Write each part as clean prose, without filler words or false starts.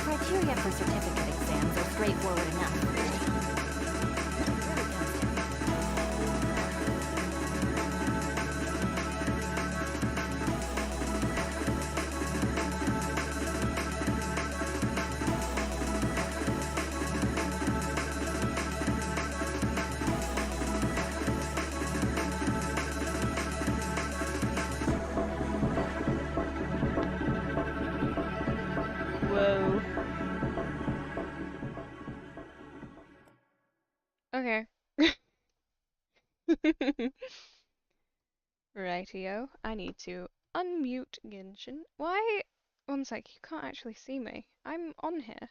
criteria for certificate exams are straightforward enough. Whoa. Okay. Rightio. I need to unmute Genshin. Why? One sec, you can't actually see me. I'm on here.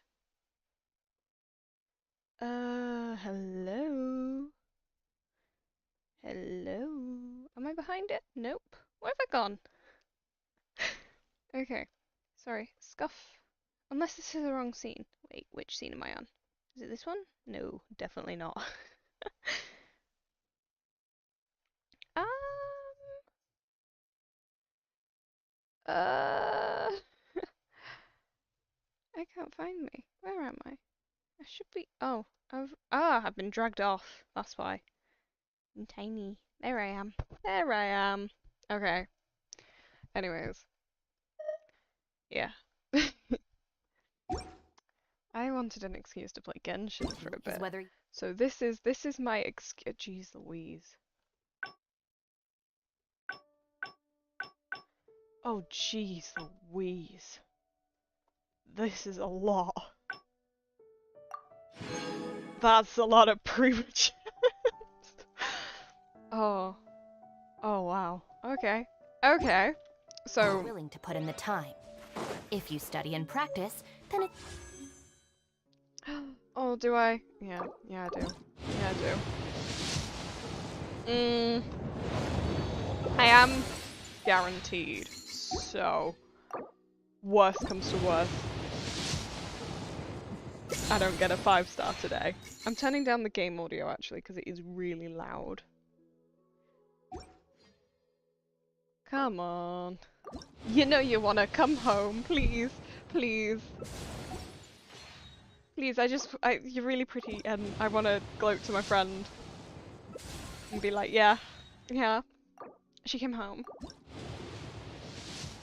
Hello? Hello? Am I behind it? Nope. Where have I gone? Okay. Sorry. Scuff. Unless this is the wrong scene. Wait, which scene am I on? Is it this one? No, definitely not. Um. I can't find me. Where am I? I should be. Oh, I've been dragged off. That's why. I'm tiny. There I am. There I am. Okay. Anyways. Yeah. I wanted an excuse to play Genshin for a bit. So this is my excuse. Jeez Louise. Oh jeez Louise. This is a lot. That's a lot of premature. Oh. Oh wow. Okay. Okay. So willing to put in the time. If you study and practice, then it. Oh, do I? Yeah, I do. Yeah, I do. I am guaranteed. So, worst comes to worst, I don't get a 5-star today. I'm turning down the game audio actually because it is really loud. Come on. You know you wanna come home, please, please. Please, you're really pretty and I wanna gloat to my friend. And be like, yeah, she came home.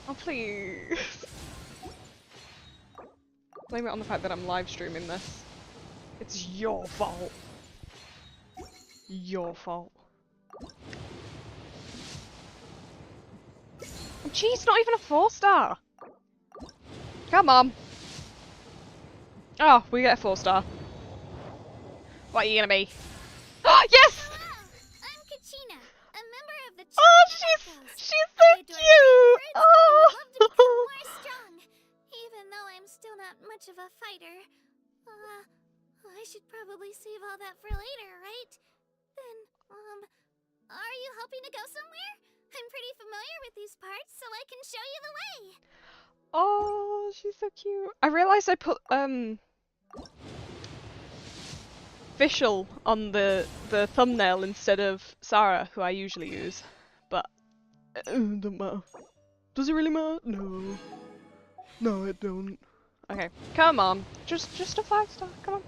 Oh, please. Blame it on the fact that I'm live streaming this. It's your fault. Your fault. Oh, geez, not even a 4-star. Come on. Oh, we get a 4-star. What are you gonna be? Oh, yes! I'm Kachina, a member of the Oh, she's so cute! Oh! love to become more strong, even though I'm still not much of a fighter. I should probably save all that for later, right? Then, are you hoping to go somewhere? I'm pretty familiar with these parts, so I can show you the way. Oh, she's so cute. I realised I put, Fischl on the thumbnail instead of Sarah, who I usually use. But, don't matter. Does it really matter? No. No, it don't. Okay, come on. Just a 5-star. Come on.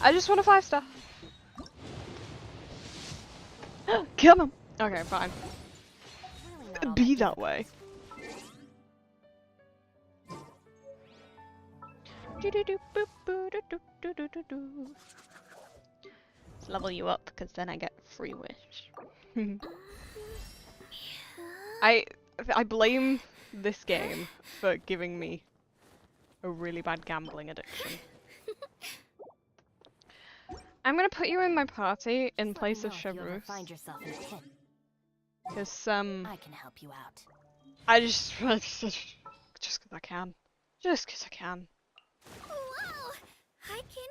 I just want a 5-star. Come on. Okay, fine. Really not all Be that that way. Let's level you up, because then I get free wish. I blame this game for giving me a really bad gambling addiction. I'm gonna put you in my party in Just let me place of know if you ever Chevrus. find yourself in a pit. Because, I can help you out. I just because I can. Just because I can. Wow! I can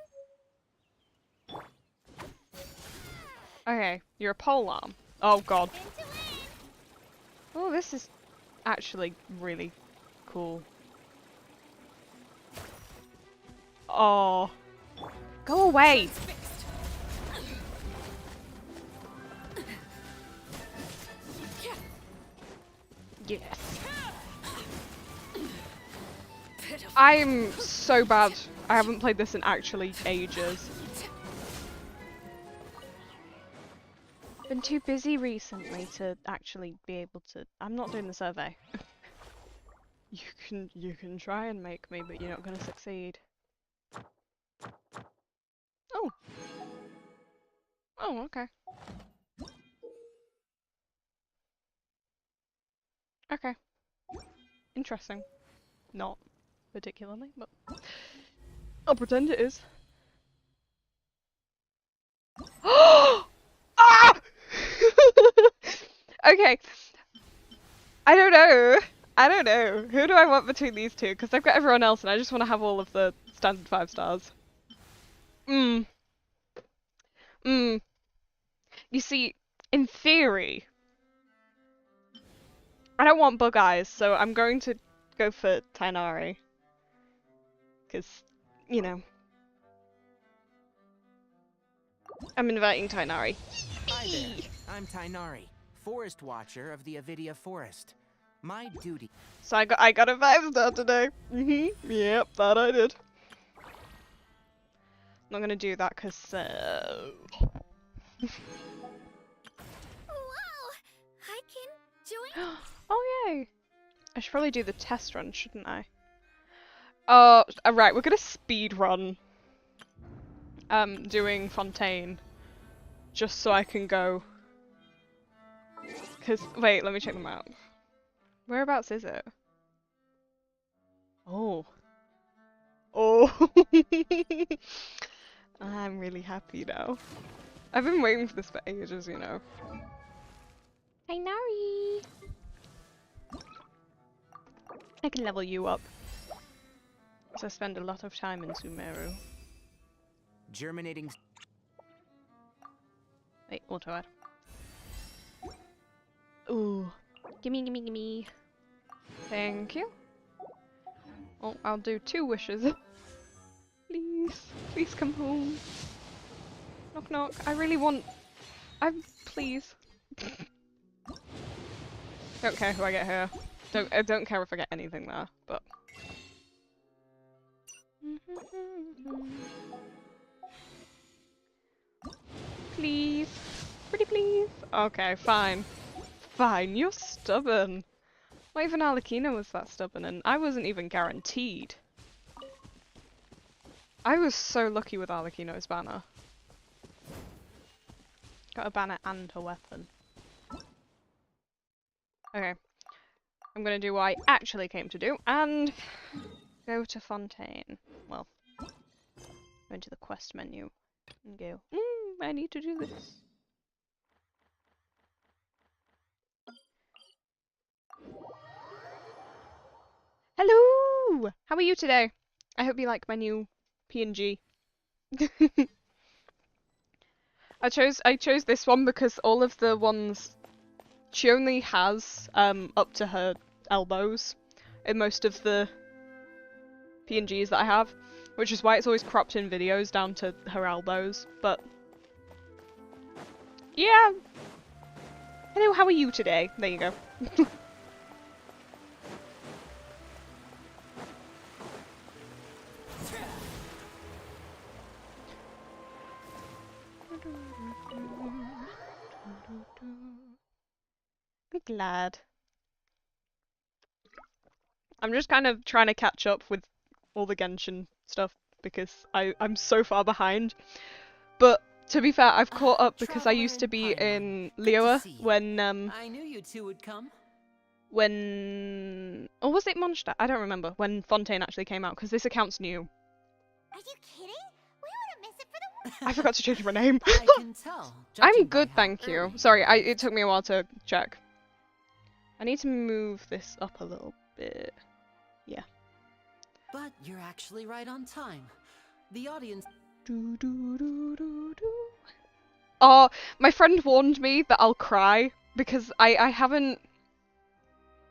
Okay, you're a polearm. Oh god. into it. Oh, this is actually really cool. Oh. Go away! Yes. I'm so bad. I haven't played this in actually ages. Been too busy recently to actually be able to. I'm not doing the survey. You can try and make me, but you're not gonna succeed. Oh. Oh, okay. Okay. Interesting. Not particularly, but I'll pretend it is. Ah! Okay. I don't know. I don't know. Who do I want between these two? Because I've got everyone else and I just want to have all of the standard 5 stars. You see, in theory, I don't want bug eyes, so I'm going to go for Tainari. Because, you know. I'm inviting Tainari. Hi there, I'm Tainari, Forest Watcher of the Avidia Forest. My duty. So I got a 5-star today. Yep, that I did. Not gonna do that because Wow! I can join. oh yay! I should probably do the test run, shouldn't I? Oh, right, we're gonna speed run. Doing Fontaine, just so I can go. Cause wait, let me check the map. Whereabouts is it? Oh. Oh. I'm really happy now. I've been waiting for this for ages, you know. Hey, Nari! I can level you up. So I spend a lot of time in Sumeru. Germinating. Wait, auto add. Ooh. Gimme, gimme, gimme. Thank you. Oh, I'll do 2 wishes. Please. Please come home. Knock knock. I really want... Please. Don't care who I get here. I don't care if I get anything there, but... Please. Pretty please. Okay, fine. Fine, you're stubborn. Not even Arlecchino was that stubborn, and I wasn't even guaranteed. I was so lucky with Arlecchino's banner. Got a banner and a weapon. Okay. I'm gonna do what I actually came to do, and go to Fontaine. Well, go into the quest menu and go, I need to do this. Hello! How are you today? I hope you like my new PNG. I chose this one because all of the ones she only has up to her elbows in most of the PNGs that I have, which is why it's always cropped in videos down to her elbows, but yeah. Hello, how are you today? There you go. glad. I'm just kind of trying to catch up with all the Genshin stuff because I'm so far behind. But to be fair, I've caught up because I used to be in Liyue when I knew you two would come. or was it Mondstadt? I don't remember when Fontaine actually came out because this account's new. Are you kidding? We wouldn't miss it for the world. I forgot to change my name. I can tell. I'm judging by good, how thank you. early Sorry, it it took me a while to check. I need to move this up a little bit. Yeah. But you're actually right on time. The audience. Oh, my friend warned me that I'll cry because I haven't.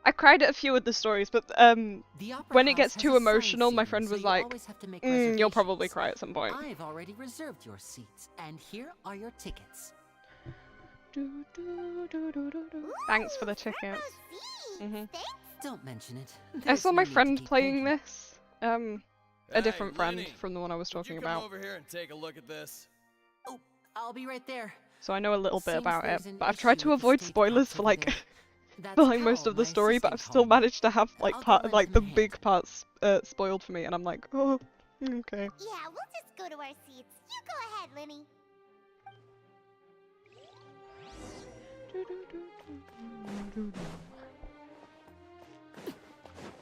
I cried at a few of the stories, but The opera when it house gets has too a sign emotional, my seating, friend so was you like, always have to make "You'll probably reservations. cry at some point." I've already reserved your seats, and here are your tickets. Thanks for the Ooh, front row tickets. seats. Mhm. Thanks. Don't mention it. I There's saw no my need to friend keep playing thinking. this. A different friend Lenny, from the one I was would talking you come about. over here and take a look at this? Oh, I'll be right there. So I know a little bit Seems about it, there's an but I've tried issue to with the avoid stage spoilers for like props over there. That's for like most Carol, of the my story, but assistant, I've still calling me. managed to have like I'll go lend like him the a hand. big parts spoiled for me, and I'm like, oh, okay. Yeah, we'll just go to our seats. You go ahead, Lenny.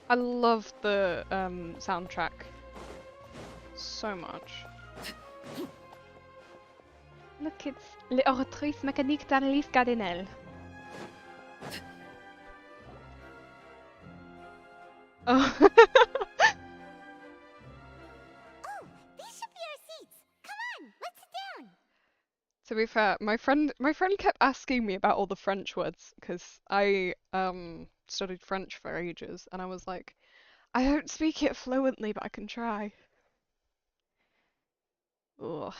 I love the soundtrack so much. Look, it's Les Oratrices Mécaniques d'Annelise Cardinal. Oh. Oh, these should be our seats. Come on, let's sit down. To be fair, my friend kept asking me about all the French words because I studied French for ages, and I was like, I don't speak it fluently, but I can try. Ugh.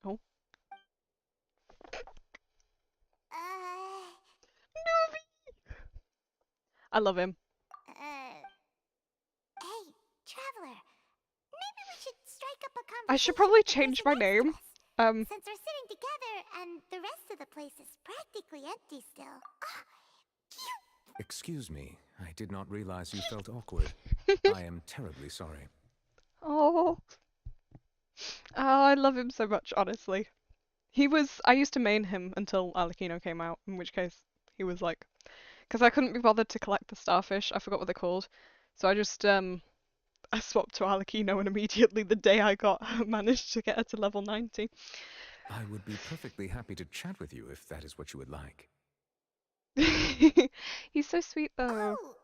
Oh. I love him. Hey, traveler. Maybe we should strike up a conversation. I should probably with the change person my next to name. us, since we're sitting together and the rest of the place is practically empty still. Ah, cute. Excuse me, I did not realize you felt awkward. I am terribly sorry. Oh. Oh, I love him so much, honestly. I used to main him until Alecchino came out, in which case he was like, because I couldn't be bothered to collect the starfish, I forgot what they're called. So I just, I swapped to Alecchino, and immediately the day I managed to get her to level 90. I would be perfectly happy to chat with you if that is what you would like. He's so sweet though. Oh,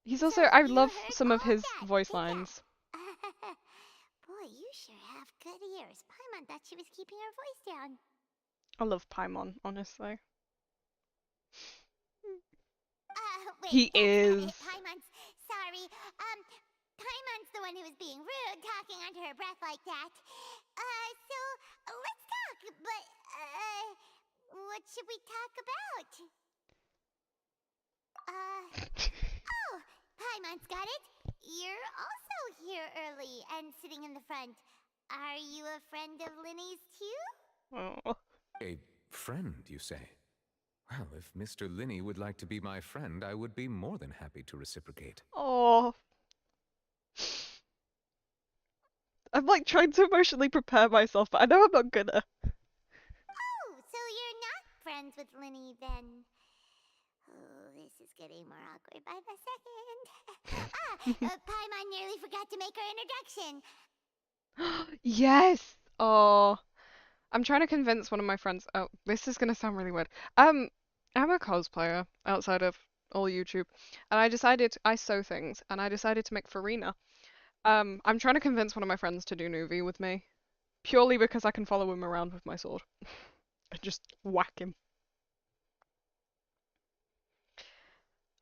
He's so also, I you love heard some of all his that, voice did ya? lines. Boy, you sure have good ears. Paimon thought she was keeping her voice down. I love Paimon, honestly. Wait, He that's not is. it. Paimon's sorry. Paimon's the one who was being rude, talking under her breath like that. So let's talk. But what should we talk about? Oh, Paimon's got it. You're also here early and sitting in the front. Are you a friend of Linny's too? Oh. A friend, you say? Well, if Mr. Linney would like to be my friend, I would be more than happy to reciprocate. Oh. I'm like trying to emotionally prepare myself, but I know I'm not gonna. Oh, so you're not friends with Linny then? Oh, this is getting more awkward by the second. Paimon nearly forgot to make her introduction. Yes! Oh. I'm trying to convince one of my friends. Oh, this is gonna sound really weird. I'm a cosplayer outside of all YouTube, and I sew things, and I decided to make Farina. I'm trying to convince one of my friends to do Nuvi with me, purely because I can follow him around with my sword and just whack him.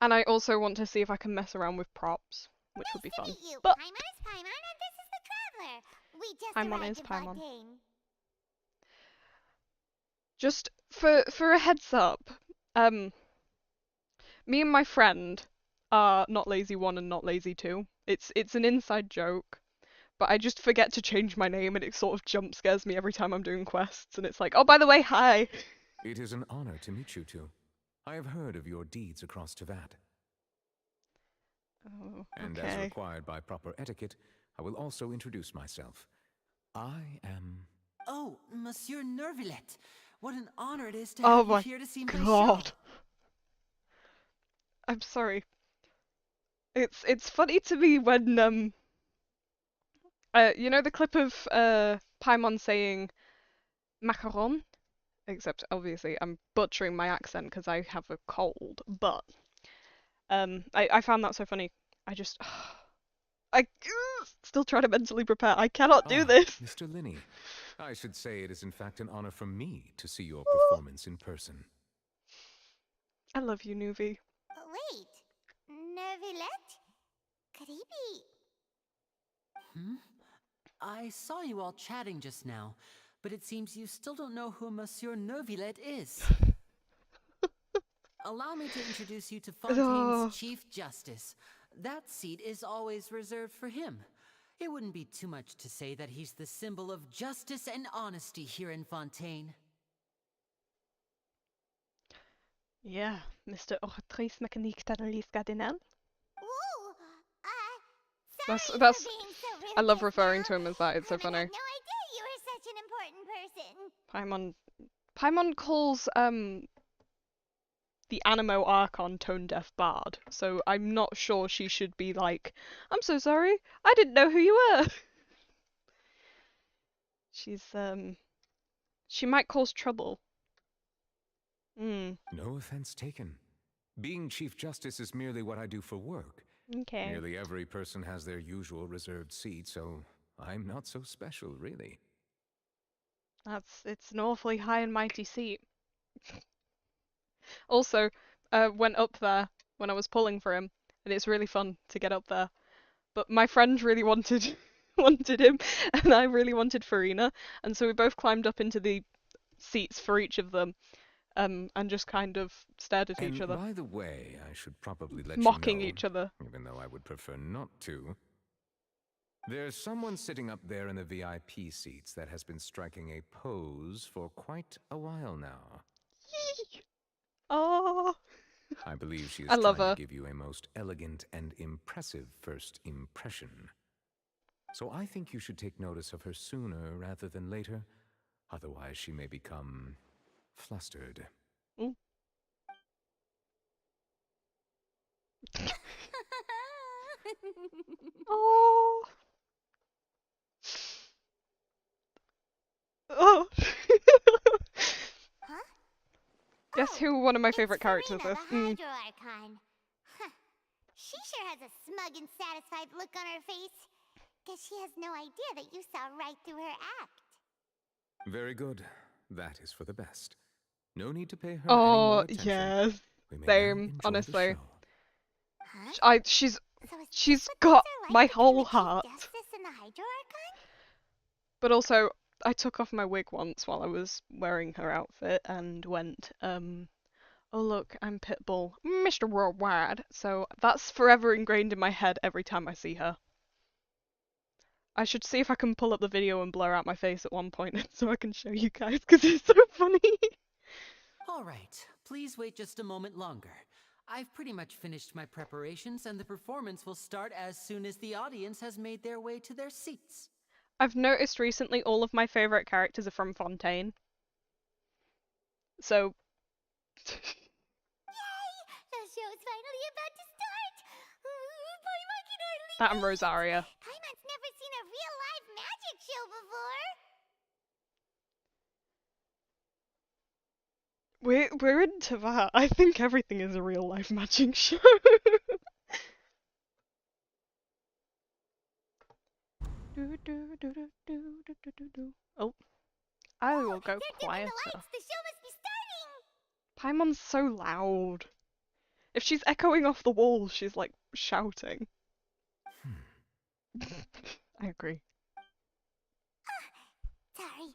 And I also want to see if I can mess around with props, which would be Nice fun. to meet you. But Paimon is Paimon, and this is the Traveler. We just Paimon arrived is in Paimon. Fontaine. Just for a heads up, me and my friend are not lazy 1 and not lazy 2. It's an inside joke, but I just forget to change my name, and it sort of jump scares me every time I'm doing quests, and it's like, oh, by the way, hi. It is an honor to meet you two. I have heard of your deeds across Teyvat. Oh, And as required by proper etiquette, I will also introduce myself. I am... Oh, Monsieur Nervillet. What an honor it is to Oh have you my here to see my God. show. I'm sorry. It's funny to me when you know the clip of Paimon saying macaron? Except obviously I'm butchering my accent because I have a cold, but I found that so funny. I just I still try to mentally prepare. I cannot do this. Mr. Linney. I should say it is in fact an honor for me to see your performance in person. I love you, Nuvi. Wait, Nervilette? Could he be? I saw you all chatting just now, but it seems you still don't know who Monsieur Nervillet is. Allow me to introduce you to Fontaine's Chief Justice. That seat is always reserved for him. It wouldn't be too much to say that he's the symbol of justice and honesty here in Fontaine. Yeah, Mr. Oratrice Mécanique d'Analyse Cardinal. Ooh, That's sorry that's. for being so rude I love just referring now. to him as that. It's so I funny. had no idea you were such an important person. Paimon calls the Animo Archon tone deaf bard, so I'm not sure she should be like, I'm so sorry, I didn't know who you were. She's she might cause trouble. No offense taken. Being Chief Justice is merely what I do for work. Okay. Nearly every person has their usual reserved seat, so I'm not so special, really. It's an awfully high and mighty seat. Also, went up there when I was pulling for him, and it's really fun to get up there. But my friend really wanted wanted him, and I really wanted Farina, and so we both climbed up into the seats for each of them, and just kind of stared at each And other, by the way, I should probably let mocking you know, each other. even though I would prefer not to. There's someone sitting up there in the VIP seats that has been striking a pose for quite a while now. Oh, I believe she is I love trying her. to give you a most elegant and impressive first impression. So I think you should take notice of her sooner rather than later. Otherwise, she may become flustered. Ooh. Oh. Oh. Huh? Guess Oh, who one of my it's favorite characters Serena, is? the Hydro Archon. Huh. She sure has a smug and satisfied look on her face. Guess she has no idea that you saw right through her act. Very good. That is for the best. No need to pay her any Oh, more attention. yes. We may now Same, enjoy honestly. the show. Huh? She's So is she's this what got things are like my to be whole the Chief heart. Justice in the Hydro Archon? But also, I took off my wig once while I was wearing her outfit and went, oh look, I'm Pitbull, Mr. Worldwide. So that's forever ingrained in my head every time I see her. I should see if I can pull up the video and blur out my face at one point so I can show you guys, because it's so funny. All right, please wait just a moment longer. I've pretty much finished my preparations, and the performance will start as soon as the audience has made their way to their seats. I've noticed recently all of my favorite characters are from Fontaine. So... Yay! The show's finally about to start! Paimon can hardly That and wait. Rosaria. Paimon's never seen a real live magic show before! We're into that. I think everything is a real life magic show. Oh, I will go They're dimming quieter. the lights! The show must be starting! Paimon's so loud. If she's echoing off the walls, she's like shouting. I agree. Sorry.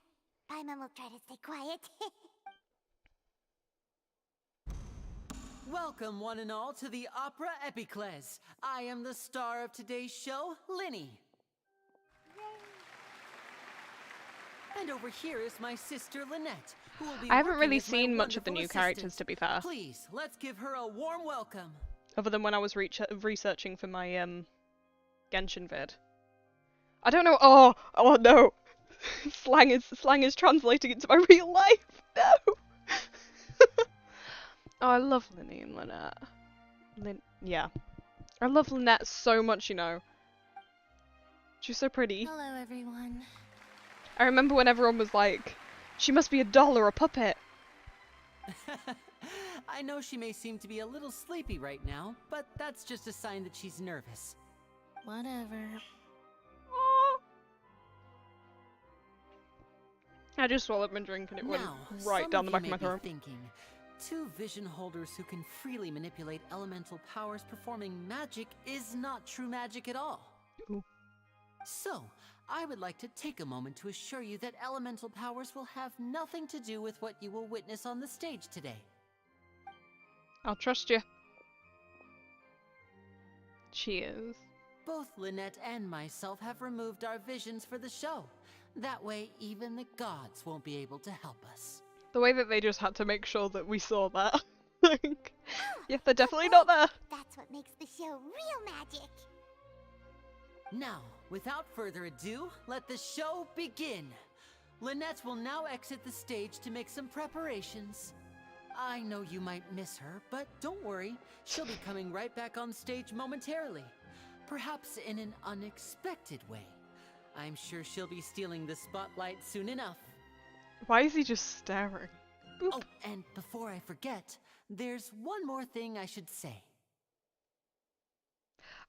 Paimon will try to stay quiet. Welcome, one and all, to the Opera Epiclese. I am the star of today's show, Linny. And over here is my sister, Lynette, who will be I haven't working really as my seen much of the wonderful new characters, assistant. to be fair. Please, let's give her a warm welcome. Other than when I was researching for my Genshin vid. I don't know. Oh no, slang is translating into my real life. No. Oh, I love Linny and Lynette. Yeah, I love Lynette so much. You know, she's so pretty. Hello, everyone. I remember when everyone was like, "She must be a doll or a puppet." I know she may seem to be a little sleepy right now, but that's just a sign that she's nervous. Whatever. I just swallowed my drink and it went Now, right some down the you back of my may be throat. thinking, two vision holders who can freely manipulate elemental powers performing magic is not true magic at all. Ooh. So, I would like to take a moment to assure you that elemental powers will have nothing to do with what you will witness on the stage today. I'll trust you. Cheers. Both Lynette and myself have removed our visions for the show. That way, even the gods won't be able to help us. The way that they just had to make sure that we saw that. Like, yeah, they're definitely not there. That's what makes the show real magic. Now, without further ado, let the show begin. Lynette will now exit the stage to make some preparations. I know you might miss her, but don't worry. She'll be coming right back on stage momentarily. Perhaps in an unexpected way. I'm sure she'll be stealing the spotlight soon enough. Why is he just staring? Boop. Oh, and before I forget, there's one more thing I should say.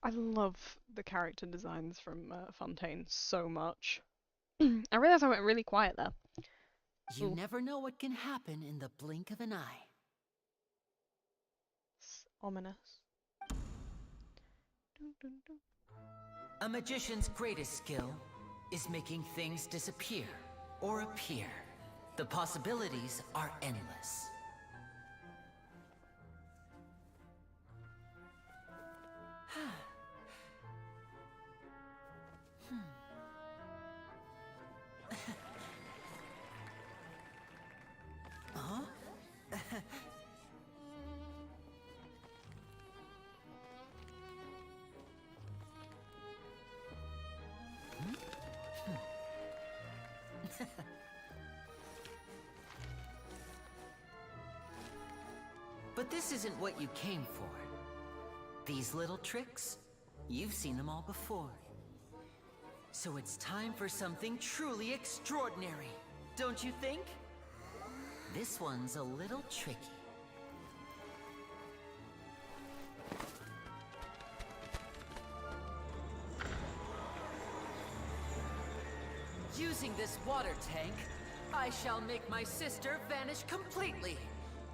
I love the character designs from Fontaine so much. I realized I went really quiet there. You Ooh. never know what can happen in the blink of an eye. It's ominous. Dun, dun, dun. A magician's greatest skill is making things disappear or appear. The possibilities are endless. Huh? But this isn't what you came for. These little tricks, you've seen them all before. So it's time for something truly extraordinary, don't you think? This one's a little tricky. Using this water tank, I shall make my sister vanish completely,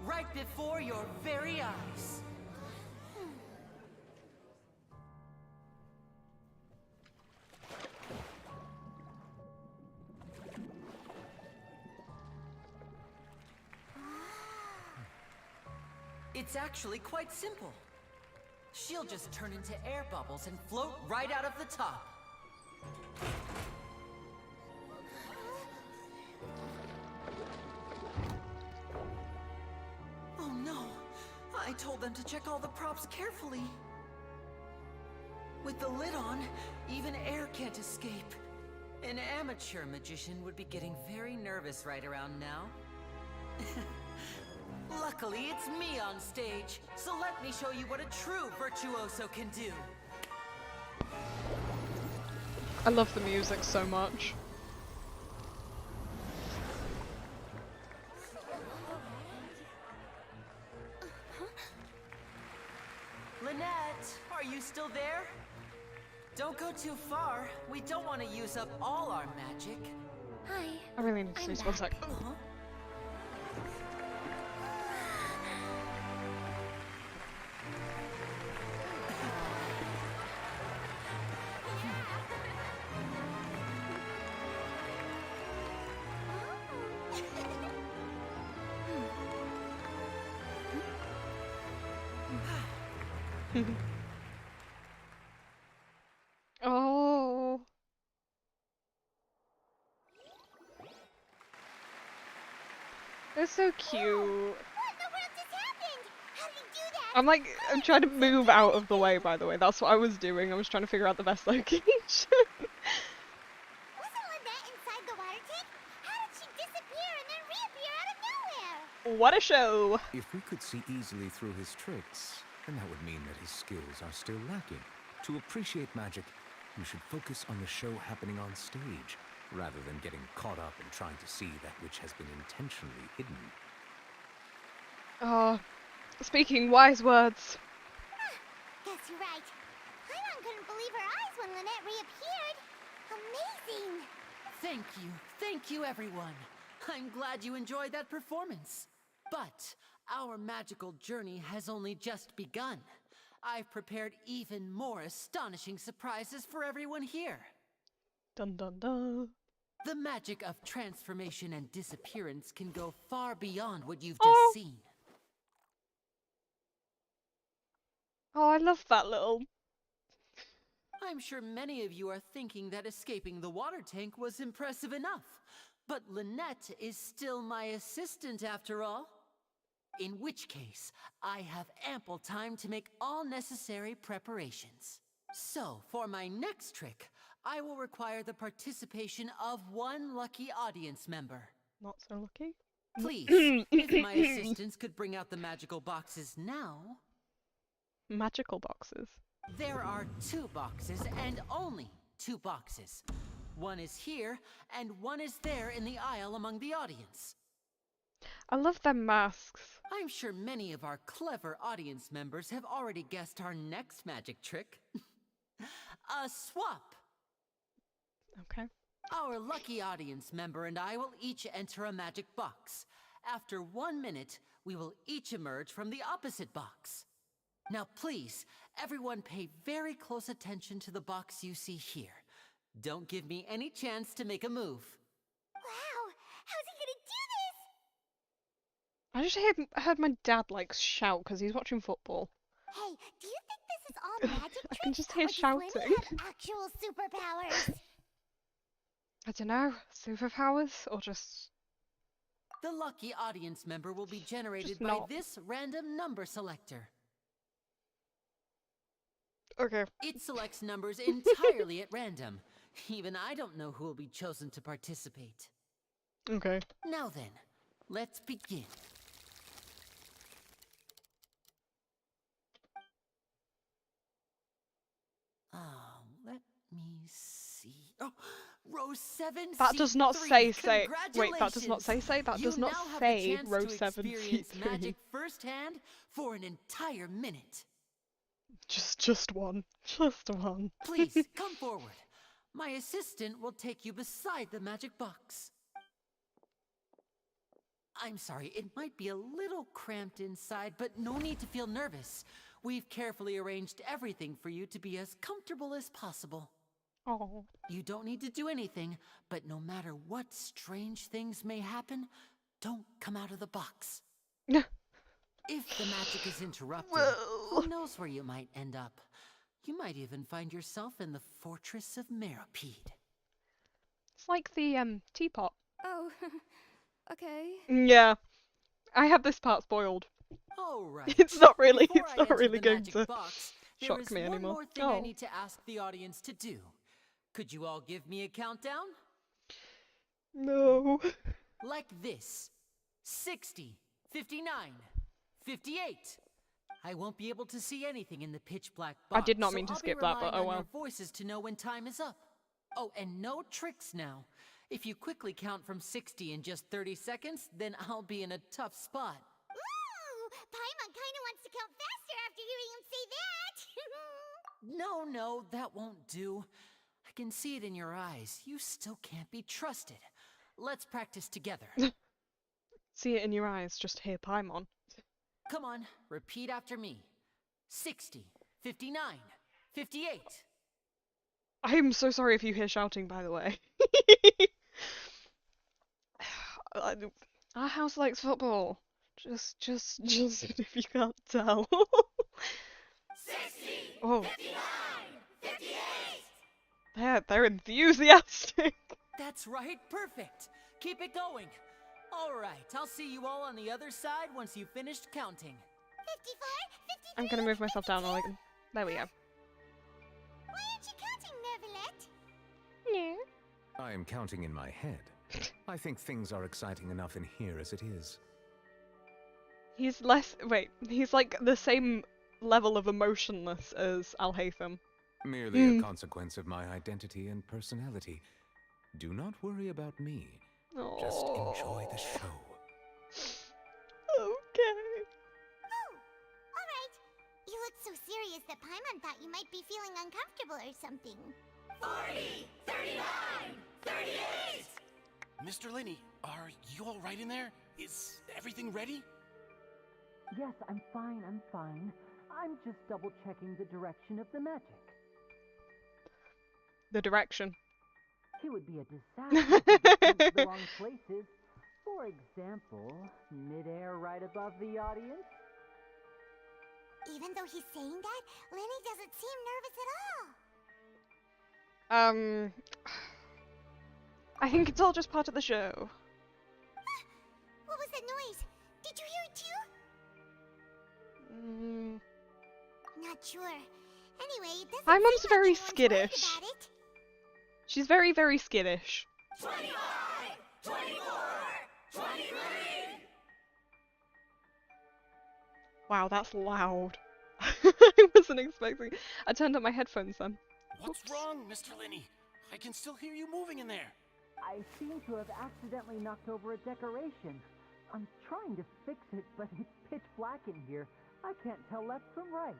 right before your very eyes. It's actually quite simple. She'll just turn into air bubbles and float right out of the top. Oh no! I told them to check all the props carefully. With the lid on, even air can't escape. An amateur magician would be getting very nervous right around now. Luckily, it's me on stage, so let me show you what a true virtuoso can do. I love the music so much. Lynette, are you still there? Don't go too far. We don't want to use up all our magic. Hi. I really need to sneeze one sec. Huh? Oh. They're so cute. What in the world just happened? How did he do that? I'm trying to move out of the way, by the way. That's what I was doing. I was trying to figure out the best location. Wasn't Lynette inside the water tank? How did she disappear and then reappear out of nowhere? What a show! If we could see easily through his tricks, then that would mean that his skills are still lacking. To appreciate magic, you should focus on the show happening on stage, rather than getting caught up in trying to see that which has been intentionally hidden. Speaking wise words. Guess you're right. Paimon couldn't believe her eyes when Lynette reappeared. Amazing! Thank you everyone. I'm glad you enjoyed that performance. But our magical journey has only just begun. I've prepared even more astonishing surprises for everyone here. Dun dun dun. The magic of transformation and disappearance can go far beyond what you've just seen. Oh, I love that little... I'm sure many of you are thinking that escaping the water tank was impressive enough. But Lynette is still my assistant after all. In which case, I have ample time to make all necessary preparations. So, for my next trick, I will require the participation of one lucky audience member. Not so lucky. Please, if my assistants could bring out the magical boxes now. Magical boxes. There are 2 boxes and only 2 boxes. One is here and one is there in the aisle among the audience. I love their masks. I'm sure many of our clever audience members have already guessed our next magic trick. A swap! Okay. Our lucky audience member and I will each enter a magic box. After 1 minute, we will each emerge from the opposite box. Now please, everyone pay very close attention to the box you see here. Don't give me any chance to make a move. Wow! How's he gonna do this? I just heard my dad like shout because he's watching football. Hey, do you think this is all magic I can tricks, just hear or does Lenny shouting. have actual superpowers? I don't know, superpowers or just... The lucky audience member will be generated Just by not. this random number selector. Okay. It selects numbers entirely at random. Even I don't know who will be chosen to participate. Okay. Now then, let's begin. Let me see. Oh, row 7. That does not say. Wait, that does not Congratulations! say. That You does not now have the say chance row to 7 experience seat 3. magic firsthand for an entire minute. Just one. Just one. Please, come forward. My assistant will take you beside the magic box. I'm sorry, it might be a little cramped inside, but no need to feel nervous. We've carefully arranged everything for you to be as comfortable as possible. Oh. You don't need to do anything, but no matter what strange things may happen, don't come out of the box. If the magic is interrupted, Whoa. who knows where you might end up? You might even find yourself in the Fortress of Meropide. It's like the teapot. Oh, okay. Yeah. I had this part spoiled. All right. It's not really. Before It's I not enter really the going magic to box, shock there is me one anymore. more thing I Oh. need to ask the audience to do. Could you all give me a countdown? No. Like this. 60, 59, 58. I won't be able to see anything in the pitch black box. I did not so mean to I'll skip be that, but relying oh on well. your voices to know when time is up. Oh, and no tricks now. If you quickly count from 60 in just 30 seconds, then I'll be in a tough spot. Ooh! Paimon kinda wants to count faster after hearing him say that! No, that won't do. I can see it in your eyes. You still can't be trusted. Let's practice together. See it in your eyes. Just hear Paimon. Come on, repeat after me. 60, 59, 58. I'm so sorry if you hear shouting, by the way. Our house likes football. Just if you can't tell. 60! Oh. 59! 58! They're enthusiastic. That's right, perfect. Keep it going. Alright, I'll see you all on the other side once you've finished counting. 54, 53. I'm gonna move myself down a little. There we go. Why aren't you counting, Nervalet? No. I am counting in my head. I think things are exciting enough in here as it is. He's less. Wait, he's like the same level of emotionless as Alhaitham. Merely a consequence of my identity and personality. Do not worry about me. Just enjoy the show. Okay. Oh, alright. You look so serious that Paimon thought you might be feeling uncomfortable or something. 40, 39, 38! Mr. Linney, are you all right in there? Is everything ready? Yes, I'm fine, I'm just double checking the direction of the magic. The direction. It would be a disaster if it went to the wrong places. For example, midair right above the audience. Even though he's saying that, Lenny doesn't seem nervous at all. I think it's all just part of the show. What was that noise? Did you hear it too? Not sure. Anyway, it doesn't My mum's seem like very anyone's worried skittish. about it. She's very, very skittish. 25, 24, 23! Wow, that's loud. I wasn't expecting. I turned up my headphones then. What's wrong, Mr. Linney? I can still hear you moving in there. I seem to have accidentally knocked over a decoration. I'm trying to fix it, but it's pitch black in here. I can't tell left from right.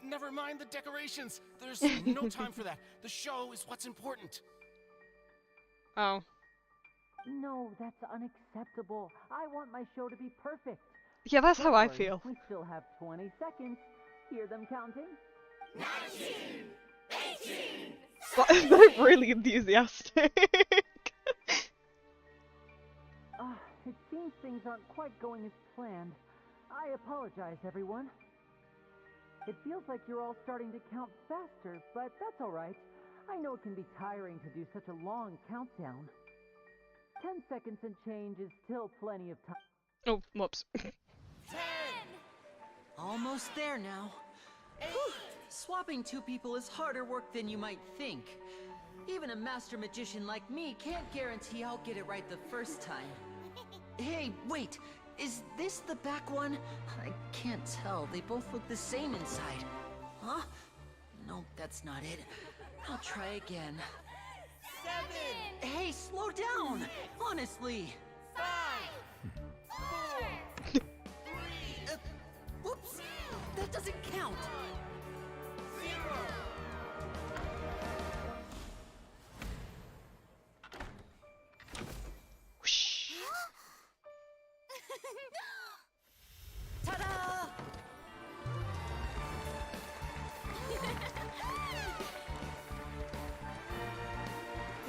Never mind the decorations. There's no time for that. The show is what's important. Oh. No, that's unacceptable. I want my show to be perfect. Yeah, that's how I Don't worry, feel. We still have 20 seconds. Hear them counting? 19, 18, But they're really enthusiastic. It seems things aren't quite going as planned. I apologize, everyone. It feels like you're all starting to count faster, but that's alright. I know it can be tiring to do such a long countdown. 10 seconds and change is still plenty of time. Oh, whoops. 10, Almost there now. Whew. Swapping two people is harder work than you might think. Even a master magician like me can't guarantee I'll get it right the first time. Hey, wait! Is this the back one? I can't tell. They both look the same inside. Huh? No, that's not it. I'll try again. 7, Hey, slow down! Honestly! 5, 4, 3, Whoops! That doesn't count! 0. Whoosh. Ta-da!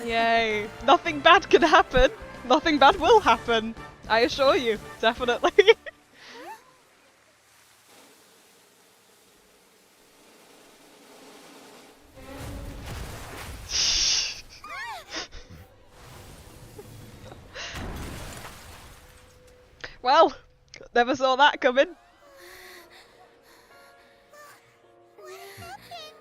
Yay. Nothing bad can happen. Nothing bad will happen. I assure you. Definitely. Well, never saw that coming. What happened?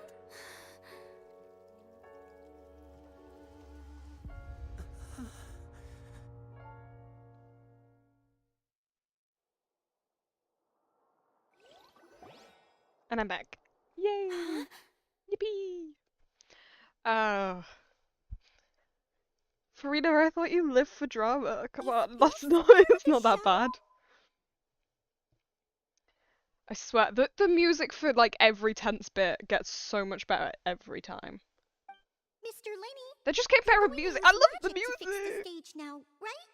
And I'm back. Yay! Yippee! Farida, I thought you lived for drama. Come on, that's not. It's not that bad. I swear, the music for like every tense bit gets so much better every time. Mr. Lenny, They just get better music. I love the to fix the music. stage now, right?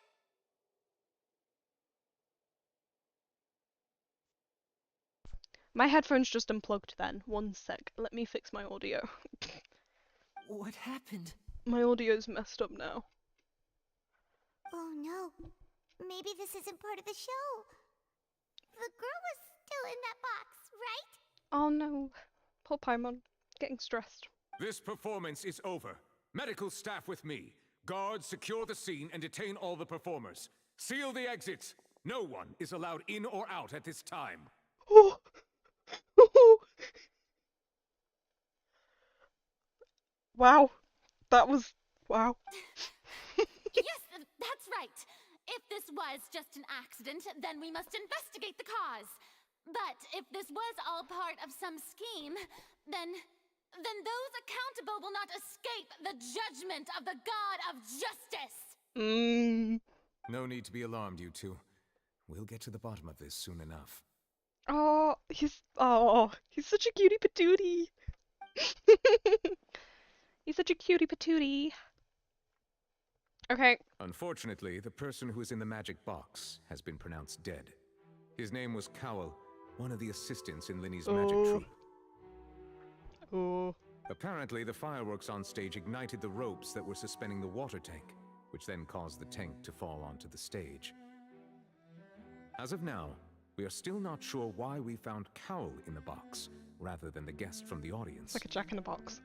My headphones just unplugged then. One sec. Let me fix my audio. What happened? My audio's messed up now. Oh no. Maybe this isn't part of the show. The girl was still in that box, right? Oh no. Poor Paimon. Getting stressed. This performance is over. Medical staff with me. Guards, secure the scene and detain all the performers. Seal the exits. No one is allowed in or out at this time. Oh. Wow. That was... wow. Yes, that's right. If this was just an accident, then we must investigate the cause. But if this was all part of some scheme, then those accountable will not escape the judgment of the God of Justice. No need to be alarmed, you two. We'll get to the bottom of this soon enough. Oh, he's such a cutie patootie. He's such a cutie patootie. Okay. Unfortunately, the person who is in the magic box has been pronounced dead. His name was Cowell, one of the assistants in Linny's magic troupe. Oh. Apparently, the fireworks on stage ignited the ropes that were suspending the water tank, which then caused the tank to fall onto the stage. As of now, we are still not sure why we found Cowell in the box, rather than the guest from the audience. It's like a jack-in-the-box.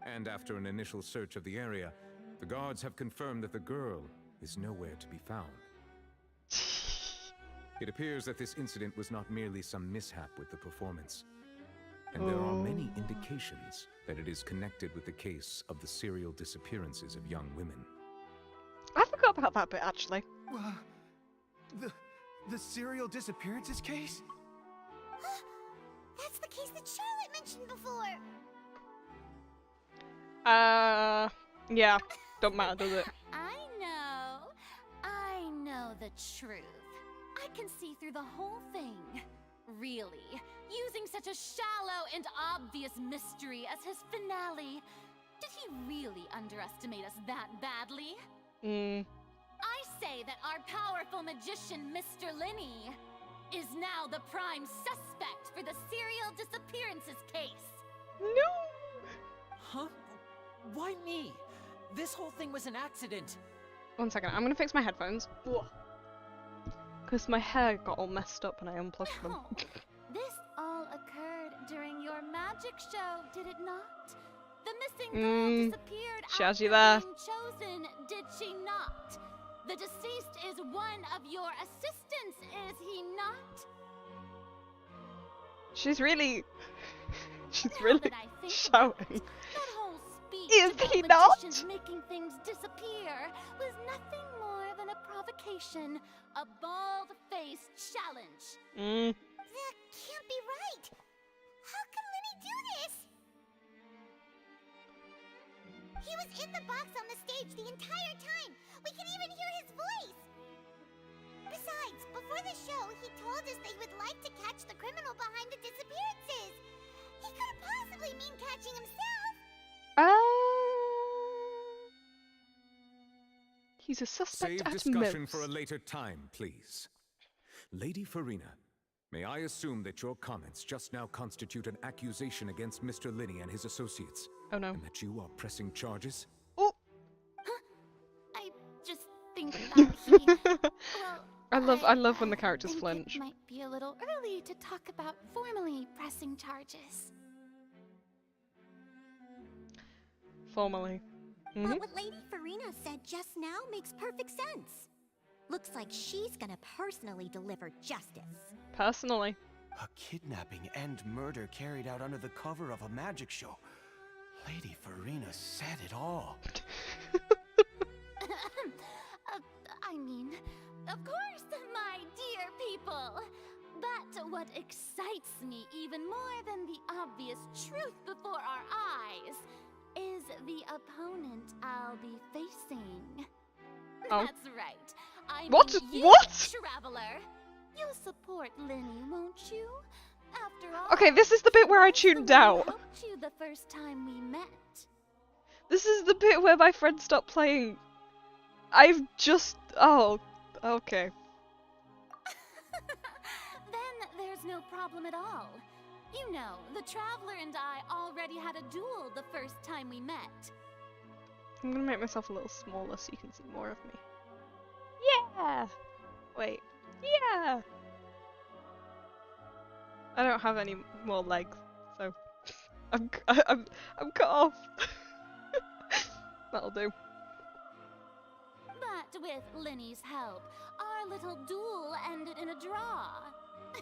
And after an initial search of the area, the guards have confirmed that the girl is nowhere to be found. It appears that this incident was not merely some mishap with the performance. And there are many indications that it is connected with the case of the serial disappearances of young women. I forgot about that bit, actually. The serial disappearances case? That's the case that Charlotte mentioned before. Yeah. Don't matter, does it? I know the truth. I can see through the whole thing. Really, using such a shallow and obvious mystery as his finale. Did he really underestimate us that badly? I say that our powerful magician, Mr. Linny, is now the prime suspect for the serial disappearances case. No! Huh? Why me? This whole thing was an accident. 1 second, I'm gonna fix my headphones. Because my hair got all messed up when I unplugged them. Oh, this all occurred during your magic show, did it not? The missing girl disappeared she has after you there. being chosen, did she not? The deceased is one of your assistants, is he not? She's really that I think shouting. That whole speech Is about he not? magicians making things disappear was nothing more than a provocation, a bald-faced challenge. That can't be right. How can Linny do this? He was in the box on the stage the entire time. We can even hear his voice. Besides, before the show, he told us they would like to catch the criminal behind the disappearances. He couldn't possibly mean catching himself. He's a suspect Save at discussion most. for a later time, please. Lady Farina, may I assume that your comments just now constitute an accusation against Mr. Linny and his associates? Oh no. And that you are pressing charges? Oh! I just think that he... Well, I love when the characters think flinch. It might be a little early to talk about formally pressing charges. Formally. But what Lady Farina said just now makes perfect sense. Looks like she's gonna personally deliver justice. Personally. A kidnapping and murder carried out under the cover of a magic show. Lady Farina said it all. I mean, of course, my dear people. But what excites me even more than the obvious truth before our eyes is the opponent I'll be facing. Oh. That's right. I What? mean you, What? Traveler. You'll support Linny, won't you? After all, Okay, this is the bit where I he's the tuned one who out. helped you the first time we met. This is the bit where my friend stopped playing. I've just... Oh, okay. Then there's no problem at all. You know, the Traveler and I already had a duel the first time we met. I'm gonna make myself a little smaller so you can see more of me. Yeah! Wait. Yeah! I don't have any more legs, so I'm cut off. That'll do. With Linny's help, our little duel ended in a draw. I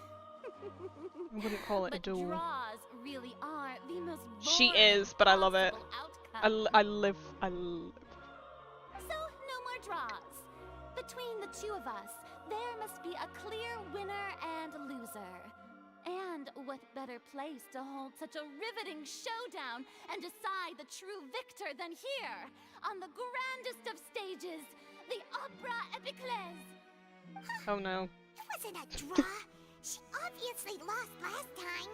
wouldn't call it a But duel. draws really are the most She boring is, but I love it. possible I outcome. live. So, no more draws. Between the two of us, there must be a clear winner and loser. And what better place to hold such a riveting showdown and decide the true victor than here, on the grandest of stages, the Opera Epiclese. Oh no. It wasn't a draw. She obviously lost last time.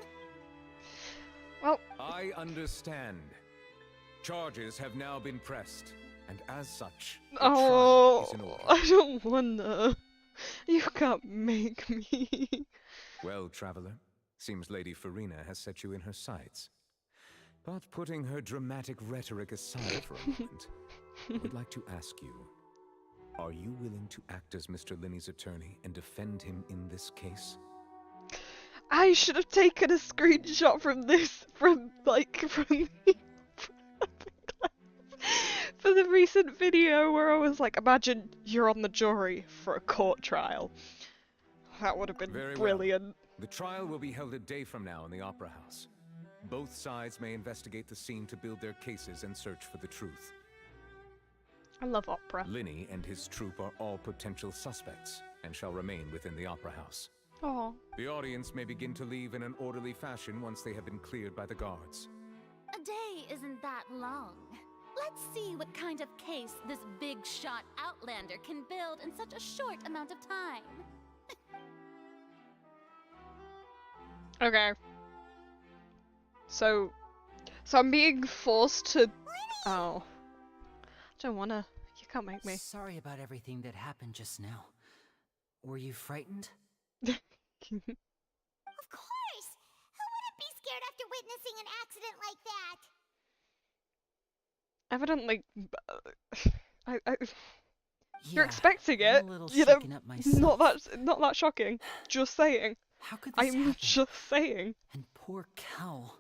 Well, I understand. Charges have now been pressed, and as such, the trial is in order. I don't wanna. You can't make me. Well, traveler, seems Lady Farina has set you in her sights. But putting her dramatic rhetoric aside for a moment, I would like to ask you, are you willing to act as Mr. Linney's attorney and defend him in this case? I should have taken a screenshot from this, from the for the recent video where I was like, imagine you're on the jury for a court trial. That would have been Very brilliant. well. The trial will be held a day from now in the Opera House. Both sides may investigate the scene to build their cases and search for the truth. I love opera. Linney and his troupe are all potential suspects and shall remain within the Opera House. Oh. The audience may begin to leave in an orderly fashion once they have been cleared by the guards. A day isn't that long. Let's see what kind of case this big shot Outlander can build in such a short amount of time. Okay. So I'm being forced to. Oh. I don't wanna. You can't make me. Sorry about everything that happened just now. Were you frightened? Of course! Who wouldn't be scared after witnessing an accident like that? Evidently, you're expecting I'm it. a little You know, shaken up myself. not that shocking. Just saying. How could this I'm happen? just saying. And poor Cal.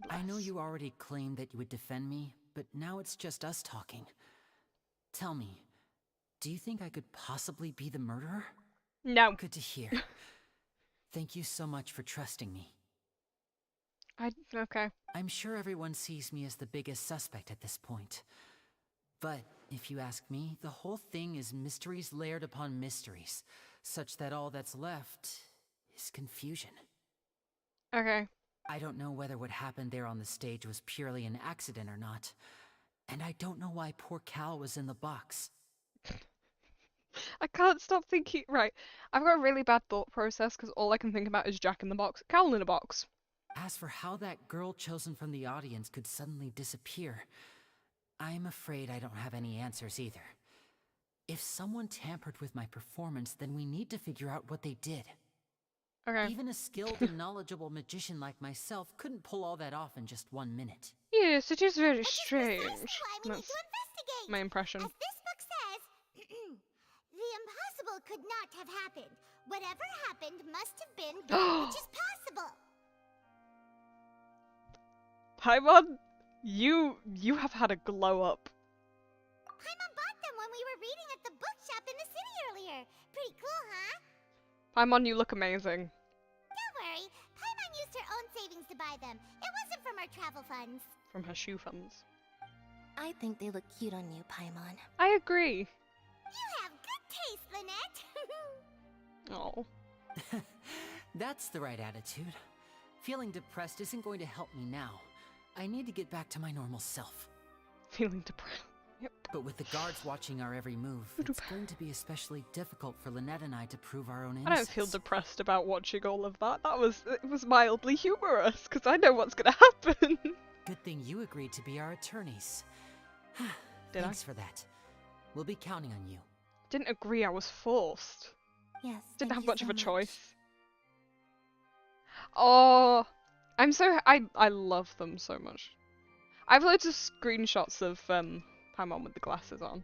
I know you already claimed that you would defend me, but now it's just us talking. Tell me, do you think I could possibly be the murderer? No. Good to hear. Thank you so much for trusting me. Okay. I'm sure everyone sees me as the biggest suspect at this point. But if you ask me, the whole thing is mysteries layered upon mysteries, such that all that's left is confusion. Okay. I don't know whether what happened there on the stage was purely an accident or not. And I don't know why poor Cal was in the box. I can't stop thinking. Right. I've got a really bad thought process because all I can think about is Jack in the Box. Cal in a box. As for how that girl chosen from the audience could suddenly disappear, I'm afraid I don't have any answers either. If someone tampered with my performance, then we need to figure out what they did. Okay. Even a skilled and knowledgeable magician like myself couldn't pull all that off in just 1 minute. Yes, it is very Which is strange. precisely why we need That's to investigate. my impression. As this book says, the impossible could not have happened. Whatever happened must have been that which is possible. Paimon, you have had a glow up. Paimon bought them when we were reading at the bookshop in the city earlier. Pretty cool, huh? Paimon, you look amazing. Don't worry. Paimon used her own savings to buy them. It wasn't from our travel funds. From her shoe funds. I think they look cute on you, Paimon. I agree. You have good taste, Lynette. Oh. That's the right attitude. Feeling depressed isn't going to help me now. I need to get back to my normal self. Feeling depressed. Yep. But with the guards watching our every move, it's going to be especially difficult for Lynette and I to prove our own innocence. I don't feel depressed about watching all of that. It was mildly humorous because I know what's gonna happen. Good thing you agreed to be our attorneys. Thanks for that. We'll be counting on you. Didn't agree, I was forced. Yes. Didn't thank have you much so of a much. choice. Oh, I love them so much. I have loads of screenshots of Paimon with the glasses on.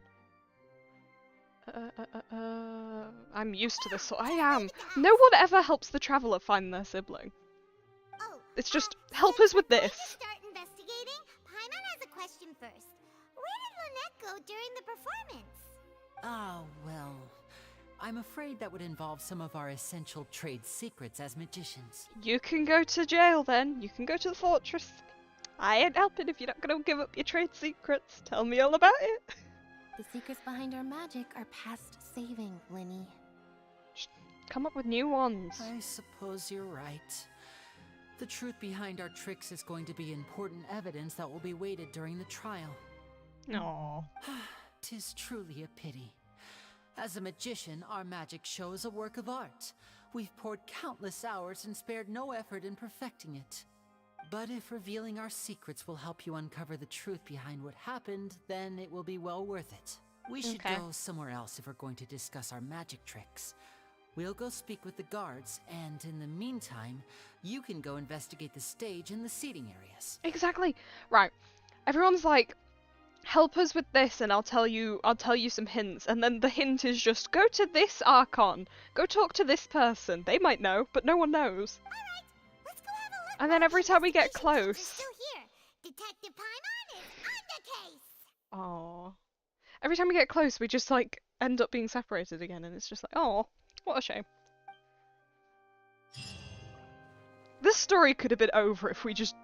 I'm used to this. So I am. No one ever helps the traveler find their sibling. Oh, It's just help us with before this. we start investigating, Paimon has a question first. Where did that go during the performance? Ah, well, I'm afraid that would involve some of our essential trade secrets as magicians. You can go to jail then. You can go to the fortress. I ain't helping if you're not going to give up your trade secrets. Tell me all about it. The secrets behind our magic are past saving, Linny. Just come up with new ones. I suppose you're right. The truth behind our tricks is going to be important evidence that will be weighted during the trial. Aww. 'Tis truly a pity. As a magician, our magic show is a work of art. We've poured countless hours and spared no effort in perfecting it. But if revealing our secrets will help you uncover the truth behind what happened, then it will be well worth it. We should Okay. go somewhere else if we're going to discuss our magic tricks. We'll go speak with the guards, and in the meantime, you can go investigate the stage and the seating areas. Exactly. Right. Everyone's like, help us with this and I'll tell you some hints. And then the hint is just go to this Archon. Go talk to this person. They might know, but no one knows. Alright, let's go have a look. And then while every the time we get investigation teams are close. still here. Detective Paimon is on the case. Aww. Every time we get close, we just like end up being separated again, and it's just like, oh, what a shame. This story could have been over if we just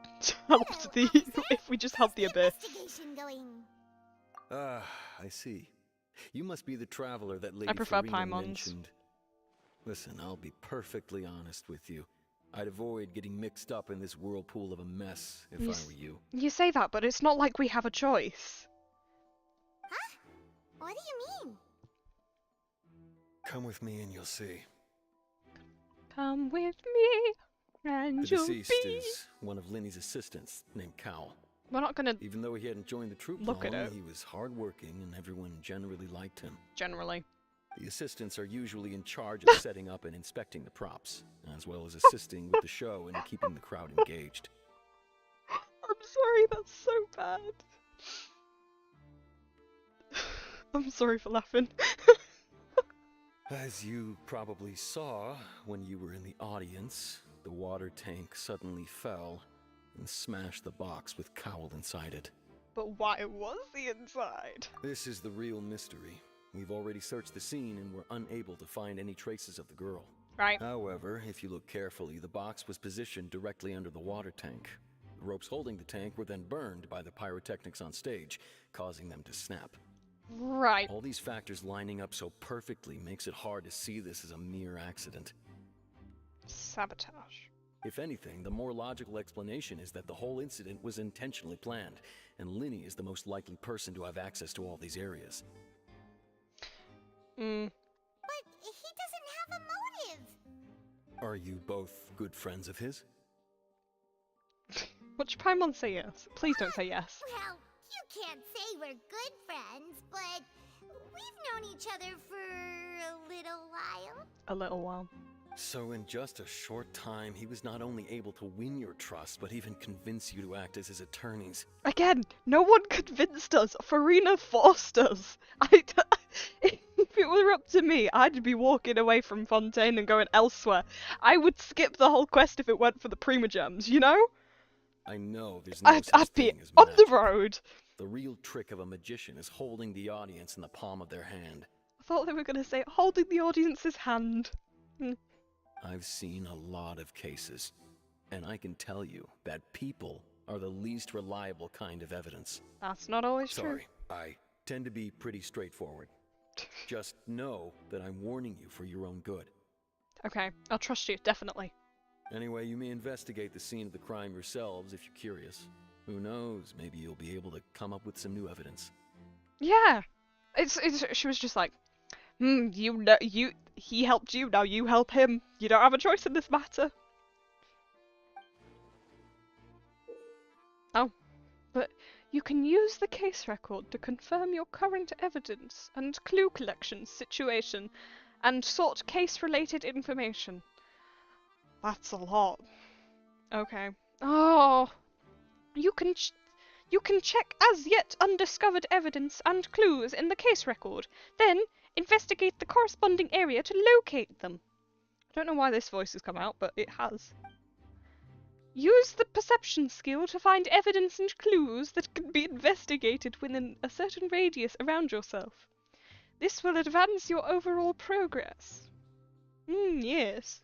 helped the helped the abyss. Investigation going. Ah, I see. You must be the traveler that Lady I prefer Farina Paimons. mentioned. Listen, I'll be perfectly honest with you. I'd avoid getting mixed up in this whirlpool of a mess if I were you. You say that, but it's not like we have a choice. Huh? What do you mean? Come with me and you'll see. Come with me, and The you'll deceased be. is one of Linny's assistants, named Cowell. We're not gonna Even though he hadn't joined the troop Look at long, it. he was hardworking and everyone generally liked him. generally. The assistants are usually in charge of setting up and inspecting the props, as well as assisting with the show and keeping the crowd engaged. I'm sorry, that's so bad. I'm sorry for laughing. As you probably saw when you were in the audience, the water tank suddenly fell and smashed the box with Cowell inside it. But why was he inside? This is the real mystery. We've already searched the scene and were unable to find any traces of the girl. Right. However, if you look carefully, the box was positioned directly under the water tank. The ropes holding the tank were then burned by the pyrotechnics on stage, causing them to snap. Right. All these factors lining up so perfectly makes it hard to see this as a mere accident. Sabotage. If anything, the more logical explanation is that the whole incident was intentionally planned, and Linny is the most likely person to have access to all these areas. But he doesn't have a motive. Are you both good friends of his? Would Paimon say yes? Please don't say yes. Well, you can't say we're good friends, but we've known each other for a little while. A little while. So in just a short time, he was not only able to win your trust, but even convince you to act as his attorneys. Again, no one convinced us. Farina forced us. If it were up to me, I'd be walking away from Fontaine and going elsewhere. I would skip the whole quest if it went for the Primogems, you know? I know there's no such I'd be thing as on the magic. road. The real trick of a magician is holding the audience in the palm of their hand. I thought they were going to say holding the audience's hand. I've seen a lot of cases, and I can tell you that people are the least reliable kind of evidence. That's not always true. Sorry, I tend to be pretty straightforward. Just know that I'm warning you for your own good. Okay, I'll trust you, definitely. Anyway, you may investigate the scene of the crime yourselves if you're curious. Who knows, maybe you'll be able to come up with some new evidence. Yeah. She was just like, he helped you, now you help him. You don't have a choice in this matter. Oh, but you can use the case record to confirm your current evidence and clue collection situation and sort case-related information. That's a lot. Okay. Oh, you can check as yet undiscovered evidence and clues in the case record. Then investigate the corresponding area to locate them. I don't know why this voice has come out, but it has. Use the perception skill to find evidence and clues that can be investigated within a certain radius around yourself. This will advance your overall progress. Yes.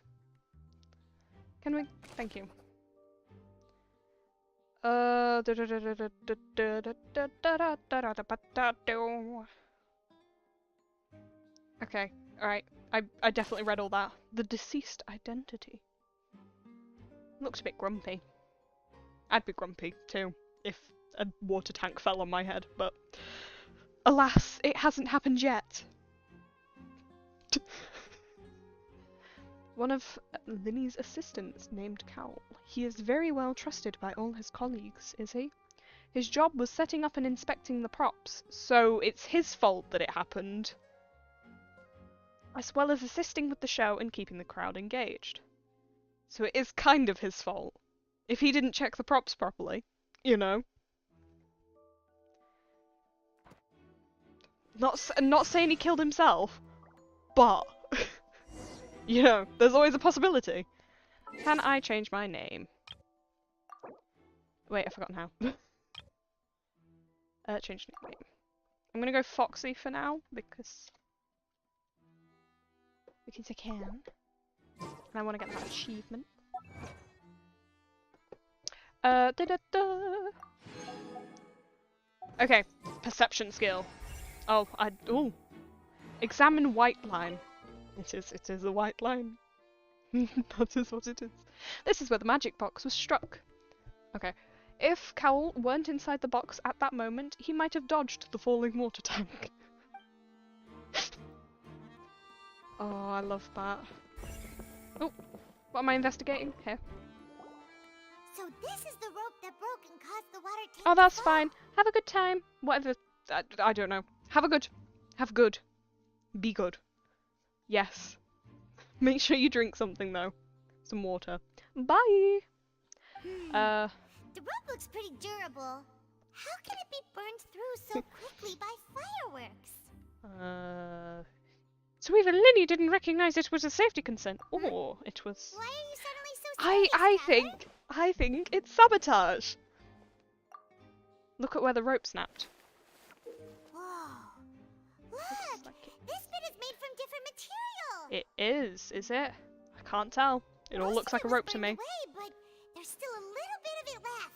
Can we? Thank you. Okay, alright. I definitely read all that. The deceased identity. Looks a bit grumpy. I'd be grumpy too if a water tank fell on my head, but alas, it hasn't happened yet. One of Linny's assistants named Cowl. He is very well trusted by all his colleagues, is he? His job was setting up and inspecting the props, so it's his fault that it happened. As well as assisting with the show and keeping the crowd engaged. So it is kind of his fault. If he didn't check the props properly, you know. Not saying he killed himself, but you know, there's always a possibility. Can I change my name? Wait, I forgot how. Change name. I'm gonna go Foxy for now because I can. And I want to get that achievement. Okay, perception skill. Oh, examine white line. It is a white line. That is what it is. This is where the magic box was struck. Okay. If Cowl weren't inside the box at that moment, he might have dodged the falling water tank. Oh, I love that. Oh, what am I investigating? Here. So this is the rope that broke and caused the water tank. Oh, that's fine. Have a good time. Whatever. I don't know. Have good. Be good. Yes. Make sure you drink something though. Some water. Bye. The rope looks pretty durable. How can it be burned through so quickly by fireworks? So even Linny didn't recognize it was a safety concern. Or it was. Why are you suddenly so serious, I think it's sabotage. Look at where the rope snapped. Whoa. Look! This bit is made from different material! It is it? I can't tell. It all looks like a rope to me. Away, but there's still a little bit of it left.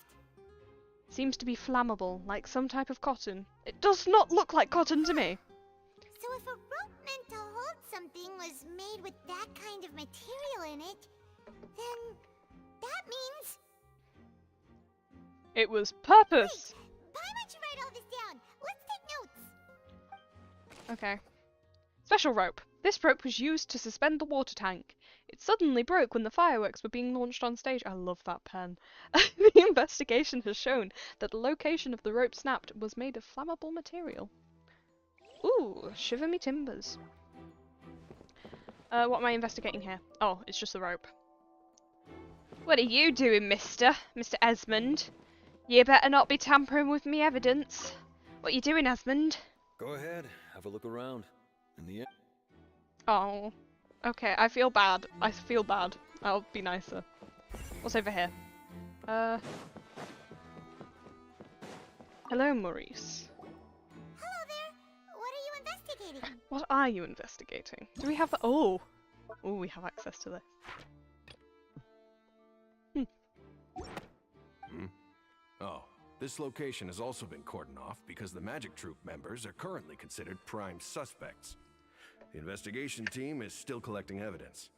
Seems to be flammable, like some type of cotton. It does not look like cotton to me. So if a rope meant to hold something was made with that kind of material in it, then that means... It was purpose! Wait, why don't you write all this down? Let's take notes! Okay. Special rope. This rope was used to suspend the water tank. It suddenly broke when the fireworks were being launched on stage. I love that pen. The investigation has shown that the location of the rope snapped was made of flammable material. Ooh, shiver me timbers. What am I investigating here? Oh, it's just the rope. What are you doing, mister? Mr. Esmond? You better not be tampering with me evidence. What you doing, Esmond? Go ahead, have a look around. In the end. Oh, okay, I feel bad. I'll be nicer. What's over here? Hello, Maurice. Hello there. What are you investigating? What are you investigating? Do we have the— Oh, we have access to this. Oh, this location has also been cordoned off because the Magic Troop members are currently considered prime suspects. The investigation team is still collecting evidence.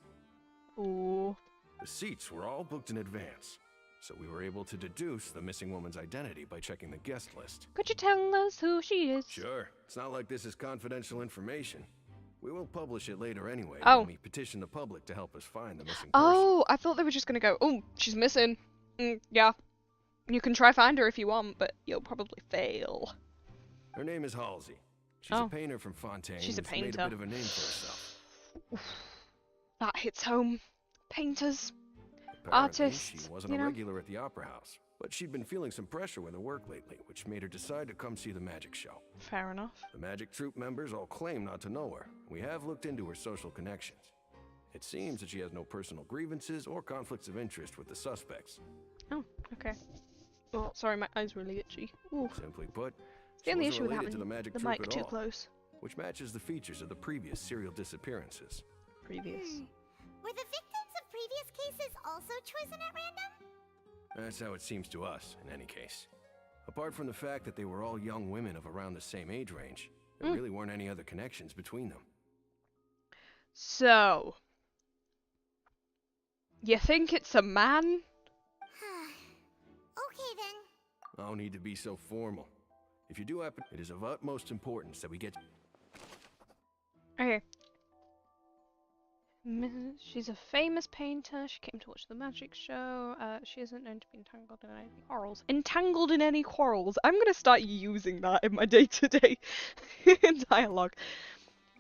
Ooh. The seats were all booked in advance, so we were able to deduce the missing woman's identity by checking the guest list. Could you tell us who she is? Sure. It's not like this is confidential information. We will publish it later anyway Oh. when we petition the public to help us find the missing person. Oh, I thought they were just gonna go, oh, she's missing. Yeah. You can try find her if you want, but you'll probably fail. Her name is Halsey. She's a painter from Fontaine. She's a painter. Made a bit of a name for herself. That hits home. Painters. Apparently, Artists, she wasn't a regular at the Opera House, but she'd been feeling some pressure with her work lately, which made her decide to come see the magic show. Fair enough. The Magic Troop members all claim not to know her. We have looked into her social connections. It seems that she has no personal grievances or conflicts of interest with the suspects. Oh, okay. Oh, sorry, my eyes were really itchy. Ooh. Simply put, The she only wasn't issue with related having to the magic the troupe mic at too all, close. which matches the features of the previous serial disappearances. Previous. Were the victims of previous cases also chosen at random? That's how it seems to us, in any case. Apart from the fact that they were all young women of around the same age range, there really weren't any other connections between them. So, you think it's a man? Okay then. No need to be so formal. If you do happen, it is of utmost importance that we get... Okay. She's a famous painter. She came to watch the magic show. She isn't known to be entangled in any quarrels. Entangled in any quarrels. I'm gonna start using that in my day-to-day dialogue.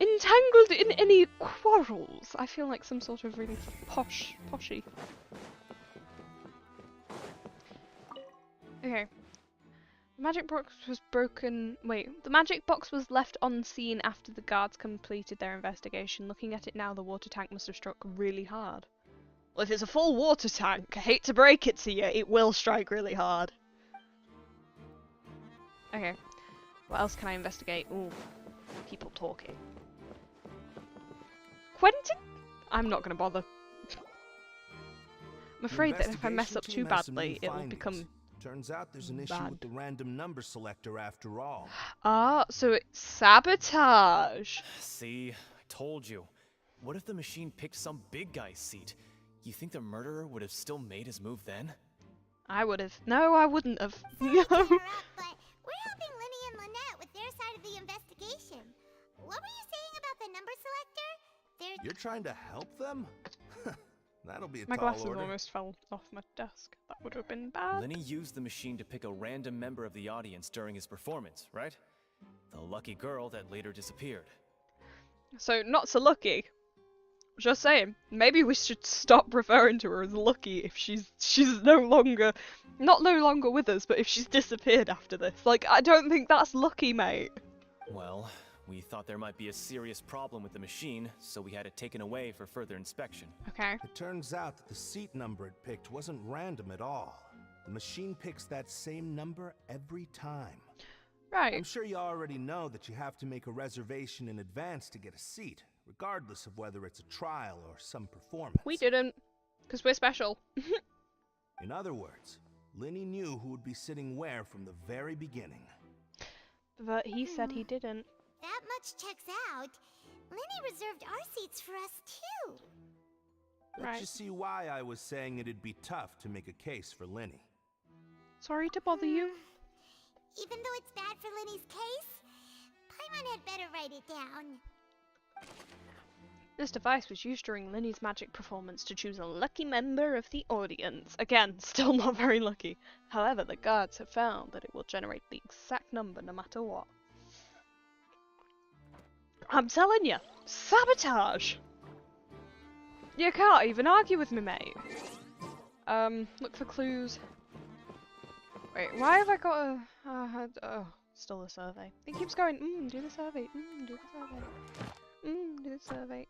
Entangled in any quarrels. I feel like some sort of really poshy. Okay. The magic box was broken. Wait, the magic box was left unseen after the guards completed their investigation. Looking at it now, the water tank must have struck really hard. Well, if it's a full water tank, I hate to break it to you, it will strike really hard. Okay. What else can I investigate? Ooh, people talking. Quentin? I'm not gonna bother. I'm afraid that if I mess up too badly, it will become... Turns out there's an issue with the random number selector after all. Ah, so it's sabotage. See, I told you. What if the machine picked some big guy's seat? You think the murderer would have still made his move then? I would have. No, I wouldn't have. No. But we're helping Linny and Lynette with their side of the investigation. What were you saying about the number selector? You're trying to help them? That'll be a My tall glasses order. almost fell off my desk. That would have been bad. Lenny used the machine to pick a random member of the audience during his performance, right? The lucky girl that later disappeared. So, not so lucky. Just saying, maybe we should stop referring to her as lucky if she's not no longer with us, but if she's disappeared after this. Like, I don't think that's lucky, mate. Well, we thought there might be a serious problem with the machine, so we had it taken away for further inspection. Okay. It turns out that the seat number it picked wasn't random at all. The machine picks that same number every time. Right. I'm sure you already know that you have to make a reservation in advance to get a seat, regardless of whether it's a trial or some performance. We didn't, because we're special. In other words, Linny knew who would be sitting where from the very beginning. But he said he didn't. That much checks out. Linny reserved our seats for us too. Let's just see why I was saying it'd be tough to make a case for Linny. Sorry to bother you. Even though it's bad for Linny's case, Paimon had better write it down. This device was used during Linny's magic performance to choose a lucky member of the audience. Again, still not very lucky. However, the guards have found that it will generate the exact number no matter what. I'm telling you, sabotage! You can't even argue with me, mate. Look for clues. Wait, why have I got a... oh, still a survey. It keeps going, do the survey, do the survey. Do the survey,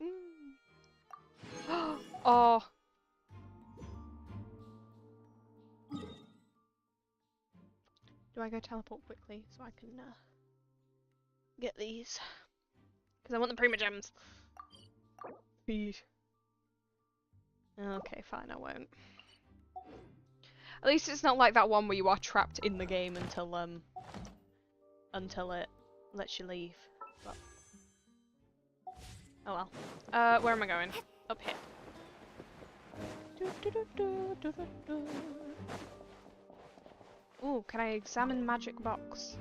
Oh! Do I go teleport quickly so I can, get these? Because I want the Prima Gems. Okay, fine, I won't. At least it's not like that one where you are trapped in the game until it lets you leave. But... oh well. Where am I going? Up here. Ooh, can I examine the magic box?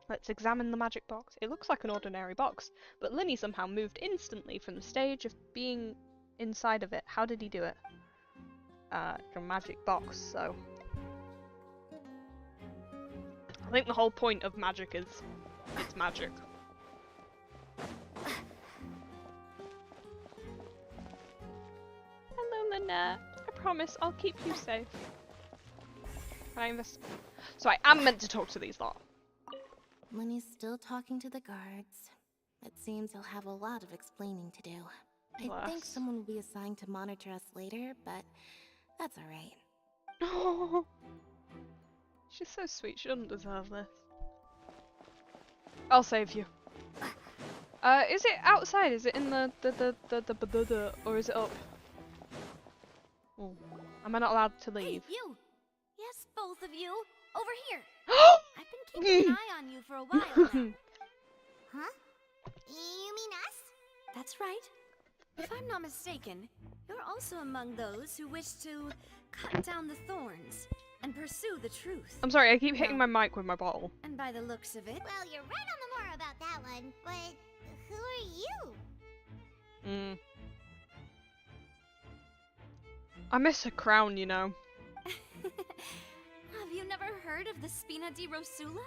Let's examine the magic box. It looks like an ordinary box, but Linny somehow moved instantly from the stage of being inside of it. How did he do it? It's a magic box, so... I think the whole point of magic is it's magic. Hello, Lynette. I promise I'll keep you safe. Can I invest? So I am meant to talk to these lot. Linny's still talking to the guards. It seems he'll have a lot of explaining to do. I think someone will be assigned to monitor us later, but that's alright. Oh, she's so sweet. She doesn't deserve this. I'll save you. Is it outside? Is it in the or is it up? Oh, am I not allowed to leave? Hey, you! Yes, both of you! Over here! I've been keeping an eye on you for a while now. Huh? You mean us? That's right. If I'm not mistaken, you're also among those who wish to cut down the thorns and pursue the truth. I'm sorry, I keep hitting my mic with my bottle. And by the looks of it... Well, you're right on the more about that one, but who are you? I miss a crown, you know. Have you never heard of the Spina di Rosula?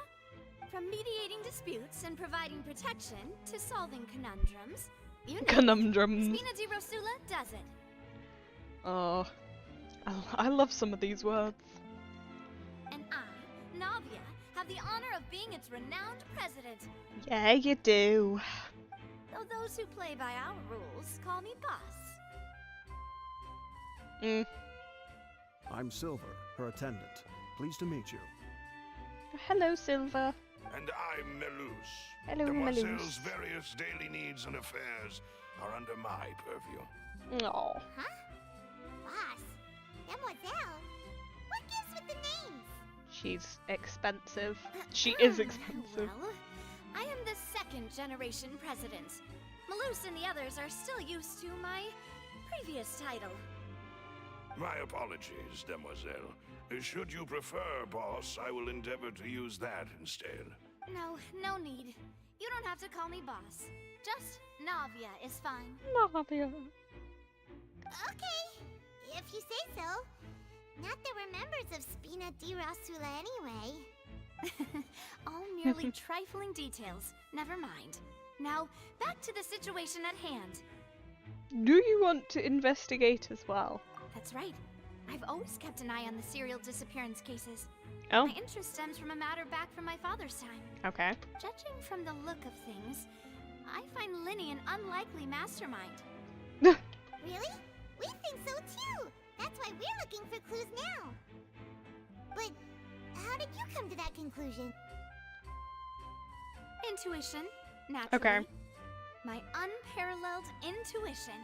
From mediating disputes and providing protection to solving conundrums, you know, Conundrums. Spina di Rosula does it. Oh, I love some of these words. And I, Navia, have the honor of being its renowned president. Yeah, you do. Though those who play by our rules call me boss. I'm Silver, her attendant. Pleased to meet you. Hello, Silver. And I'm Melus. Hello, Demoiselle's Melus. various daily needs and affairs are under my purview. Oh. Huh? Boss? Mademoiselle? What gives with the names? She's expensive. She is expensive. Well, I am the second generation president. Melus and the others are still used to my previous title. My apologies, Demoiselle. Should you prefer, boss, I will endeavor to use that instead. No need. You don't have to call me boss. Just Navia is fine. Navia. Okay, if you say so. Not that we're members of Spina di Rosula anyway. All merely trifling details. Never mind. Now, back to the situation at hand. Do you want to investigate as well? That's right. I've always kept an eye on the serial disappearance cases. Oh. My interest stems from a matter back from my father's time. Okay. Judging from the look of things, I find Linny an unlikely mastermind. Really? We think so too! That's why we're looking for clues now. But how did you come to that conclusion? Intuition, naturally. Okay. My unparalleled intuition.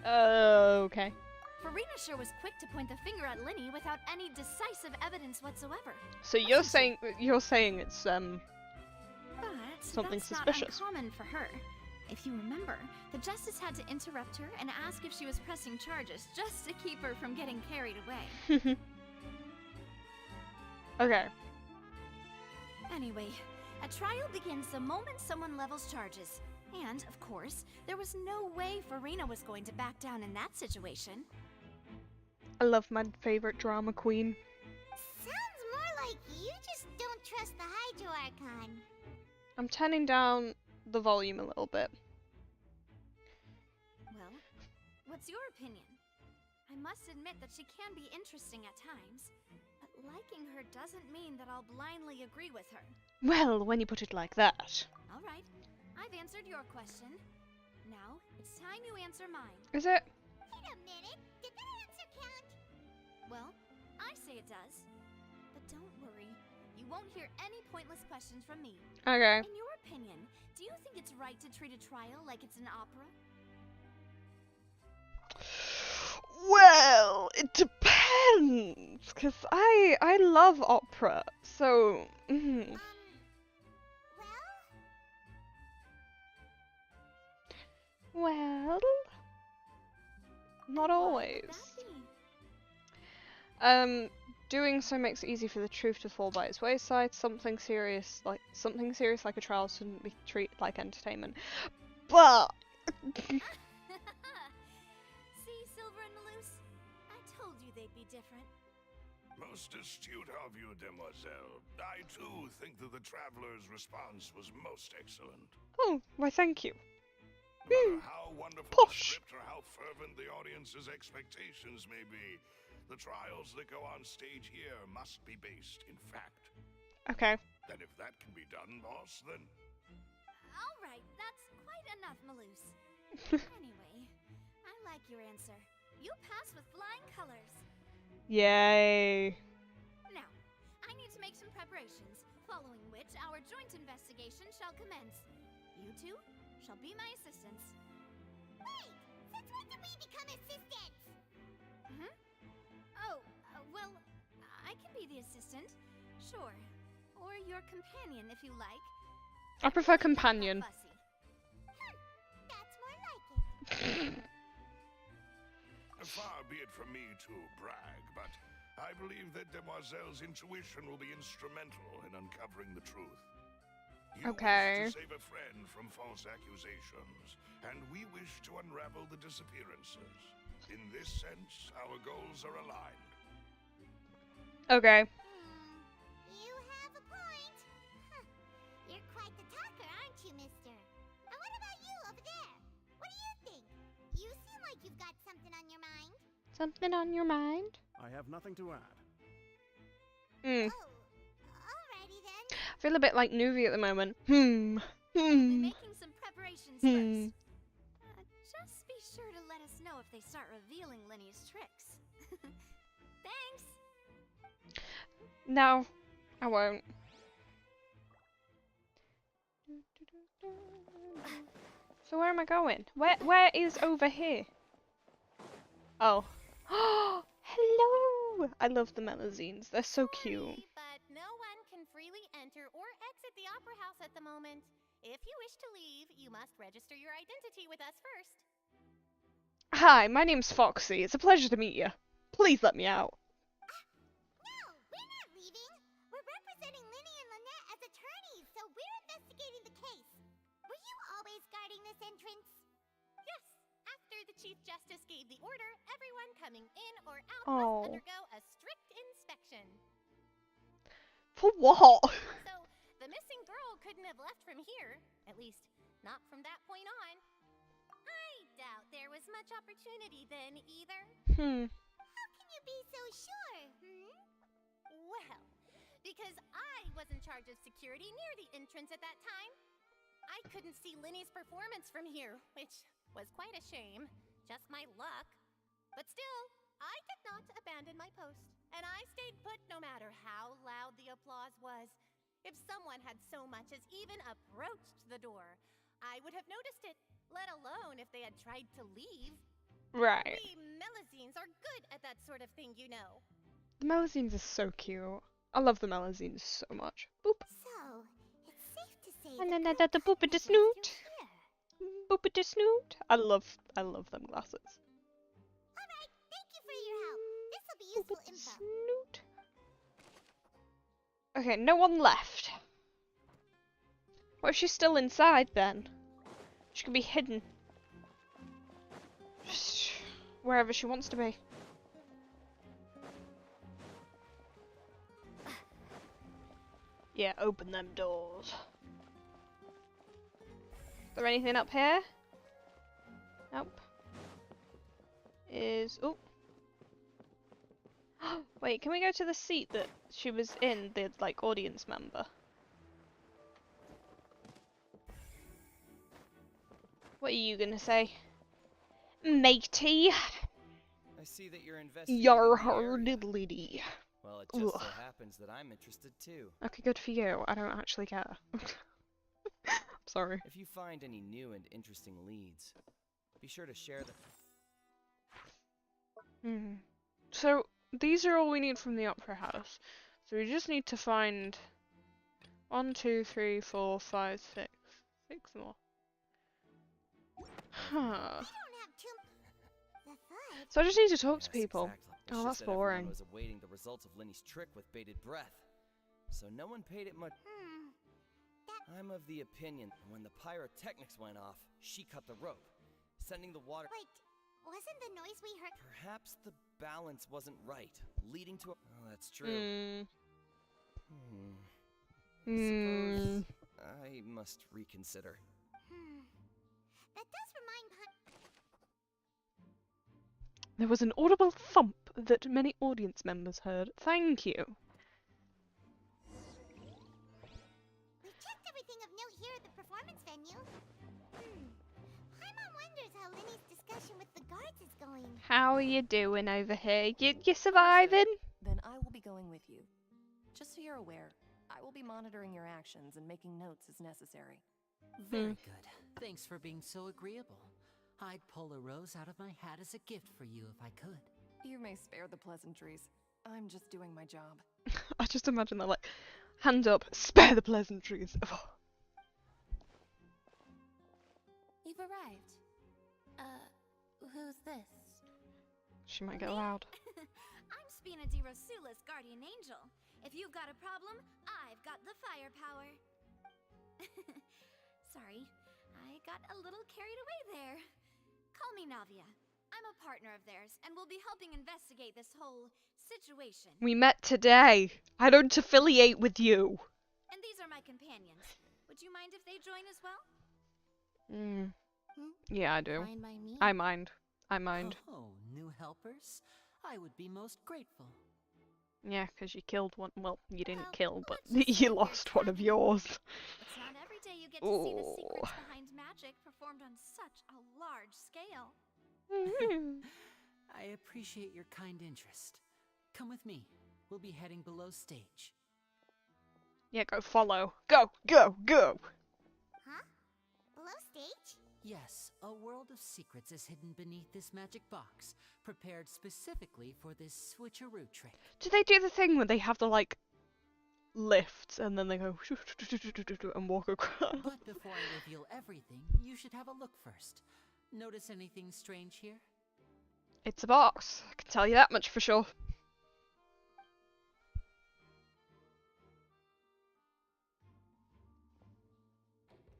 Okay. Farina sure was quick to point the finger at Linny without any decisive evidence whatsoever. So you're saying it's But something that's suspicious. not uncommon for her. If you remember, the justice had to interrupt her and ask if she was pressing charges just to keep her from getting carried away. Okay. Anyway, a trial begins the moment someone levels charges. And, of course, there was no way Farina was going to back down in that situation. I love my favorite drama queen. Sounds more like you just don't trust the Hydro Archon. I'm turning down the volume a little bit. Well, what's your opinion? I must admit that she can be interesting at times, but liking her doesn't mean that I'll blindly agree with her. Well, when you put it like that. All right, I've answered your question. Now, it's time you answer mine. Is it? Wait a minute, did that answer count? Well, I say it does. But don't worry, you won't hear any pointless questions from me. Okay. In your opinion, do you think it's right to treat a trial like it's an opera? Well, it depends, because I love opera, so... Well, not always. Doing so makes it easy for the truth to fall by its wayside. Something serious like a trial shouldn't be treated like entertainment. But See, Silver and Melus? I told you they'd be different. Most astute of you, Demoiselle. I too think that the traveler's response was most excellent. oh, why thank you. No matter how wonderful the script or how fervent the audience's expectations may be, the trials that go on stage here must be based in fact. Okay. And if that can be done, boss, then... All right, that's quite enough, Melus. Anyway, like your answer. You pass with flying colors. Yay. Now, I need to make some preparations, following which our joint investigation shall commence. You two shall be my assistants. Wait! Since when did we become assistants? Hmm? Oh, well, I can be the assistant. Sure. Or your companion, if you like. I prefer companion. That's more like it. Far be it from me to brag, but I believe that Demoiselle's intuition will be instrumental in uncovering the truth. You Okay. wish to save a friend from false accusations, and we wish to unravel the disappearances. In this sense, our goals are aligned. Okay. You have a point. Huh. You're quite the talker, aren't you, mister? And what about you over there? What do you think? You seem like you've got something on your mind. Something on your mind? I have nothing to add. Hmm. Oh, alrighty then. I feel a bit like Nuvi at the moment. Making some preparations Hmm. first. Just be sure to let us know if they start revealing Lenny's tricks. Thanks. No, I won't. So where am I going? Where is over here? Oh. Hello! I love the melazines. They're so cute. But no one can freely enter or exit the Opera House at the moment. If you wish to leave, you must register your identity with us first. Hi, my name's Foxy. It's a pleasure to meet you. Please let me out. No, we're not leaving. We're representing Linny and Lynette as attorneys, so we're investigating the case. Were you always guarding this entrance? Yes. After the Chief Justice gave the order, everyone coming in or out Oh. must undergo a strict inspection. For what? So, the missing girl couldn't have left from here. At least, not from that point on. I doubt there was much opportunity then, either. How can you be so sure, Well, because I was in charge of security near the entrance at that time. I couldn't see Linny's performance from here, which was quite a shame. Just my luck. But still, I did not abandon my post, and I stayed put no matter how loud the applause was. If someone had so much as even approached the door, I would have noticed it, let alone if they had tried to leave. Right. We Melazines are good at that sort of thing, you know. The melazines are so cute. I love the melazines so much. Boop. So, it's safe to say And the then girl the boop couldn't a have left snoot. you here. Boop a snoot. I love them glasses. Alright, thank you for your help. This'll be useful info. Snoot. Okay, no one left. What if she's still inside then? She could be hidden. Just wherever she wants to be. Yeah, open them doors. Is there anything up here? Nope. Oh. Wait, can we go to the seat that she was in, the like audience member? What are you gonna say? Matey? I see that you're investigating You're the her area. lady. Well, it just so Ugh. happens that I'm interested too. Okay, good for you. I don't actually care. Sorry. If you find any new and interesting leads, be sure to share them. So, these are all we need from the Opera House. So we just need to find 1, 2, 3, 4, 5, 6. 6 more. Huh. So I just need to talk to people. It's Oh, just that's that everyone boring. was awaiting the results of Linny's trick with bated breath, so no one paid it much. I'm of the opinion that when the pyrotechnics went off, she cut the rope, sending the water. Wait, wasn't the noise we heard? Perhaps the balance wasn't right, leading to a. Oh, that's true. Suppose I must reconsider. That does remind There was an audible thump that many audience members heard. Thank you. We checked everything of note here at the performance venue. Paimon wonders how Linny's discussion with the guards is going. How are you doing over here? You surviving? Then I will be going with you. Just so you're aware, I will be monitoring your actions and making notes as necessary. Very good. Thanks for being so agreeable. I'd pull a rose out of my hat as a gift for you if I could. You may spare the pleasantries. I'm just doing my job. I just imagine that, like, hand up, spare the pleasantries. You've arrived. Who's this? She might get loud. I'm Spina di Rosula's guardian angel. If you've got a problem, I've got the firepower. Sorry, I got a little carried away there. Call me Navia. I'm a partner of theirs, and will be helping investigate this whole situation. We met today. I don't affiliate with you. And these are my companions. Would you mind if they join as well? Yeah, I do. Fine by me. I mind. I mind. Oh, new helpers? I would be most grateful. Yeah, because you killed one. Well, you didn't kill, but you lost one of yours. It's not every day you get to see the secrets behind magic performed on such a large scale. I appreciate your kind interest. Come with me. We'll be heading below stage. Yeah, go follow. Go, go, go! Huh? Below stage? Yes, a world of secrets is hidden beneath this magic box, prepared specifically for this switcheroo trick. Do they do the thing where they have the, like, lift and then they go and walk across? But before I reveal everything, you should have a look first. Notice anything strange here? It's a box. I can tell you that much for sure.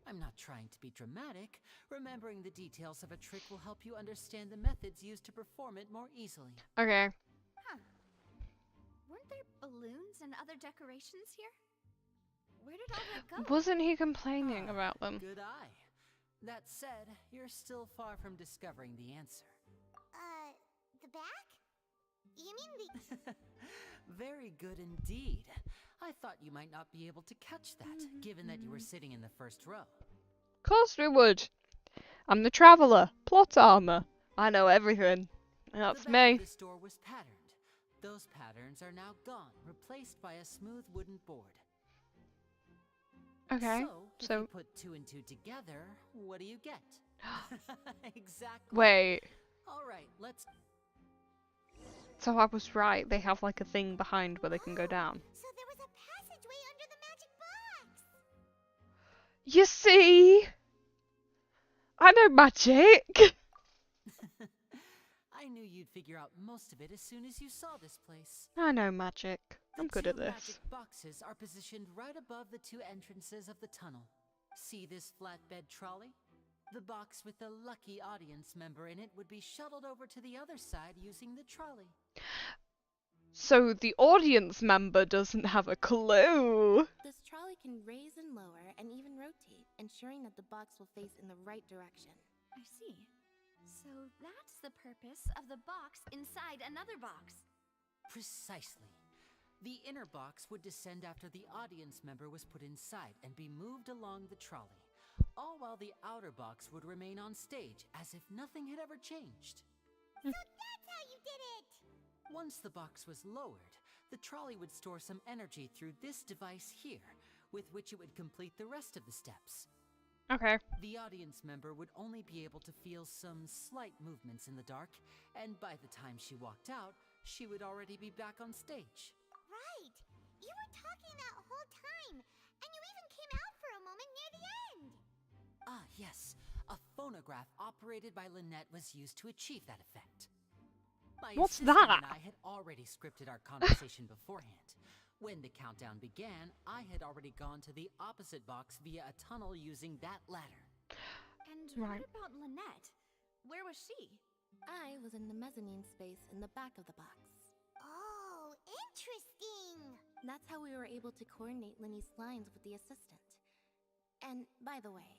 I'm not trying to be dramatic. Remembering the details of a trick will help you understand the methods used to perform it more easily. Okay. Huh. Weren't there balloons and other decorations here? Where did all that go? Wasn't he complaining about them? Good eye. That said, you're still far from discovering the answer. The back? You mean the... Very good indeed. I thought you might not be able to catch that, given that you were sitting in the first row. Of course we would. I'm the traveller. Plot armor. I know everything. That's The back me. of this door was patterned. Those patterns are now gone, replaced by a smooth wooden board. Okay, So, if you put two and two together, what do you get? Exactly. Wait. All right, let's... So I was right. They have like a thing behind where they can go down. So there was a passageway under the magic box! You see? I know magic. I knew you'd figure out most of it as soon as you saw this place. I know magic. I'm good at The this. magic boxes are positioned right above the two entrances of the tunnel. See this flatbed trolley? The box with the lucky audience member in it would be shuttled over to the other side using the trolley. So the audience member doesn't have a clue. This trolley can raise and lower and even rotate, ensuring that the box will face in the right direction. I see. So that's the purpose of the box inside another box. Precisely. The inner box would descend after the audience member was put inside and be moved along the trolley, all while the outer box would remain on stage as if nothing had ever changed. So that's how you did it! Once the box was lowered, the trolley would store some energy through this device here, with which it would complete the rest of the steps. Okay. The audience member would only be able to feel some slight movements in the dark, and by the time she walked out, she would already be back on stage. Right! You were talking that whole time, and you even came out for a moment near the end! Ah, yes. A phonograph operated by Lynette was used to achieve that effect. My What's assistant that? and I had already scripted our conversation beforehand. When the countdown began, I had already gone to the opposite box via a tunnel using that ladder. And Right. what about Lynette? Where was she? I was in the mezzanine space in the back of the box. Oh, interesting! That's how we were able to coordinate Linny's lines with the assistant. And, by the way,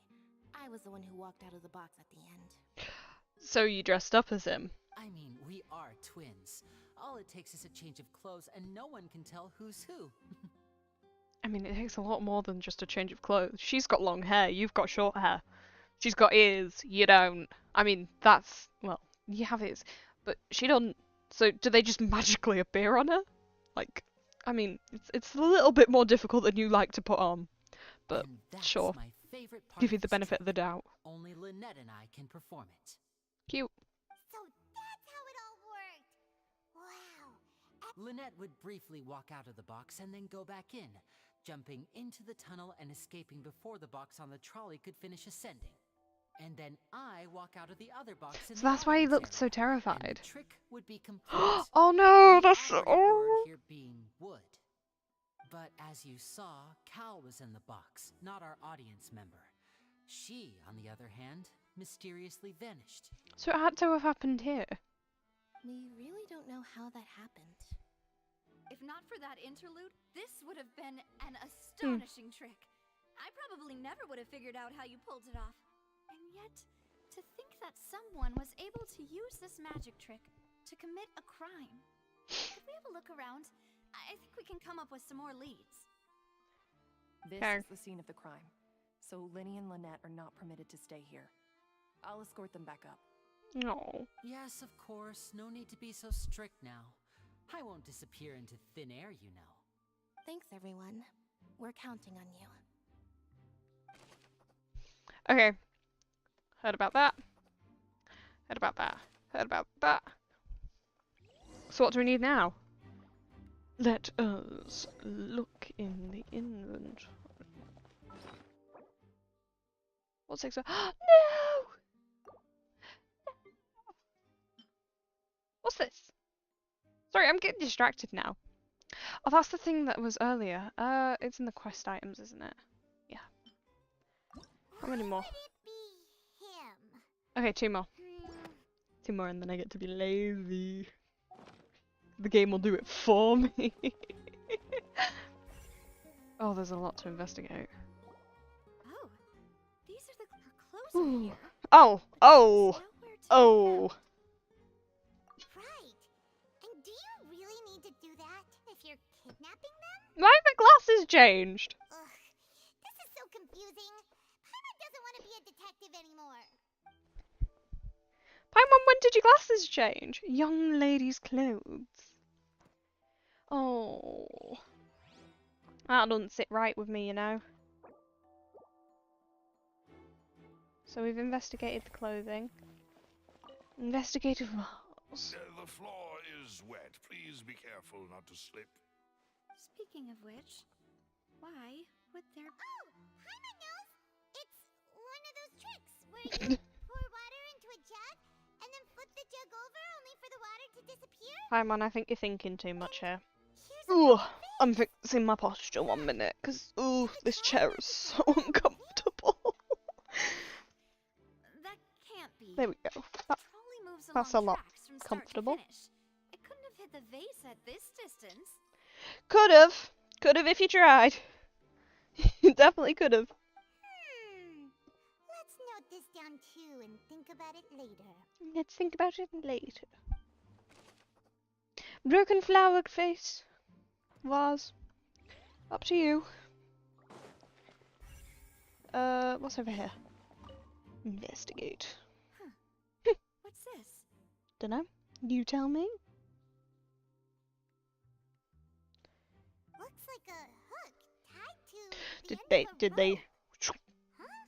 I was the one who walked out of the box at the end. So you dressed up as him. I mean, we are twins. All it takes is a change of clothes and no one can tell who's who. I mean, it takes a lot more than just a change of clothes. She's got long hair, you've got short hair. She's got ears, you don't. I mean, that's, well, You have his, but she don't. So do they just magically appear on her? Like, I mean, it's a little bit more difficult than you like to put on, but And that's sure. my favorite part Give you of the this benefit trick. of the doubt. Only Lynette and I can perform it. Cute. So that's how it all worked. Wow. Lynette would briefly walk out of the box and then go back in, jumping into the tunnel and escaping before the box on the trolley could finish ascending. And then I walk out of the other box in So the that's why he audience looked area, so and terrified. the trick would be complete. Oh no, The that's operative word oh. here being would. But as you saw, Cal was in the box, not our audience member. She, on the other hand, mysteriously vanished. So it had to have happened here. We really don't know how that happened. If not for that interlude, this would have been an astonishing trick. I probably never would have figured out how you pulled it off. And yet, to think that someone was able to use this magic trick to commit a crime. If we have a look around, I think we can come up with some more leads. This is the scene of the crime, so Linny and Lynette are not permitted to stay here. I'll escort them back up. No. Yes, of course. No need to be so strict now. I won't disappear into thin air, you know. Thanks, everyone. We're counting on you. Okay. Heard about that. Heard about that. Heard about that. So what do we need now? Let us look in the inventory. What's extra? No! What's this? Sorry, I'm getting distracted now. Oh, that's the thing that was earlier. It's in the quest items, isn't it? Yeah. How many more? Okay, 2 more. 2 more and then I get to be lazy. The game will do it for me. Oh, there's a lot to investigate. Oh, these are her clothes in here. Oh, oh, oh. Right. And do you really need to do that if you're kidnapping them? Why have my glasses changed? Ugh, this is so confusing. Paimon doesn't want to be a detective anymore. Paimon, when did your glasses change? Young lady's clothes. Oh. That doesn't sit right with me, you know. So we've investigated the clothing. Investigated walls. The floor is wet. Please be careful not to slip. Speaking of which, why would there... Oh, Paimon knows. It's one of those tricks where you pour water into a jug and then flip the jug over only for the water to disappear. Paimon, I think you're thinking too much here. Ooh, I'm fixing my posture 1 minute, because, ooh, this chair is so uncomfortable. That can't be. There we go. That's a lot comfortable. It couldn't have hit the vase at this distance. Could have. Could have if you tried. You definitely could have. Let's note this down too and think about it later. Let's think about it later. Broken flower face. Vase. Up to you. What's over here? Investigate. What's this? Dunno. You tell me. Looks like a hook tied to the Did end they? of a Did they? rope. Huh?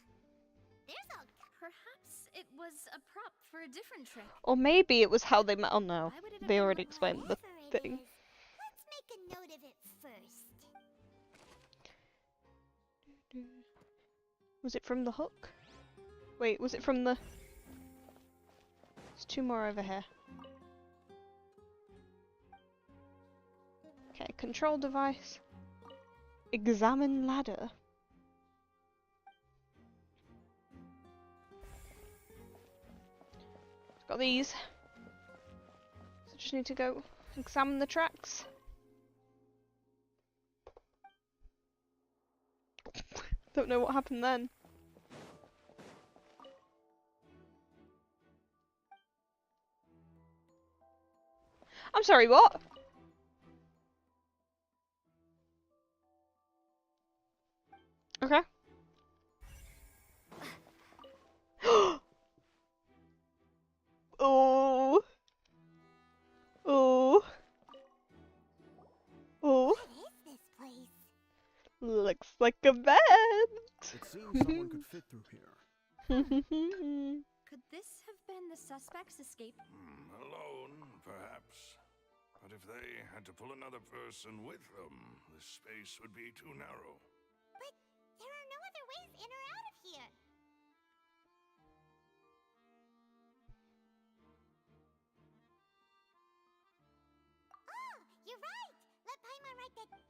There's a... Perhaps it was a prop for a different trick. Or maybe it was how they met. Oh no, Why would it have they been already what- explained the Whatever it thing. is, let's make a note of it first. Was it from the hook? Wait, was it from the... There's 2 more over here. Okay, control device. Examine ladder. Got these. So just need to go examine the tracks. Don't know what happened then. I'm sorry, what? Okay. Oh. Oh. Oh. What is this place? Looks like a bed. It seems someone could fit through here. Could this have been the suspect's escape? Alone, perhaps. But if they had to pull another person with them, the space would be too narrow. But there are no other ways in or out of here. Oh, you're right. Let Paimon write that.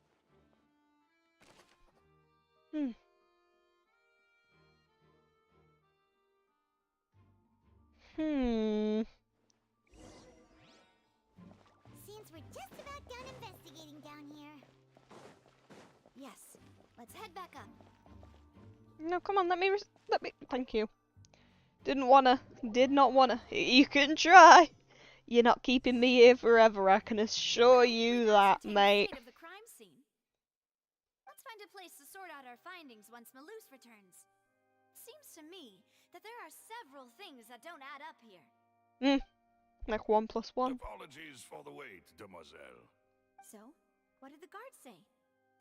Seems we're just about done investigating down here. Yes. Let's head back up. No, come on, let me. Thank you. Did not wanna. You can try. You're not keeping me here forever, I can assure you that, mate. Of the crime scene. Let's find a place to sort out our findings once Malus returns. Seems to me that there are several things that don't add up here. Like 1 + 1. Apologies for the wait, demoiselle. So, what did the guards say?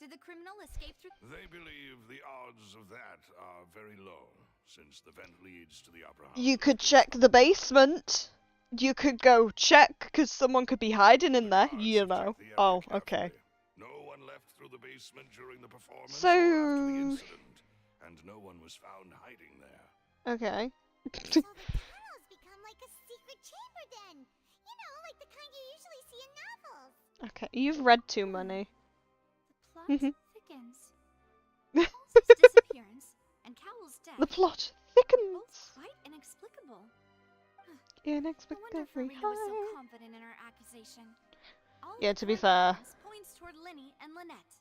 Did the criminal escape through? They believe the odds of that are very low, since the vent leads to the opera house. You could check the basement. You could go check, because someone could be hiding in there, you know. Oh, okay. No one left through the basement during the performance So... or after the incident, and no one was found hiding there. Okay. So the tunnels become like a secret chamber then. You know, like the kind you usually see in novels. Okay, you've read too many. The plot thickens. Halsey's disappearance and Cowell's death. The plot Both thickens. quite inexplicable. Inexplicably Rita was so high. confident in her accusation. All Yeah, the to be current fair. evidence points toward Linny and Lynette.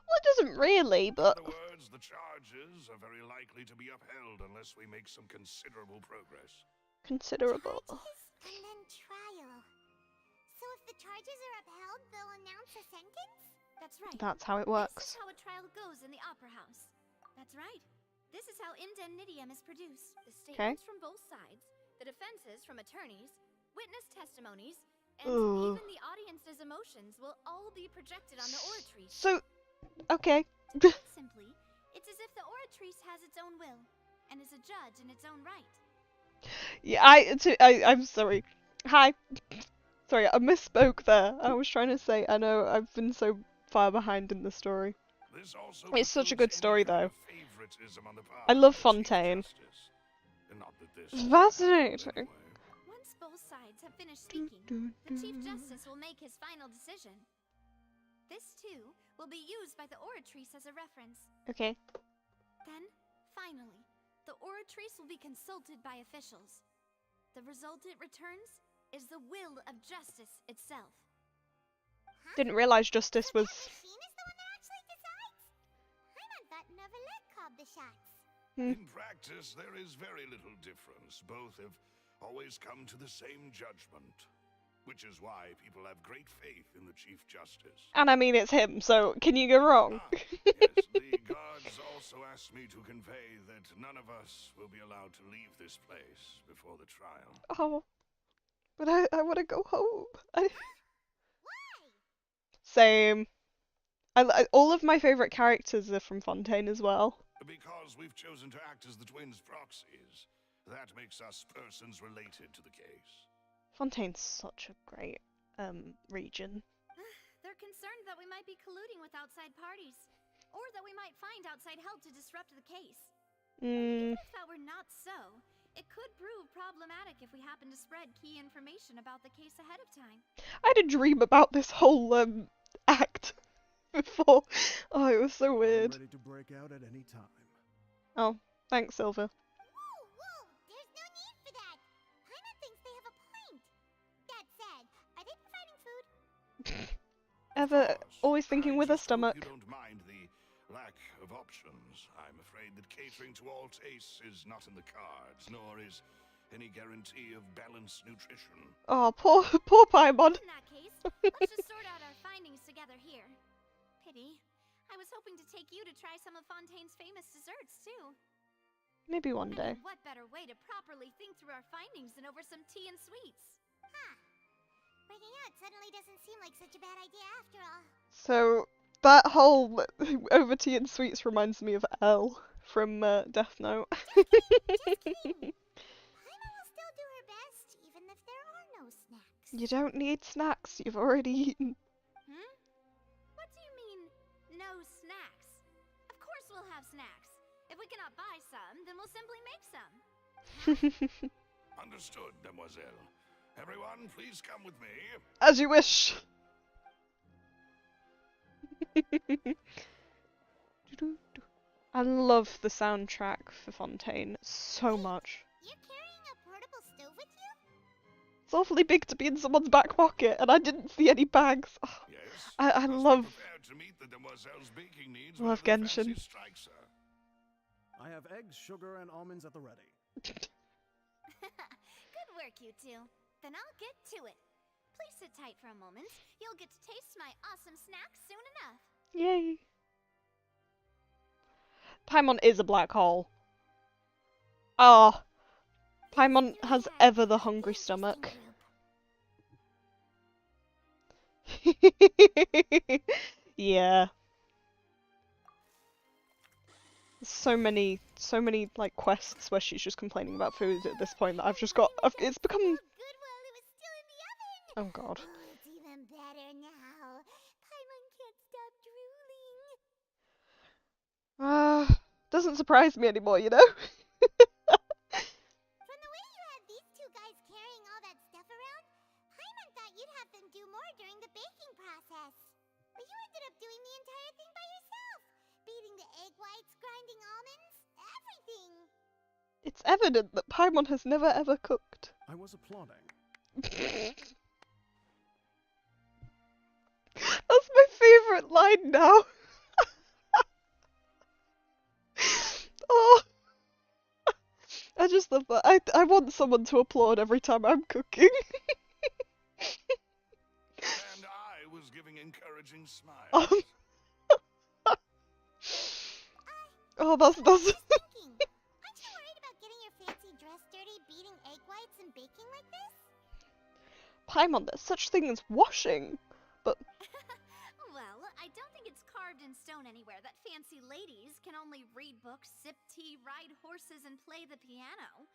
Well, it doesn't really, but... In other words, the charges are very likely to be upheld unless we make some considerable progress. Considerable. Charges and then trial. So if the charges are upheld, they'll announce a sentence? That's right. That's how it This works. is how a trial goes in the Opera House. That's right. This is how indemnitium is produced. The statements from both sides, the defenses from attorneys, witness testimonies, and Ooh. even the audience's emotions will all be projected on the oratrice. So, okay. Put simply, it's as if the oratrice has its own will and is a judge in its own right. Yeah, I'm sorry. Hi. Sorry, I misspoke there. I was trying to say, I know I've been so far behind in the story. It's such a good story, though. I love Fontaine. It's fascinating. Once both sides have finished speaking, the Chief Justice will make his final decision. This, too, will be used by the oratrice as a reference. Okay. Then, finally, the oratrice will be consulted by officials. The result it returns is the will of justice itself. Didn't realize justice was... Machine is the one that actually decides? I'm on button over leg called the shots. In practice, there is very little difference. Both have always come to the same judgment. Which is why people have great faith in the Chief Justice. And I mean, it's him, so can you go wrong? Yes, the guards also asked me to convey that none of us will be allowed to leave this place before the trial. Oh. But I want to go home. Same. All of my favourite characters are from Fontaine as well. Because we've chosen to act as the twins' proxies. That makes us persons related to the case. Fontaine's such a great region. They're concerned that we might be colluding with outside parties, or that we might find outside help to disrupt the case. Even if that were not so, it could prove problematic if we happen to spread key information about the case ahead of time. I had a dream about this whole act before. Oh, it was so weird. I'm ready to break out at any time. Oh, thanks, Silver. Whoa, there's no need for that. Paimon thinks they have a point. That said, are they providing food? Ever always thinking with a stomach. You don't mind the lack of options. I'm afraid that catering to all tastes is not in the cards, nor is any guarantee of balanced nutrition. Oh, poor Paimon. In that case, let's just sort out our findings together here. Pity. I was hoping to take you to try some of Fontaine's famous desserts, too. Maybe one day. What better way to properly think through our findings than over some tea and sweets? Huh. Breaking out suddenly doesn't seem like such a bad idea after all. So that whole over tea and sweets reminds me of Elle from Death Note. Paimon will still do her best, even if there are no snacks. You don't need snacks. You've already eaten. What do you mean, no snacks? Of course we'll have snacks. If we cannot buy some, then we'll simply make some. Understood, Demoiselle. Everyone, please come with me. As you wish. I love the soundtrack for Fontaine so much. You're carrying a portable stove with you? It's awfully big to be in someone's back pocket, and I didn't see any bags. Oh, Yes. I love To meet the Demoiselle's baking needs love whenever Genshin. fancy strikes her. I have eggs, sugar, and almonds at the ready. Good work, you two. Then I'll get to it. Please sit tight for a moment. You'll get to taste my awesome snack soon enough. Yay. Paimon is a black hole. Ah. Paimon has ever the hungry stomach. Yeah. So many like quests where she's just complaining about food at this point that I've just got. It's become. Oh god. Oh, it's even better now. Paimon can't stop drooling. Doesn't surprise me anymore, you know? From the way you had these two guys carrying all that stuff around, Paimon thought you'd have them do more during the baking process. But you ended up doing the entire thing by yourself. Beating the egg whites, grinding almonds, everything. It's evident that Paimon has never ever cooked. I was applauding. That's my favourite line now. Oh, I just love that. I want someone to applaud every time I'm cooking. And I was giving encouraging smiles. Oh, that's. Aren't you worried about getting your fancy dress dirty, beating egg whites and baking like this? Paimon, there's such thing as washing, but Well, I don't think it's carved in stone anywhere that fancy ladies can only read books, sip tea, ride horses, and play the piano.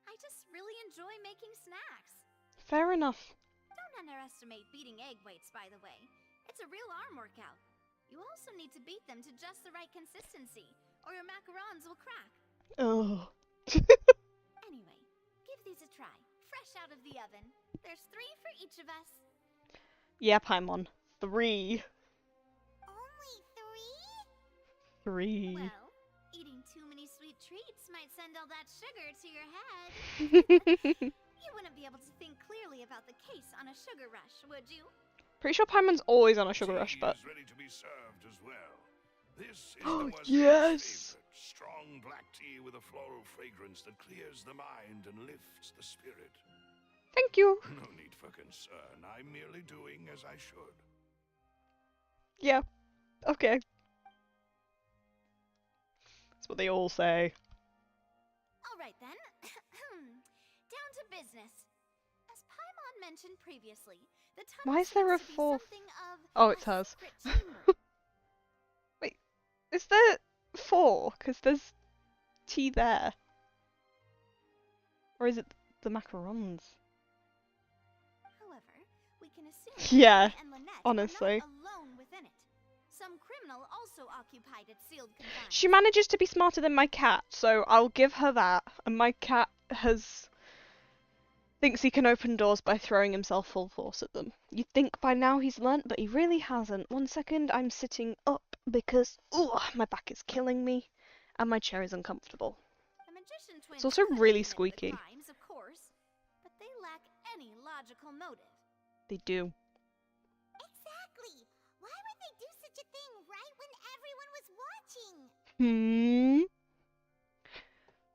I just really enjoy making snacks. fair enough. Don't underestimate beating egg whites, by the way. It's a real arm workout. You also need to beat them to just the right consistency, or your macarons will crack. Oh. Anyway, give these a try. Fresh out of the oven. There's 3 for each of us. Yeah, Paimon. 3. Only 3. Well, eating too many sweet treats might send all that sugar to your head. You wouldn't be able to think clearly about the case on a sugar rush, would you? Pretty sure Paimon's always on a sugar rush, but. Tea is ready to be served as well. This is Oh, Demoiselle's yes! favorite, strong black tea with a floral fragrance that clears the mind and lifts the spirit. Thank you. No need for concern. I'm merely doing as I should. Yeah. Okay. That's what they all say. All right then. Down to business. As Paimon mentioned previously, the tunnel Why is there a seems to be 4th? something of Oh, it's hers. Wait, is there 4? Because there's tea there. Or is it the macarons? However, we can assume Yeah, Lily and Lynette honestly. are not alone within it. Some criminal also occupied its sealed confinement. She manages to be smarter than my cat, so I'll give her that. And my cat thinks he can open doors by throwing himself full force at them. You'd think by now he's learnt, but he really hasn't. One second I'm sitting up because my back is killing me and my chair is uncomfortable. The magician twins It's also could really commit the squeaky. crimes, of course, but they lack any logical motive. They do. Exactly. Why would they do such a thing right when everyone was watching?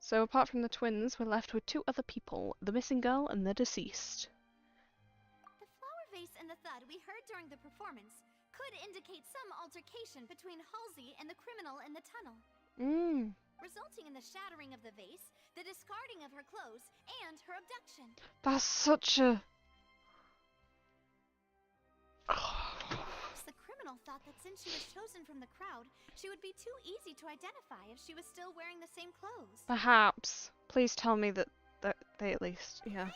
So apart from the twins, we're left with 2 other people, the missing girl and the deceased. The flower vase and the thud we heard during the performance could indicate some altercation between Halsey and the criminal in the tunnel. resulting in the shattering of the vase, the discarding of her clothes, and her abduction. That's such a... Perhaps the criminal thought that since she was chosen from the crowd, she would be too easy to identify if she was still wearing the same clothes. Perhaps. Please tell me that they at least... Yeah.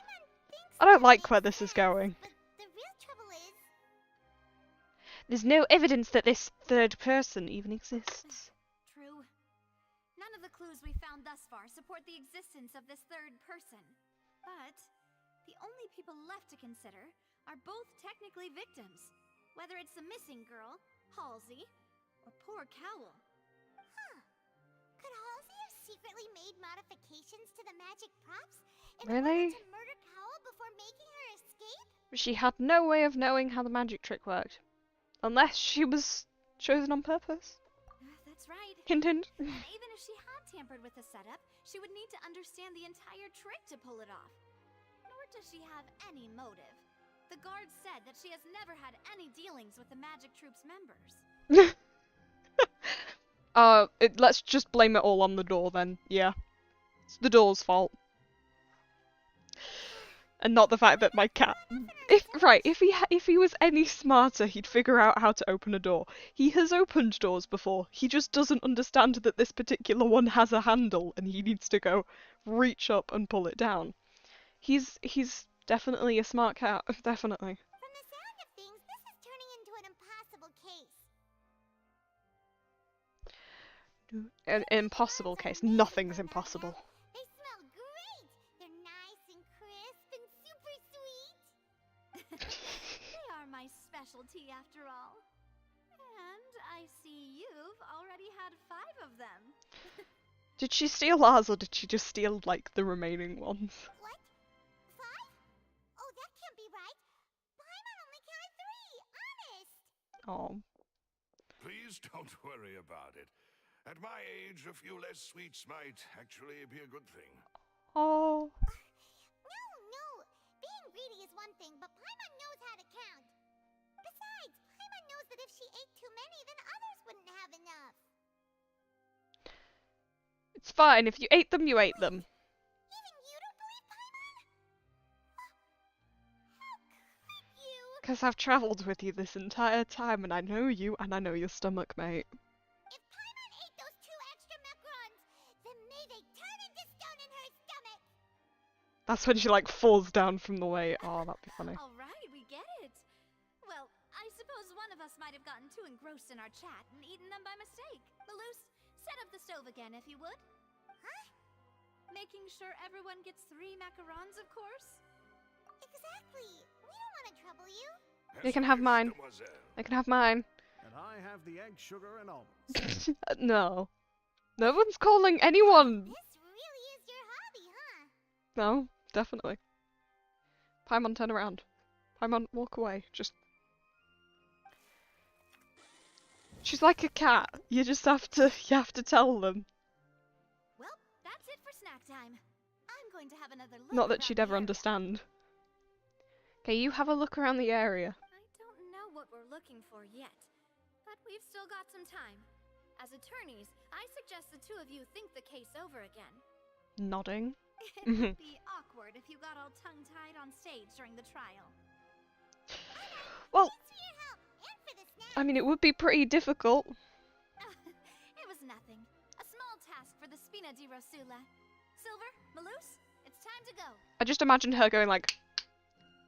I don't like where this is going. The real trouble is... There's no evidence that this third person even exists. True. None of the clues we found thus far support the existence of this third person. But the only people left to consider are both technically victims, whether it's the missing girl, Halsey, or poor Cowl. Huh. Could Halsey have secretly made modifications to the magic props in Really? order to murder Cowl before making her escape? She had no way of knowing how the magic trick worked. Unless she was chosen on purpose. That's right. Hint, hint. And even if she had tampered with the setup, she would need to understand the entire trick to pull it off. Nor does she have any motive. The guard said that she has never had any dealings with the Magic Troop's members. Let's just blame it all on the door then. Yeah. It's the door's fault. And not the fact that my cat... If he was any smarter, he'd figure out how to open a door. He has opened doors before. He just doesn't understand that this particular one has a handle and he needs to go reach up and pull it down. He's definitely a smart cat. Definitely. From the sound of things, this is turning into an impossible case. An impossible case. Nothing's impossible. They smell great! They're nice and crisp and super sweet! They are my specialty after all. And I see you've already had 5 of them. Did she steal ours or did she just steal, like, the remaining ones? What? 5? Oh, that can't be right. Paimon only counted 3, honest! Oh. Please don't worry about it. At my age, a few less sweets might actually be a good thing. Oh. No. Being greedy is one thing, but Paimon knows how to count. Besides, Paimon knows that if she ate too many, then others wouldn't have enough. It's fine. If you ate them, you ate them. Even you don't believe Paimon? How could you? Because I've travelled with you this entire time and I know you and I know your stomach, mate. If Paimon ate those 2 extra macarons, then may they turn into stone in her stomach. That's when she, like, falls down from the weight. Oh, that'd be funny. Alright, we get it. Well, I suppose one of us might have gotten too engrossed in our chat and eaten them by mistake. Malus, set up the stove again if you would. Huh? Making sure everyone gets 3 macarons, of course. Exactly. We don't want to trouble you. They can have mine. They can have mine. And I have the egg, sugar, and almonds. No. No one's calling anyone. This really is your hobby, huh? No, definitely. Paimon, turn around. Paimon, walk away. Just... She's like a cat. You just have to tell them. Well, that's it for snack time. I'm going to have another look. Not that she'd ever understand. Okay, you have a look around the area. I don't know what we're looking for yet, but we've still got some time. As attorneys, I suggest the 2 of you think the case over again. Nodding. It would be awkward if you got all tongue-tied on stage during the trial. Well, Thanks for your help and for the snack. I mean, it would be pretty difficult. It was nothing. A small task for the Spina di Rosula. Silver, Malus, it's time to go. I just imagined her going like,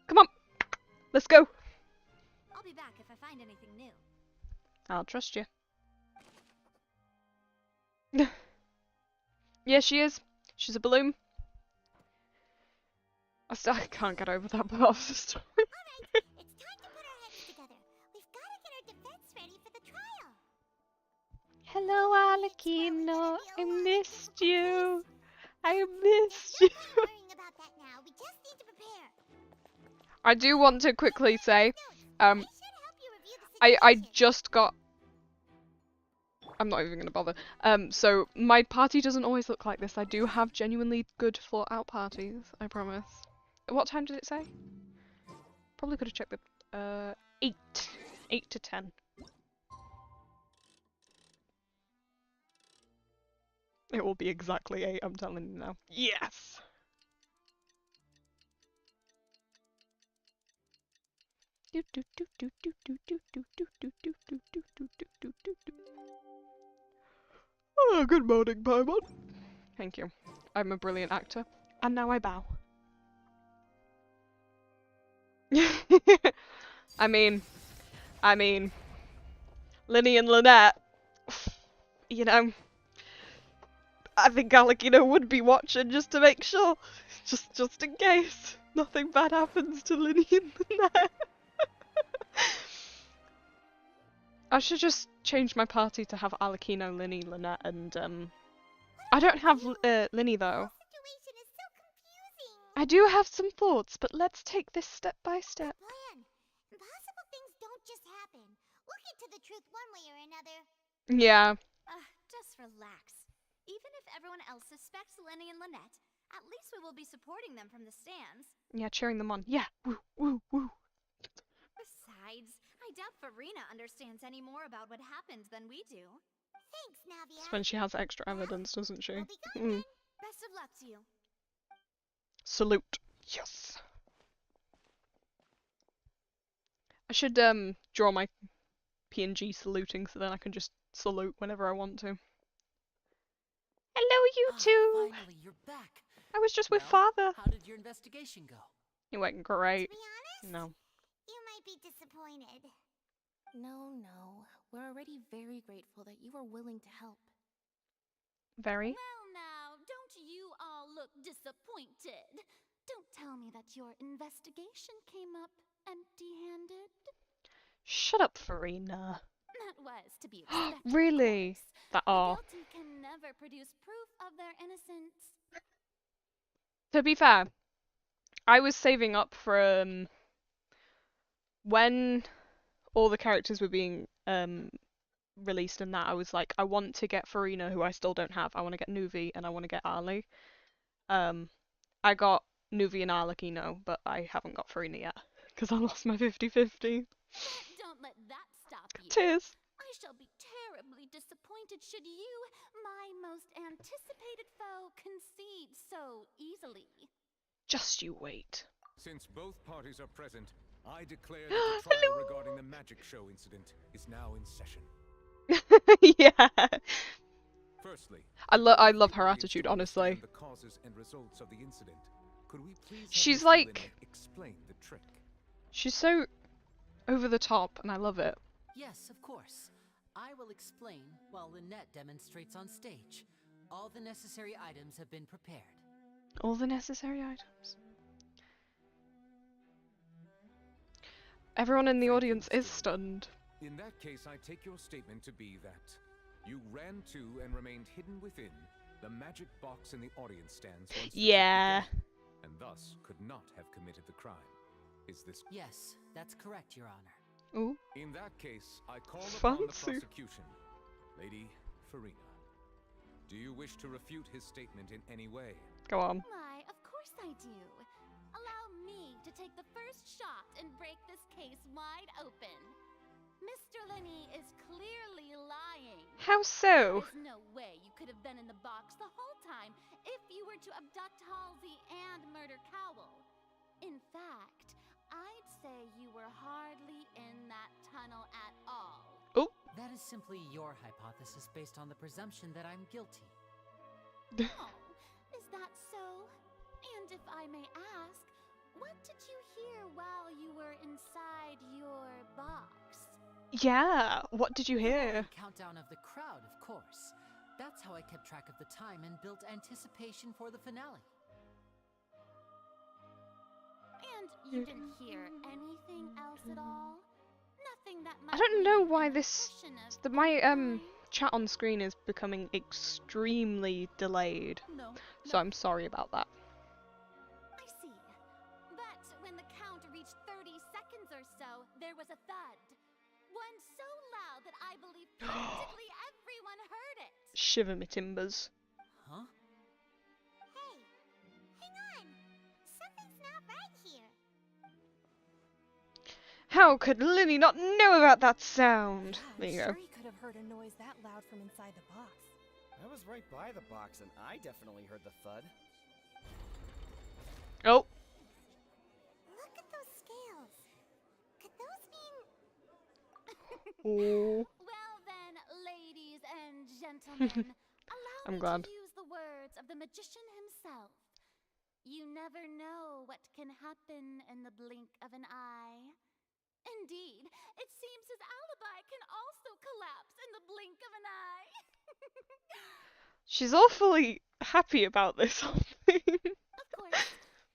come on, let's go. I'll be back if I find anything new. I'll trust you. Yeah, she is. She's a balloon. I can't get over that part of the story. Alright, it's time to put our heads together. We've got to get our defense ready for the trial. Hello, Alekino. I missed you. I missed you. We're not worrying about that now. We just need to prepare. I do want to quickly say, I should help you review the situation. I just got... I'm not even going to bother. So my party doesn't always look like this. I do have genuinely good thought out parties, I promise. What time did it say? Probably could have checked the 8 to 10. It will be exactly 8, I'm telling you now. Yes! Oh, good morning, Paimon. Thank you. I'm a brilliant actor. And now I bow. I mean, Linny and Lynette, you know, I think Alekino would be watching just to make sure. Just in case nothing bad happens to Linny and Lynette. I should just change my party to have Alekino, Linny, Lynette, and I don't have Linny though. I do have some thoughts, but let's take this step by step. Plan. Impossible things don't just happen. We'll get to the truth one way or another. Yeah. Just relax. Even if everyone else suspects Lenny and Lynette, at least we will be supporting them from the stands. Yeah, cheering them on. Yeah. Woo, woo, woo. Besides, I doubt Farina understands any more about what happened than we do. Thanks, Navia. It's when she has extra evidence, doesn't she? Best of luck to you. Salute. Yes. I should draw my PNG saluting so then I can just salute whenever I want to. Hello, you two. Finally, you're back. I was just with Father. How did your investigation go? It went great. To be honest, No. you might be disappointed. No. We're already very grateful that you were willing to help. Very. Well now, don't you all look disappointed? Don't tell me that your investigation came up empty-handed. Shut up, Farina. That was to be expected. Really? The guilty can never produce proof of their innocence. To be fair, I was saving up for when all the characters were being released and that, I was like, I want to get Farina, who I still don't have. I want to get Nuvi and I want to get Ali. I got Nuvi and Alekino, but I haven't got Farina yet because I lost my 50-50. Don't let that stop you. Tears. I shall be terribly disappointed should you, my most anticipated foe, concede so easily. Just you wait. Since both parties are present, I declare that the trial regarding the magic show incident is now in session. Yeah. Firstly, I love her attitude, honestly. the causes and results of the incident. Could we please have She's Mr. like, Lynette explain the trick? she's so over the top, and I love it. Yes, of course. I will explain while Lynette demonstrates on stage. All the necessary items have been prepared. All the necessary items. Everyone in the audience is stunned. In that case, I take your statement to be that you ran to and remained hidden within the magic box in the audience stands once the Yeah. trick began, and thus could not have committed the crime. Is this... Yes, that's correct, Your Honor. Ooh. In that case, I call upon the Fancy. prosecution. Lady Farina, do you wish to refute his statement in any way? Go on. Why, of course I do. Allow me to take the first shot and break this case wide open. Mr. Lenny is clearly lying. How so? There's no way you could have been in the box the whole time if you were to abduct Halsey and murder Cowell. In fact, I'd say you were hardly in that tunnel at all. Oh. That is simply your hypothesis based on the presumption that I'm guilty. Oh, is that so? And if I may ask, what did you hear while you were inside your box? Yeah, what did you hear? Countdown of the crowd, of course. That's how I kept track of the time and built anticipation for the finale. And you didn't hear anything else at all? Nothing that might I don't leave know an why this impression of my any kind? chat on screen is becoming extremely delayed. No, So I'm sorry about that. I see. But when the count reached 30 seconds or so, there was a thud. One so loud that I believe practically everyone heard it. Shiver me timbers. Huh? Hey, hang on. Something's not right here. How could Linny not know about that sound? There you go. Sure he could have heard a noise that loud from inside the box. I was right by the box and I definitely heard the thud. Oh. Look at those scales. Could those mean... Oh. Well then, ladies and gentlemen, allow I'm me glad. to use the words of the magician himself. You never know what can happen in the blink of an eye. Indeed, it seems his alibi can also collapse in the blink of an eye. She's awfully happy about this whole thing. Of course,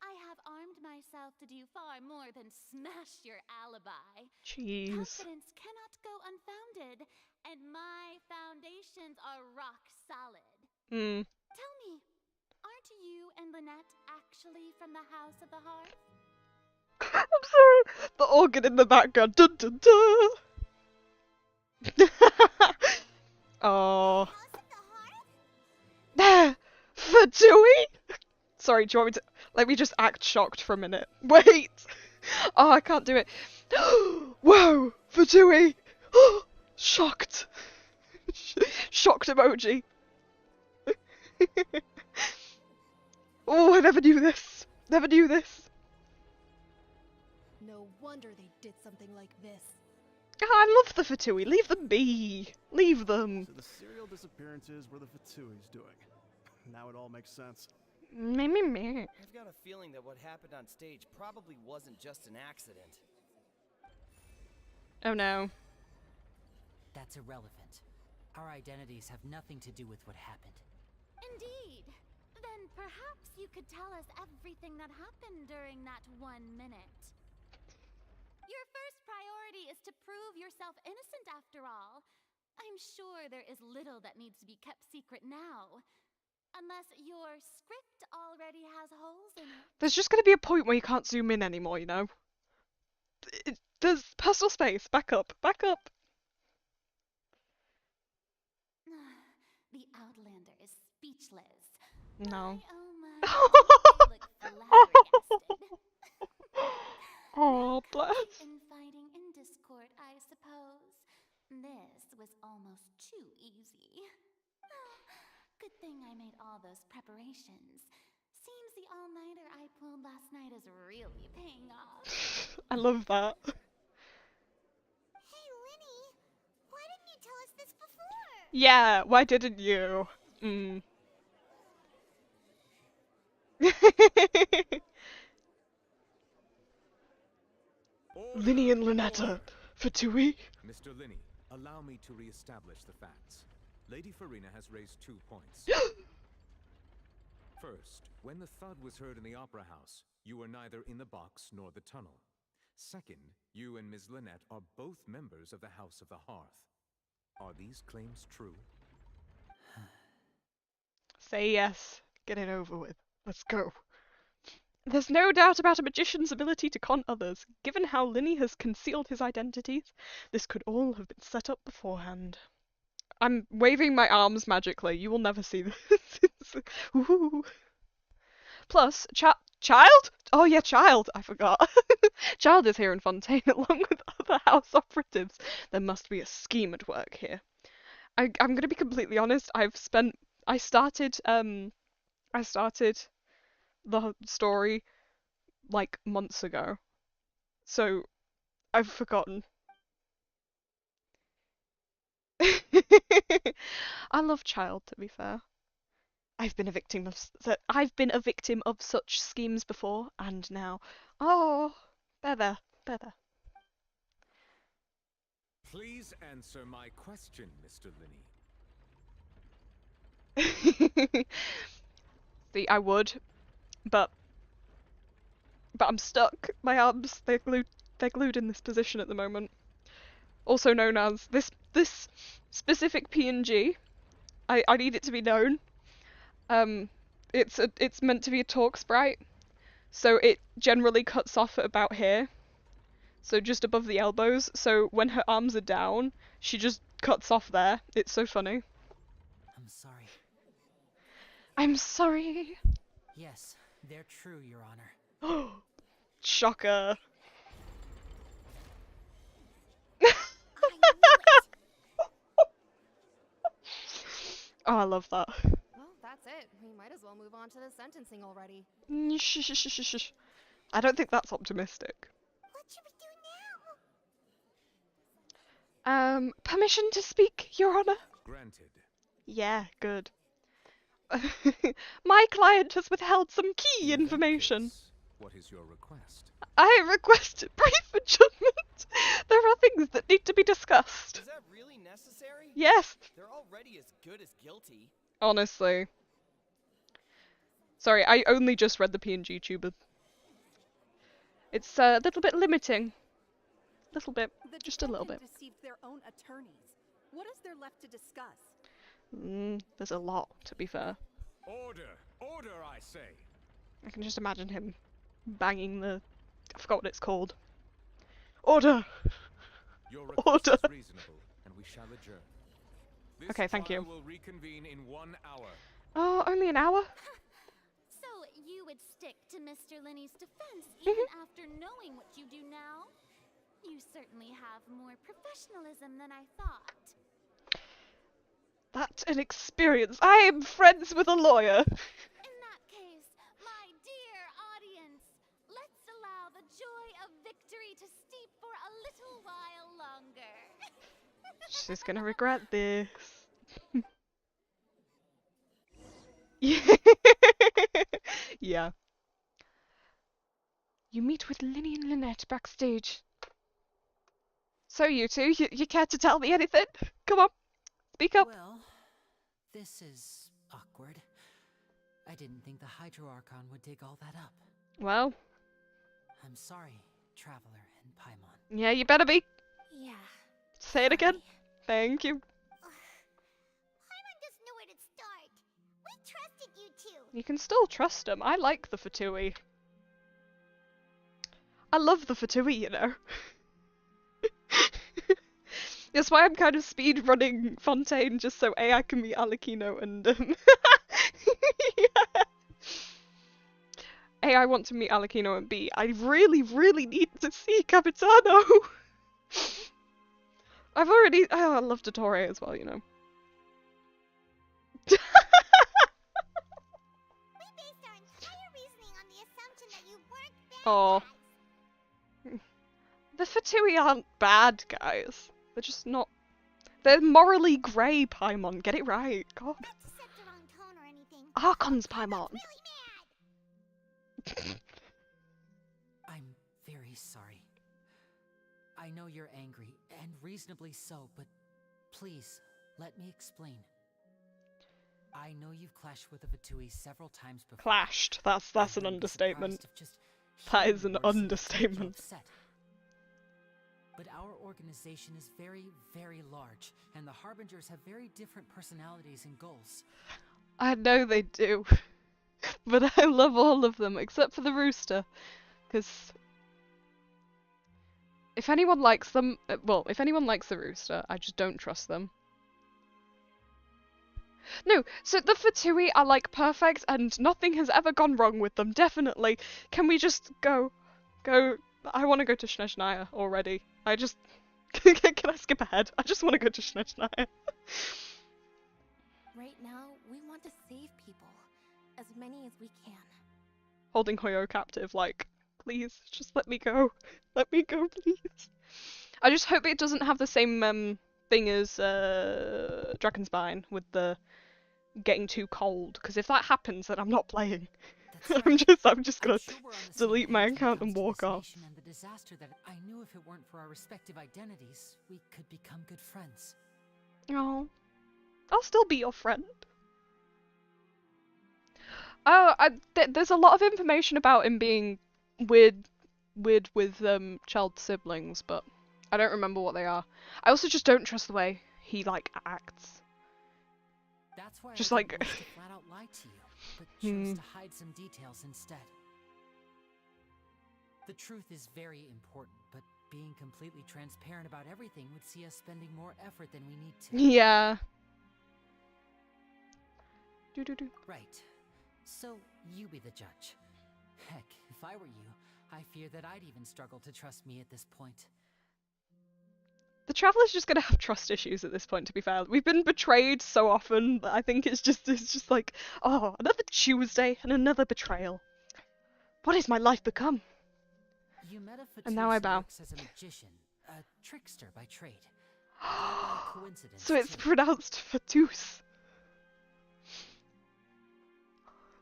I have armed myself to do far more than smash your alibi. Jeez. Confidence cannot go unfounded, and my foundations are rock solid. Hmm. Tell me, aren't you and Lynette actually from the House of the Hearth? I'm sorry. The organ in the background. Dun dun dun. Oh. There! Fatui! Sorry, do you want me to... Let me just act shocked for a minute. Wait! Oh, I can't do it. Whoa! Fatui! Shocked! Shocked emoji. Oh, I never knew this. Never knew this. No wonder they did something like this. Oh, I love the Fatui. Leave them be. Leave them. So the serial disappearances were the Fatui's doing. Now it all makes sense. Meh, meh, meh. I've got a feeling that what happened on stage probably wasn't just an accident. Oh no. That's irrelevant. Our identities have nothing to do with what happened. Indeed. Then perhaps you could tell us everything that happened during that 1 minute. Your first priority is to prove yourself innocent after all. I'm sure there is little that needs to be kept secret now. Unless your script already has holes in it. There's just going to be a point where you can't zoom in anymore, you know? There's personal space. Back up. Back up. The Outlander is speechless. No. My, they look flabbergasted. Oh, bless. Infighting in discord, I suppose. This was almost too easy. Good thing I made all those preparations. Seems the all-nighter I pulled last night is really paying off. I love that. Hey, Linny, why didn't you tell us this before? Yeah, why didn't you? Mm. Linny and Lynetta. Fatui. Mr. Linny, allow me to re-establish the facts. Lady Farina has raised 2 points. First, when the thud was heard in the Opera House, you were neither in the box nor the tunnel. Second, you and Ms. Lynette are both members of the House of the Hearth. Are these claims true? Say yes. Get it over with. Let's go. There's no doubt about a magician's ability to con others. Given how Linny has concealed his identities, this could all have been set up beforehand. I'm waving my arms magically. You will never see this. Ooh. Plus, Child? Oh yeah, Child. I forgot. Child is here in Fontaine along with other house operatives. There must be a scheme at work here. I'm gonna be completely honest. I started the story like months ago, so I've forgotten. I love Child, to be fair. I've been a victim of such schemes before, and now, oh, they're there. Please answer my question, Mr. Linny. See, I would, but I'm stuck. My arms, they're glued in this position at the moment. Also known as this specific PNG. I need it to be known. It's meant to be a talk sprite, so it generally cuts off at about here, so just above the elbows. So when her arms are down, she just cuts off there. It's so funny. I'm sorry. I'm sorry. Yes, they're true, Your Honor. Shocker. Oh, I love that. Well, that's it. We might as well move on to the sentencing already. Shh. I don't think that's optimistic. What should we do now? Permission to speak, Your Honor? Granted. Yeah, good. My client has withheld some key information. What is your request? I request brief adjournment. There are things that need to be discussed. Is that really necessary? Yes. They're already as good as guilty. Honestly. Sorry, I only just read the PNG tuber. It's a little bit limiting. Little bit. Just a little bit. Deceived their own attorneys. What is there left to discuss? There's a lot, to be fair. Order! Order, I say! I can just imagine him banging the... I forgot what it's called. Order! Your request is reasonable, and we shall adjourn. This Okay, thank you. will reconvene in 1 hour. Oh, only an hour? So you would stick to Mr. Linney's defense even after knowing what you do now? You certainly have more professionalism than I thought. That's an experience. I am friends with a lawyer. In that case, my dear audience, let's allow the joy of victory to steep for a little while longer. She's gonna regret this. Yeah. You meet with Linny and Lynette backstage. So you two, you care to tell me anything? Come on, speak up. Well, this is awkward. I didn't think the Hydro Archon would dig all that up. Well. I'm sorry, Traveler and Paimon. Yeah, you better be. Yeah. Say it again. Thank you. Paimon doesn't know where to start. We trusted you two. You can still trust him. I like the Fatui. I love the Fatui, you know. That's why I'm kind of speed running Fontaine, just so A, I can meet Alekino and yeah. A, I want to meet Alekino, and B, I really, really need to see Capitano. I've already... Oh, I love Dottore as well, you know. We based our entire reasoning on the assumption that you weren't bad Oh. guys. The Fatui aren't bad guys. They're just not... They're morally grey, Paimon. Get it right. God. Not to set the wrong tone or anything. Archon's Paimon. Really mad. I'm very sorry. I know you're angry, and reasonably so, but please, let me explain. I know you've clashed with the Fatui several times before. Clashed. That's an understatement. That is an understatement. But our organization is very, very large, and the Harbingers have very different personalities and goals. I know they do. But I love all of them, except for the Rooster. Because if anyone likes them, well, if anyone likes the Rooster, I just don't trust them. No, so the Fatui are like perfect and nothing has ever gone wrong with them, definitely. Can we just go? I want to go to Snezhnaya already. I just... Can I skip ahead? I just want to go to Snezhnaya. Right now, we want to save people. As many as we can. Holding Hoyo captive, like, please, just let me go. Let me go, please. I just hope it doesn't have the same thing as Dragonspine with the getting too cold, because if that happens, then I'm not playing. I'm just gonna delete my account and walk off. And the disaster that I knew if it weren't for our respective identities, we could become good friends. Oh, I'll still be your friend. Oh, there's a lot of information about him being weird with child siblings, but I don't remember what they are. I also just don't trust the way he like acts. That's why just I like didn't wish to flat out lie to you, but chose to hide some details instead. The truth is very important, but being completely transparent about everything would see us spending more effort than we need to. Yeah. Right. So, you be the judge. Heck, if I were you, I fear that I'd even struggle to trust me at this point. The Traveler's just gonna have trust issues at this point, to be fair. We've been betrayed so often that I think it's just like, oh, another Tuesday and another betrayal. What has my life become? You met a And now I Fatuus who bow. works as a magician, a trickster by trade. All by coincidence, So it's too. pronounced Fatuus.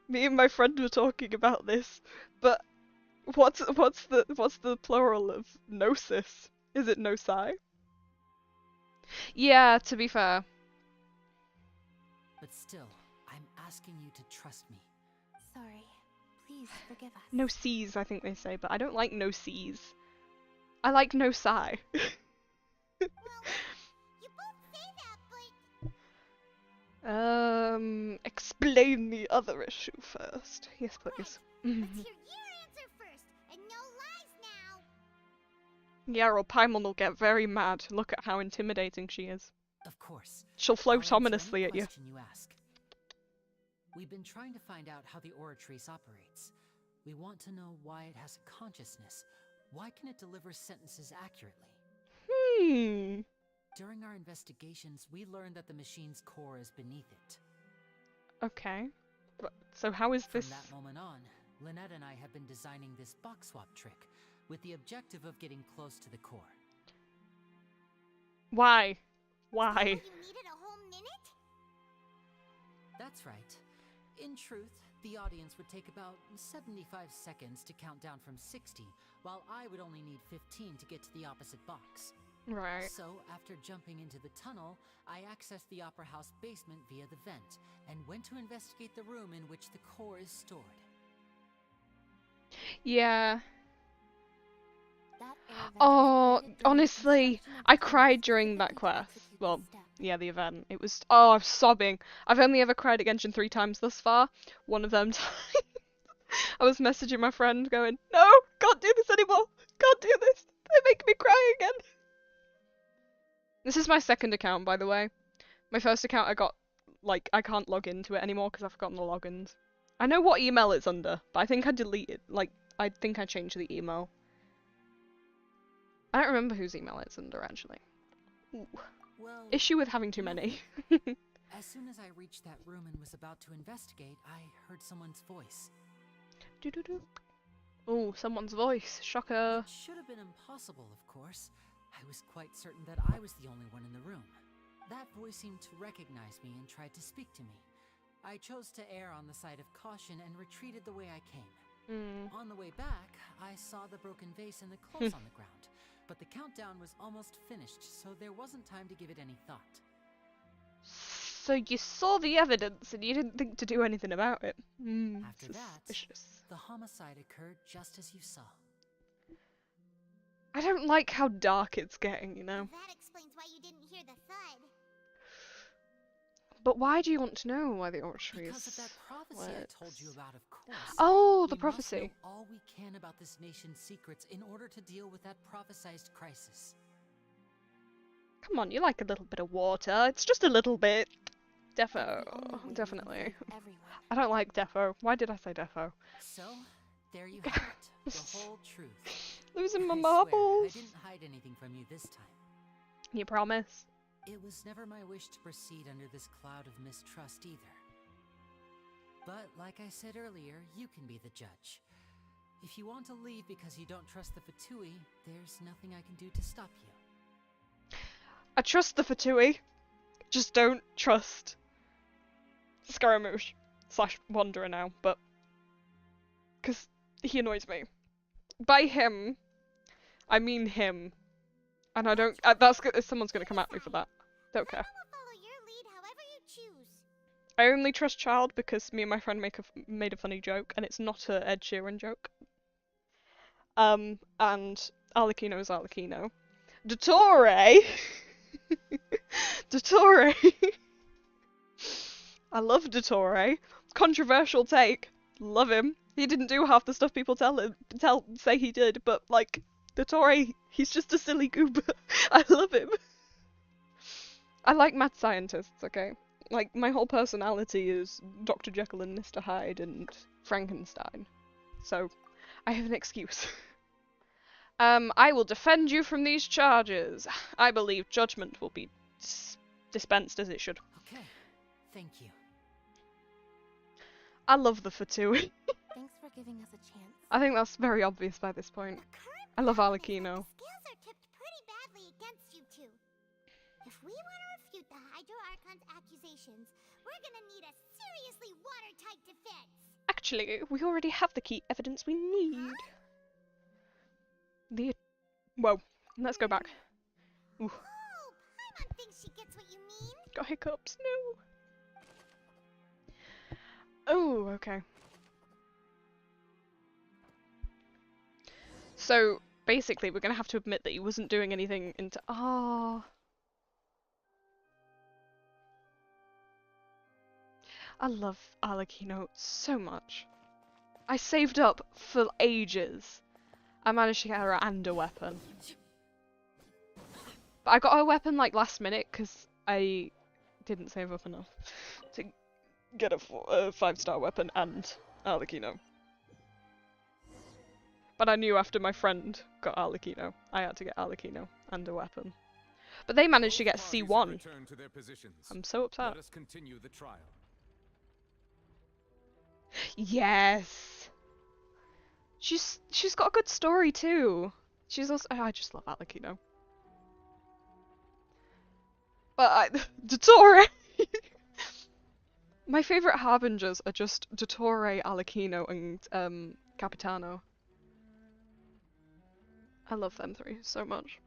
Me and my friend were talking about this, but what's the plural of gnosis? Is it gnosi? Yeah, to be fair. But still, I'm asking you to trust me. Sorry. Please forgive us. No C's, I think they say, but I don't like no C's. I like no sigh. Explain the other issue first. Yes, please. Let's hear your answer first, and no lies now. Yeah, or Paimon will get very mad. Look at how intimidating she is. Of course. She'll I'll float answer ominously any at you. question you ask. We've been trying to find out how the Oratrice operates. We want to know why it has a consciousness. Why can it deliver sentences accurately? During our investigations, we learned that the machine's core is beneath it. Okay. But, so how is this? From that moment on, Lynette and I have been designing this box swap trick with the objective of getting close to the core. Why? Why? You needed a whole minute? That's right. In truth, the audience would take about 75 seconds to count down from 60, while I would only need 15 to get to the opposite box. Right. So, after jumping into the tunnel, I accessed the Opera House basement via the vent, and went to investigate the room in which the core is stored. Yeah. Oh, honestly, I cried during that quest. Well, yeah, the event. It was. Oh, I'm sobbing. I've only ever cried at Genshin 3 times thus far. One of them times, I was messaging my friend going, "No, can't do this anymore. Can't do this. They make me cry again." This is my second account, by the way. My first account, I got, like, I can't log into it anymore because I've forgotten the logins. I know what email it's under, but I think I deleted, like, I think I changed the email. I don't remember whose email it's under, actually. Ooh. Well, Issue with having too many. as soon as I reached that room and was about to investigate, I heard someone's voice. Doo-doo-doo. Oh, someone's voice. Shocker. It should have been impossible, of course. I was quite certain that I was the only one in the room. That voice seemed to recognize me and tried to speak to me. I chose to err on the side of caution and retreated the way I came. On the way back, I saw the broken vase and the clothes on the ground, but the countdown was almost finished, so there wasn't time to give it any thought. So you saw the evidence and you didn't think to do anything about it. After that, suspicious. the homicide occurred just as you saw. I don't like how dark it's getting, you know. That explains why you didn't hear the thud. But why do you want to know why the Oratory Because of that prophecy I told you about, of course. Oh, the We prophecy. must know all we can about this nation's secrets in order to deal with that prophesized crisis. Come on, you like a little bit of water. It's just a little bit. Defo. Definitely. I don't like defo. Why did I say defo? So, there you have it. The whole truth. Losing my I marbles. swear, I didn't hide anything from you this time. You promise? It was never my wish to proceed under this cloud of mistrust either. But like I said earlier, you can be the judge. If you want to leave because you don't trust the Fatui, there's nothing I can do to stop you. I trust the Fatui. Just don't trust Scaramouche / Wanderer now, but because he annoys me. By him, I mean him, and I don't. Someone's gonna come at me for that. Don't care. Follow your lead however you choose. I only trust Child because me and my friend made a funny joke, and it's not a Ed Sheeran joke. And Arlecchino is Arlecchino. Dottore! Dottore! I love Dottore. Controversial take. Love him. He didn't do half the stuff people say he did, but like, Dottore, he's just a silly goober. I love him. I like mad scientists, okay? Like, my whole personality is Dr. Jekyll and Mr. Hyde and Frankenstein. So, I have an excuse. I will defend you from these charges. I believe judgment will be dispensed as it should. Okay, thank you. I love the Fatui. Thanks for giving us a chance. I think that's very obvious by this point. I love Alecchino. Scales are tipped pretty badly against you two. If we want to refute the Hydro Archon's accusations, we're gonna need a seriously watertight defense. Actually, we already have the key evidence we need. Whoa, let's go back. Ooh. Oh, Paimon thinks she gets what you mean. Got hiccups, no. Oh, okay. So, basically, we're gonna have to admit that he wasn't doing anything into. Ah. I love Alecchino so much. I saved up for ages. I managed to get her and a weapon. But I got her weapon like last minute because I didn't save up enough to get a 5-star weapon and Alecchino. But I knew after my friend got Alecchino, I had to get Alecchino and a weapon. But they managed to get C1. I'm so upset. Let us continue the trial. Yes. She's got a good story too. She's also I just love Alecchino. But Dottore. My favorite harbingers are just Dottore, Alecchino, and Capitano. I love them three so much.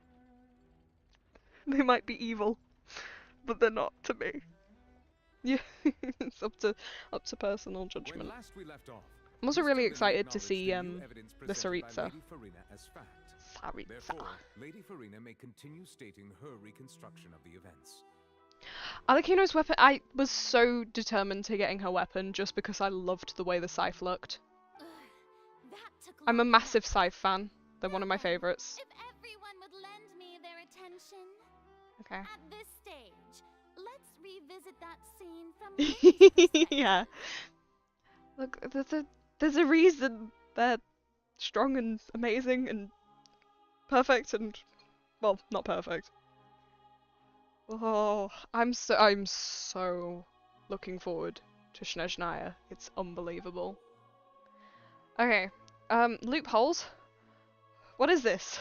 They might be evil, but they're not to me. Yeah, it's up to personal judgment. When last we left off, I'm also really excited to acknowledged see the new evidence the presented by Saritsa. Lady Farina as fact. Therefore, Lady Farina may continue stating her reconstruction of the events. Alecchino's weapon, I was so determined to getting her weapon just because I loved the way the scythe looked. I'm a massive scythe fan. They're one of my favorites. If everyone would lend me their attention. Okay. At this stage, let's revisit that scene from Yeah. Look, there's a reason they're strong and amazing and perfect and, well, not perfect. Oh, I'm so looking forward to Snezhnaya. It's unbelievable. Okay, loopholes. What is this?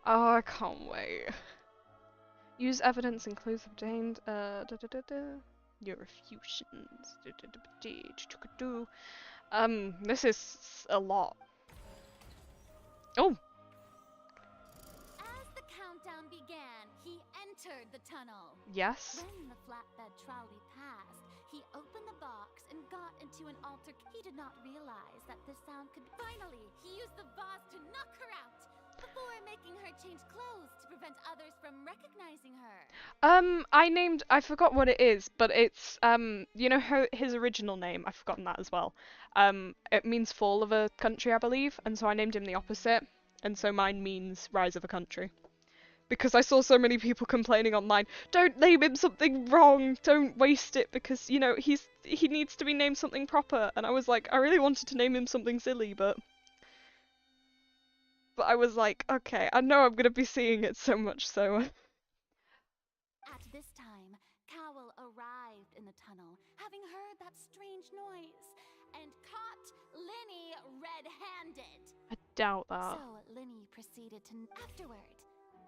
Oh, I can't wait. Use evidence includes obtained your refusions. This is a lot. Oh. As the countdown began, he entered the tunnel. Yes. When the flatbed trolley passed, he opened the box and got into an altar. He did not realize that this sound could. Finally, he used the vase to knock her out before making her change clothes to prevent others from recognizing her. I forgot what it is, but it's you know his original name. I've forgotten that as well. It means fall of a country, I believe, and so I named him the opposite, and so mine means rise of a country. Because I saw so many people complaining online, don't name him something wrong, don't waste it, because, you know, he needs to be named something proper. And I was like, I really wanted to name him something silly, but I was like, okay, I know I'm gonna be seeing it so much, so. At this time, Cowell arrived in the tunnel, having heard that strange noise, and caught Linny red-handed. I doubt that. So Linny proceeded to afterward.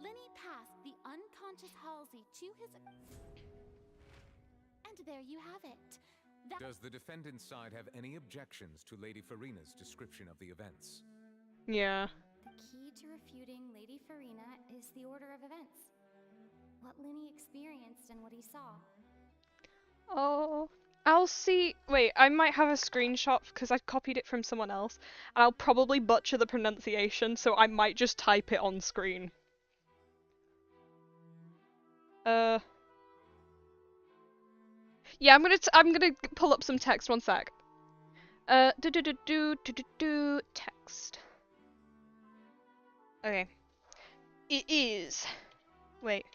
Linny passed the unconscious Halsey to his... And there you have it. Does the defendant's side have any objections to Lady Farina's description of the events? Yeah. The key to refuting Lady Farina is the order of events. What Linny experienced and what he saw. Oh. I'll see. Wait, I might have a screenshot because I copied it from someone else. And I'll probably butcher the pronunciation, so I might just type it on screen. Yeah, I'm gonna pull up some text. One sec. Text. Okay. It is. Wait.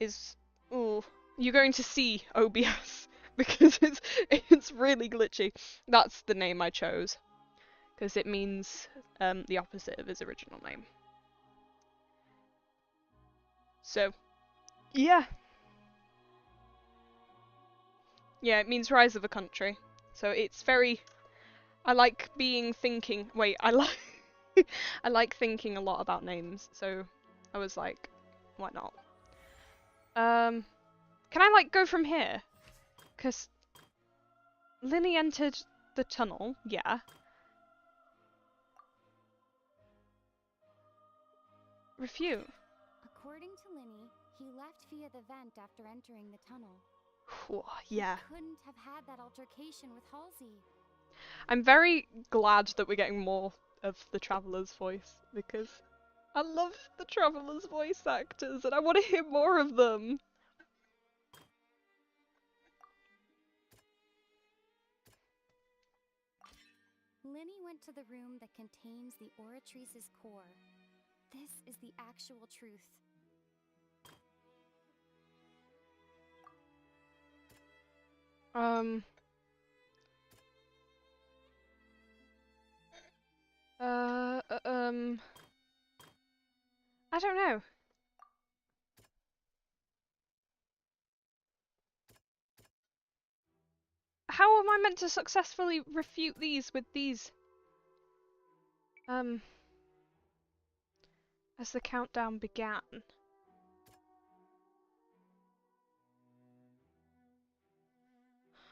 Is. Ooh. You're going to see OBS because it's really glitchy. That's the name I chose because it means the opposite of his original name. So, yeah. Yeah, it means rise of a country. So it's very... I like thinking... Wait, I like... I like thinking a lot about names, so I was like, why not? Can I, like, go from here? Because Lily entered the tunnel, yeah. Refute. According to Linny, he left via the vent after entering the tunnel. Yeah. He couldn't have had that altercation with Halsey. I'm very glad that we're getting more of the Traveler's voice, because I love the Traveler's voice actors, and I want to hear more of them. Linny went to the room that contains the Oratrice's core. This is the actual truth. I don't know. How am I meant to successfully refute these with these? As the countdown began.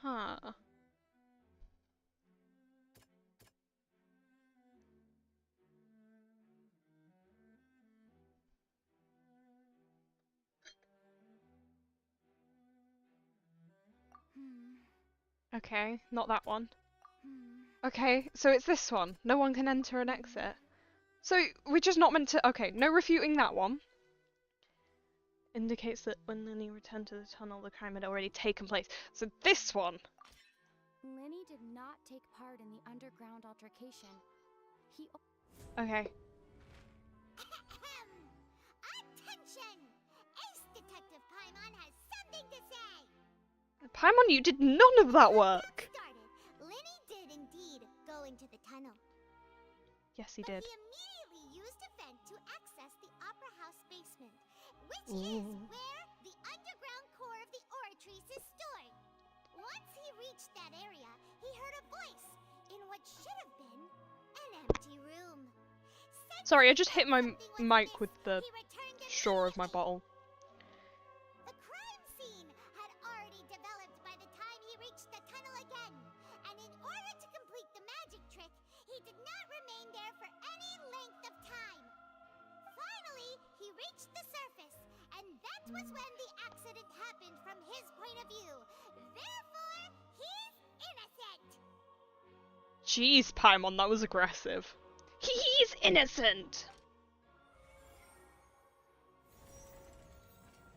Huh. Okay, not that one. Okay, so it's this one. No one can enter and exit. So we're just not meant to... Okay, no refuting that one. Indicates that when Linny returned to the tunnel, the crime had already taken place. So this one. Linny did not take part in the underground altercation. He... Okay. Attention! Ace Detective Paimon has something to say! Paimon, you did none of that work! Linny did indeed go into the tunnel. Yes, he did. He immediately used a vent to access the Opera House basement, which is where the underground core of the Oratrice is stored. Once he reached that area, he heard a voice in what should have been an empty room. Sorry, I just hit my mic with the straw of my bottle. The crime scene had already developed by the time he reached the tunnel again, and in order to complete the magic trick, he did not remain there for any length of time. Finally, he reached the surface, and that was when the accident happened from his point of view. Therefore, he's innocent. Jeez, Paimon, that was aggressive. He's innocent!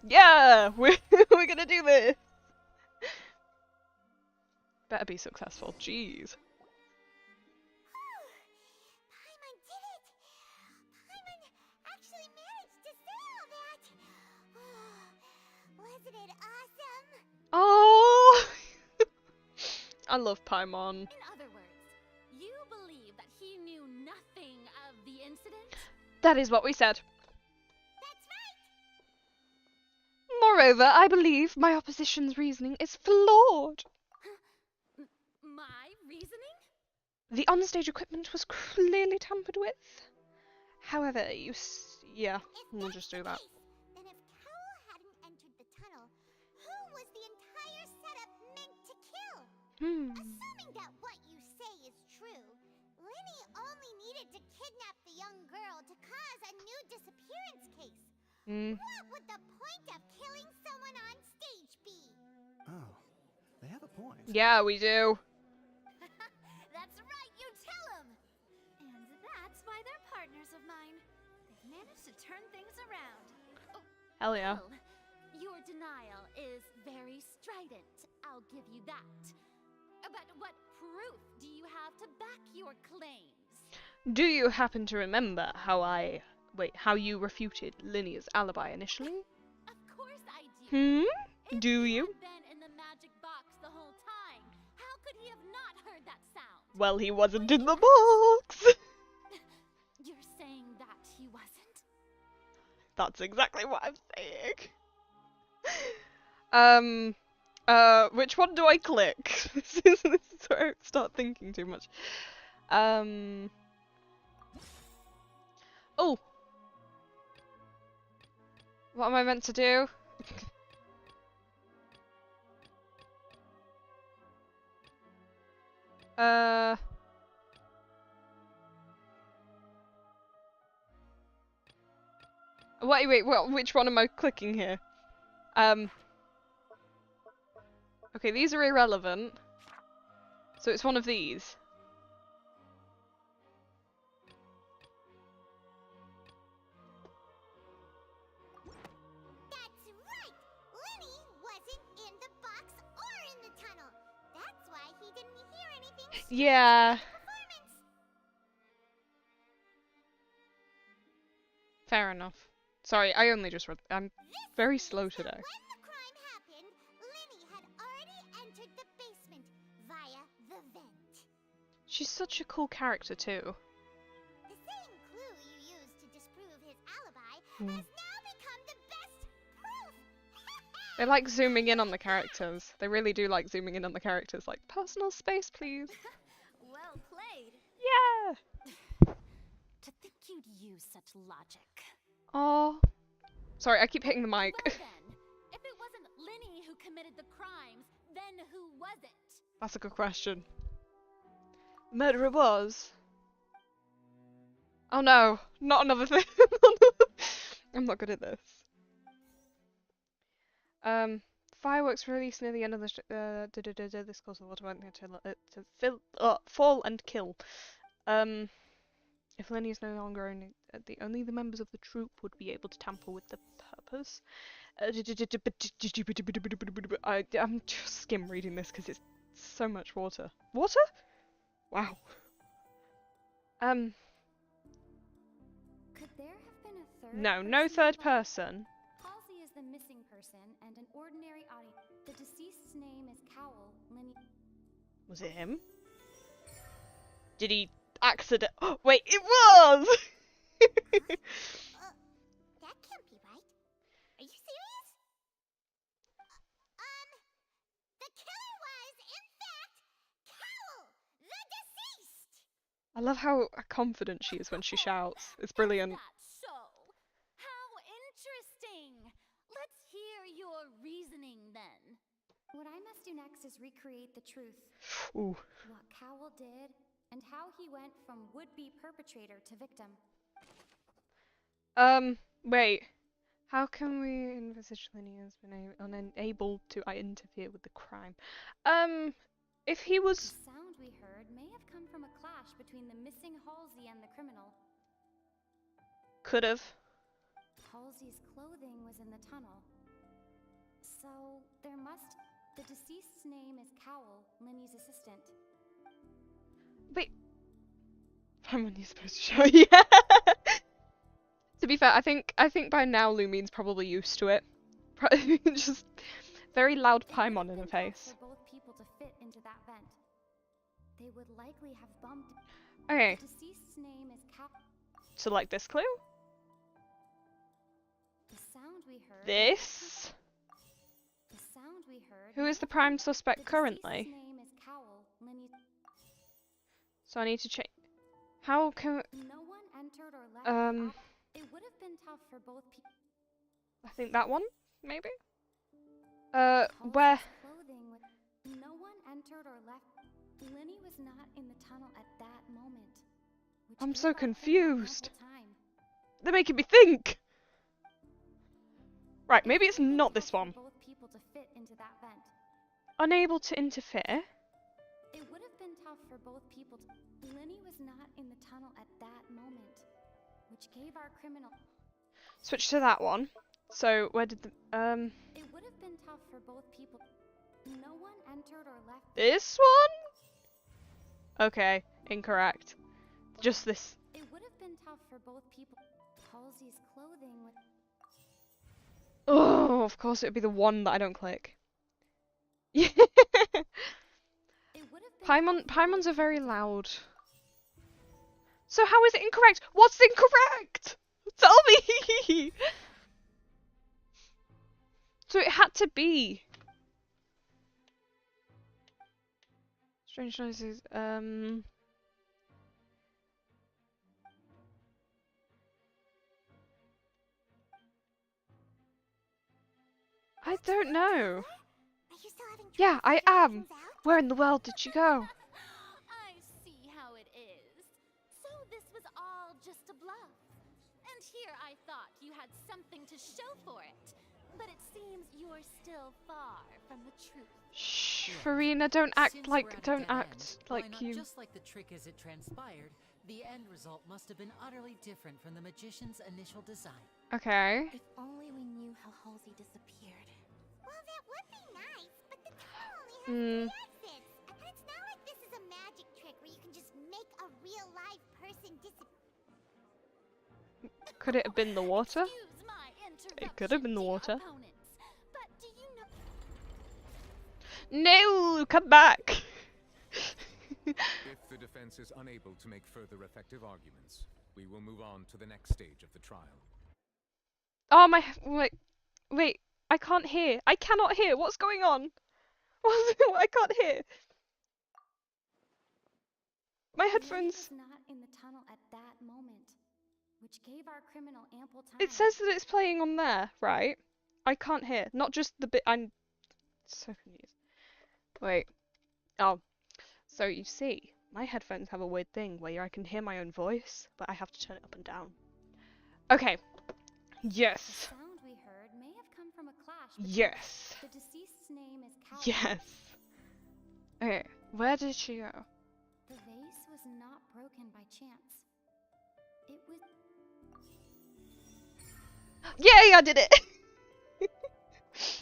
Yeah! We're gonna do this! Better be successful. Jeez. Paimon did it! Paimon actually managed to say all that! Wasn't it awesome? Oh! I love Paimon. In other words, you believe that he knew nothing of the incident? That is what we said. Moreover, I believe my opposition's reasoning is flawed. My reasoning? The onstage equipment was clearly tampered with. However, yeah, we'll just do that. Then if Cowell hadn't entered the tunnel, who was the entire setup meant to kill? Assuming that what you say is true, Linny only needed to kidnap the young girl to cause a new disappearance case. What would the point of killing someone on stage be? Oh, they have a point. Yeah, we do. That's right, you tell them! And that's why they're partners of mine. They've managed to turn things around. Oh, Hell yeah. Well, your denial is very strident, I'll give you that. But what proof do you have to back your claims? Do you happen to remember how you refuted Linny's alibi initially? Of course I do. Do you? If you had been in the magic box the whole Well, he wasn't in the box! You're saying that he wasn't? That's exactly what I'm saying. Which one do I click? This is where I start thinking too much. Oh! What am I meant to do? Wait, which one am I clicking here? Okay, these are irrelevant. So it's one of these. That's right! Lenny wasn't in the box or in the tunnel. That's why he didn't hear anything. Yeah. Fair enough. Sorry, I only just read. I'm very slow today. When the crime happened, Lenny had already entered the basement via the vent. She's such a cool character too. The same clue you used to disprove his alibi has now become the best proof. They like zooming in on the characters. They really do like zooming in on the characters. Like, personal space, please. Well played. Yeah. To think you'd use such logic. Oh. Sorry, I keep hitting the mic. Well then, if it wasn't Lenny who committed the crimes, then who was it? That's a good question. The murderer was. Oh no, not another thing. I'm not good at this. Fireworks released near the end of the this causes the water to fall and kill. If Lenny is no longer only the members of the troop would be able to tamper with the purpose. I'm just skim reading this because it's so much water. Water? Wow. Could there have been a third? No third person. Halsey is the missing person and an ordinary audience. The deceased's name is Cowell. Lenny. Was it him? Did he accident? Oh, wait, it was! That can't be right. Are you serious? The killer was, in fact, Cowell, the deceased! I love how confident she is when she shouts. It's brilliant. That's so. How interesting. Let's hear your reasoning then. What I must do next is recreate the truth. Ooh. What Cowell did, and how he went from would-be perpetrator to victim. Wait. How can we envisage Lenny has been unable to interfere with the crime? If he was... The sound we heard may have come from a clash between the missing Halsey and the criminal. Could've. Halsey's clothing was in the tunnel. So, there must... The deceased's name is Cowell, Lenny's assistant. Wait. I'm when you're supposed to show, yeah. To be fair, I think by now Lumine's probably used to it. Just very loud Paimon in her face. For both people to fit into that vent. They would likely have bumped. Okay. The deceased's name is Cowell. So like this clue? The sound we heard. This? The sound we heard. Who is the prime suspect currently? Name is Cowell, Lenny's. So I need to change. How can? No one entered or left. It would have been tough for both people. I think that one, maybe. Where? Clothing with no one entered or left. Lenny was not in the tunnel at that moment. I'm so confused. They're making me think. Right, maybe it's not this one. Both people to fit into that vent. Unable to interfere. It would have been tough for both people to... Lenny was not in the tunnel at that moment, which gave our criminal... Switch to that one. So, where did the... It would have been tough for both people... No one entered or left... This one? Okay, incorrect. Just this. It would have been tough for both people... Halsey's clothing with... Oh, of course it would be the one that I don't click. Paimons are very loud. So how is it incorrect? What's incorrect? Tell me! So it had to be. Strange noises. I don't know. Yeah, I am. Where in the world did she go? I see how it is. So this was all just a bluff. And here I thought you had something to show for it. But it seems you're still far from the truth. Shh, Farina, don't act Since like we're at a don't dead end, act why like not you. just like the trick as it transpired, the end result must have been utterly different from the magician's initial design. Okay. If only we knew how Halsey disappeared. Well, that would be nice, but the tunnel only has 3 exits. And it's not like this is a magic trick where you can just make a real live person disappear. Could it have been the water? Excuse my It could have been the water. opponents, but do you know? No, come back. If the defense is unable to make further effective arguments, we will move on to the next stage of the trial. Oh my, wait, I can't hear. I cannot hear. What's going on? I can't hear. My headphones. Was not in the tunnel at that moment, which gave our criminal ample time. It says that it's playing on there, right? I can't hear. Not just the bit. I'm so confused. Wait. Oh. So you see, my headphones have a weird thing where I can hear my own voice, but I have to turn it up and down. Okay. Yes. The sound we heard may have come from a clash. Yes. The deceased's name is Cal. Yes. Okay. Where did she go? The vase was not broken by chance. It was. Yay! I did it.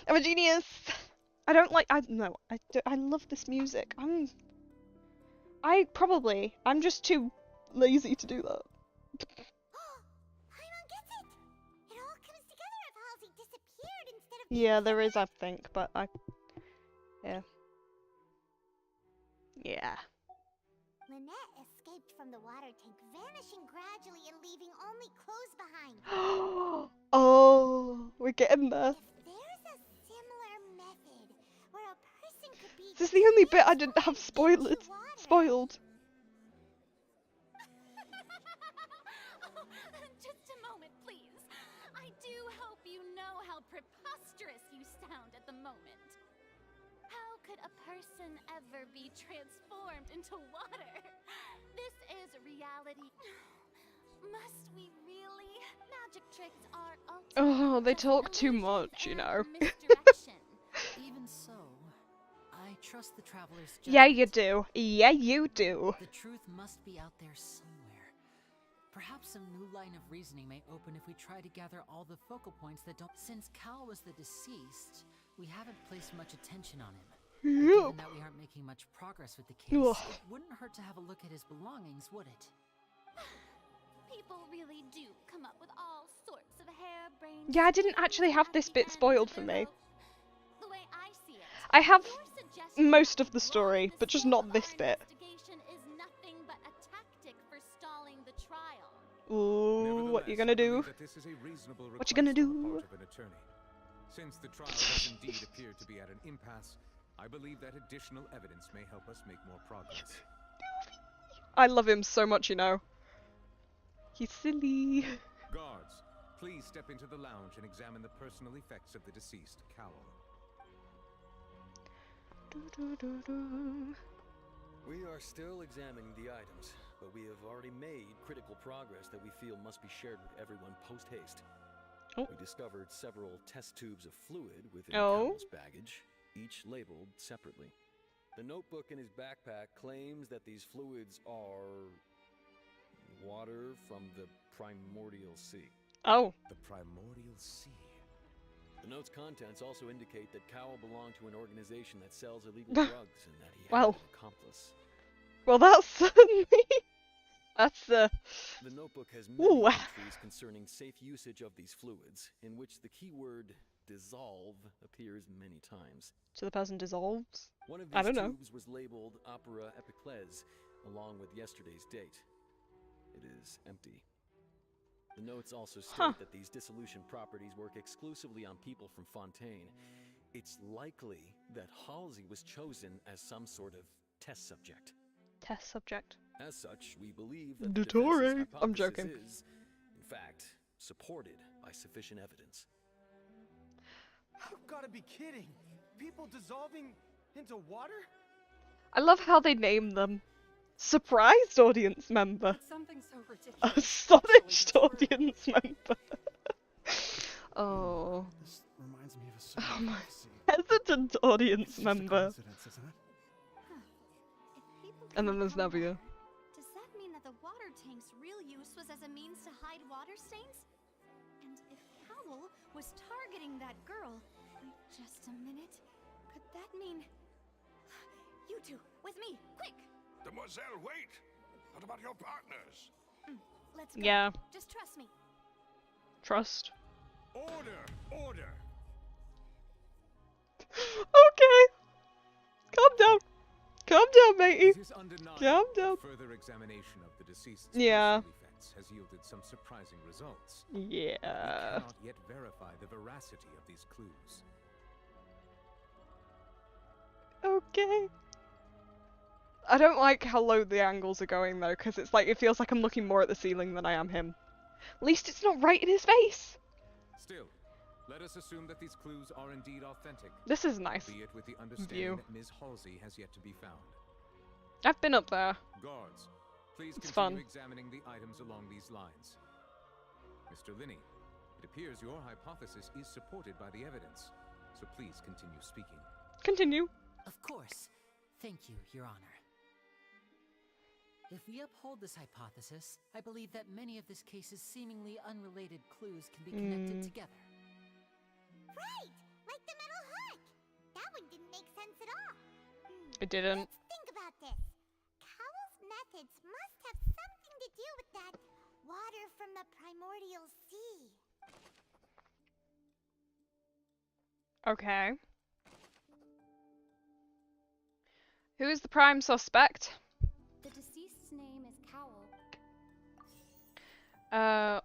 I'm a genius. I don't like. I love this music. I'm just too lazy to do that. Paimon gets it! It all comes together if Halsey disappeared instead of... Yeah, there is, I think, but yeah. Yeah. Lynette escaped from the water tank, vanishing gradually and leaving only clothes behind. Oh, we're getting there. If there's a similar method where a person could be... This is the only bit I didn't have spoiled. Just a moment, please. I do hope you know how preposterous you sound at the moment. How could a person ever be transformed into water? This is reality. Must we really? Magic tricks are Oh, they talk too much, you know. Even so, I trust the traveler's judgment. Yeah, you do. Yeah, you do. The truth must be out there somewhere. Perhaps some new line of reasoning may open if we try to gather all the focal points that don't. Since Cal was the deceased, we haven't placed much attention on him. Given that we aren't making much progress with the case, it wouldn't hurt to have a look at his belongings, would it? People really do come up with all sorts of harebrained. Yeah, I didn't actually have this bit spoiled for me. The way I see it, I have most of the story, but just not this bit. investigation is nothing but a tactic for stalling the trial. Ooh, what you gonna do? What you gonna do? Since the trial does indeed appear to be at an impasse, I believe that additional evidence may help us make more progress. I love him so much, you know. He's silly. Guards, please step into the lounge and examine the personal effects of the deceased, Cowl. We are still examining the items, but we have already made critical progress that we feel must be shared with everyone post-haste. We discovered several test tubes of fluid within Cowell's baggage, each labeled separately. The notebook in his backpack claims that these fluids are water from the primordial sea. Oh. The primordial sea. The note's contents also indicate that Cowell belonged to an organization that sells illegal drugs and that he had Well. an accomplice. Well, that's certainly... That's The notebook has many entries concerning safe usage of these fluids, in which the keyword dissolve appears many times. So the person dissolves? One of I these don't know. tubes was labeled Opera Epiclese, along with yesterday's date. It is empty. The notes also state that these dissolution properties work exclusively on people from Fontaine. It's likely that Halsey was chosen as some sort of test subject. Test subject. As such, we believe that the defense's hypothesis I'm joking. is, in fact, supported by sufficient evidence. You've got to be kidding! People dissolving into water? I love how they name them. Surprised audience member. Something so ridiculous. Astonished audience member. Oh. This reminds me of a certain Oh my. prophecy. Hesitant audience It's just a member. coincidence, isn't it? And then there's Nevia. Does that mean that the water tank's real use was as a means to hide water stains? And if Howell was targeting that girl, just a minute, could that mean... You two, with me, quick! Demoiselle, wait! What about your partners? Let's go. Yeah. Just trust me. Trust. Order! Order! Okay. Calm down. Calm down, matey. It is undeniable Calm down. that further examination of the deceased's Yeah. personal effects has yielded some surprising results. Yeah. We cannot yet verify the veracity of these clues. Okay. I don't like how low the angles are going though, because it's like it feels like I'm looking more at the ceiling than I am him. At least it's not right in his face. Still, let us assume that these clues are indeed authentic. This is nice. Be it with the understanding View. that Ms. Halsey has yet to be found. I've been up there. Guards, please It's continue fun. examining the items along these lines. Mr. Linney, it appears your hypothesis is supported by the evidence, so please continue speaking. Continue. Of course. Thank you, Your Honor. If we uphold this hypothesis, I believe that many of this case's seemingly unrelated clues can be connected together. Right! Like the metal hook! That one didn't make sense at all. It didn't. Let's think about this. Cowell's methods must have something to do with that water from the primordial sea. Okay. Who is the prime suspect? The deceased's name is Cowell.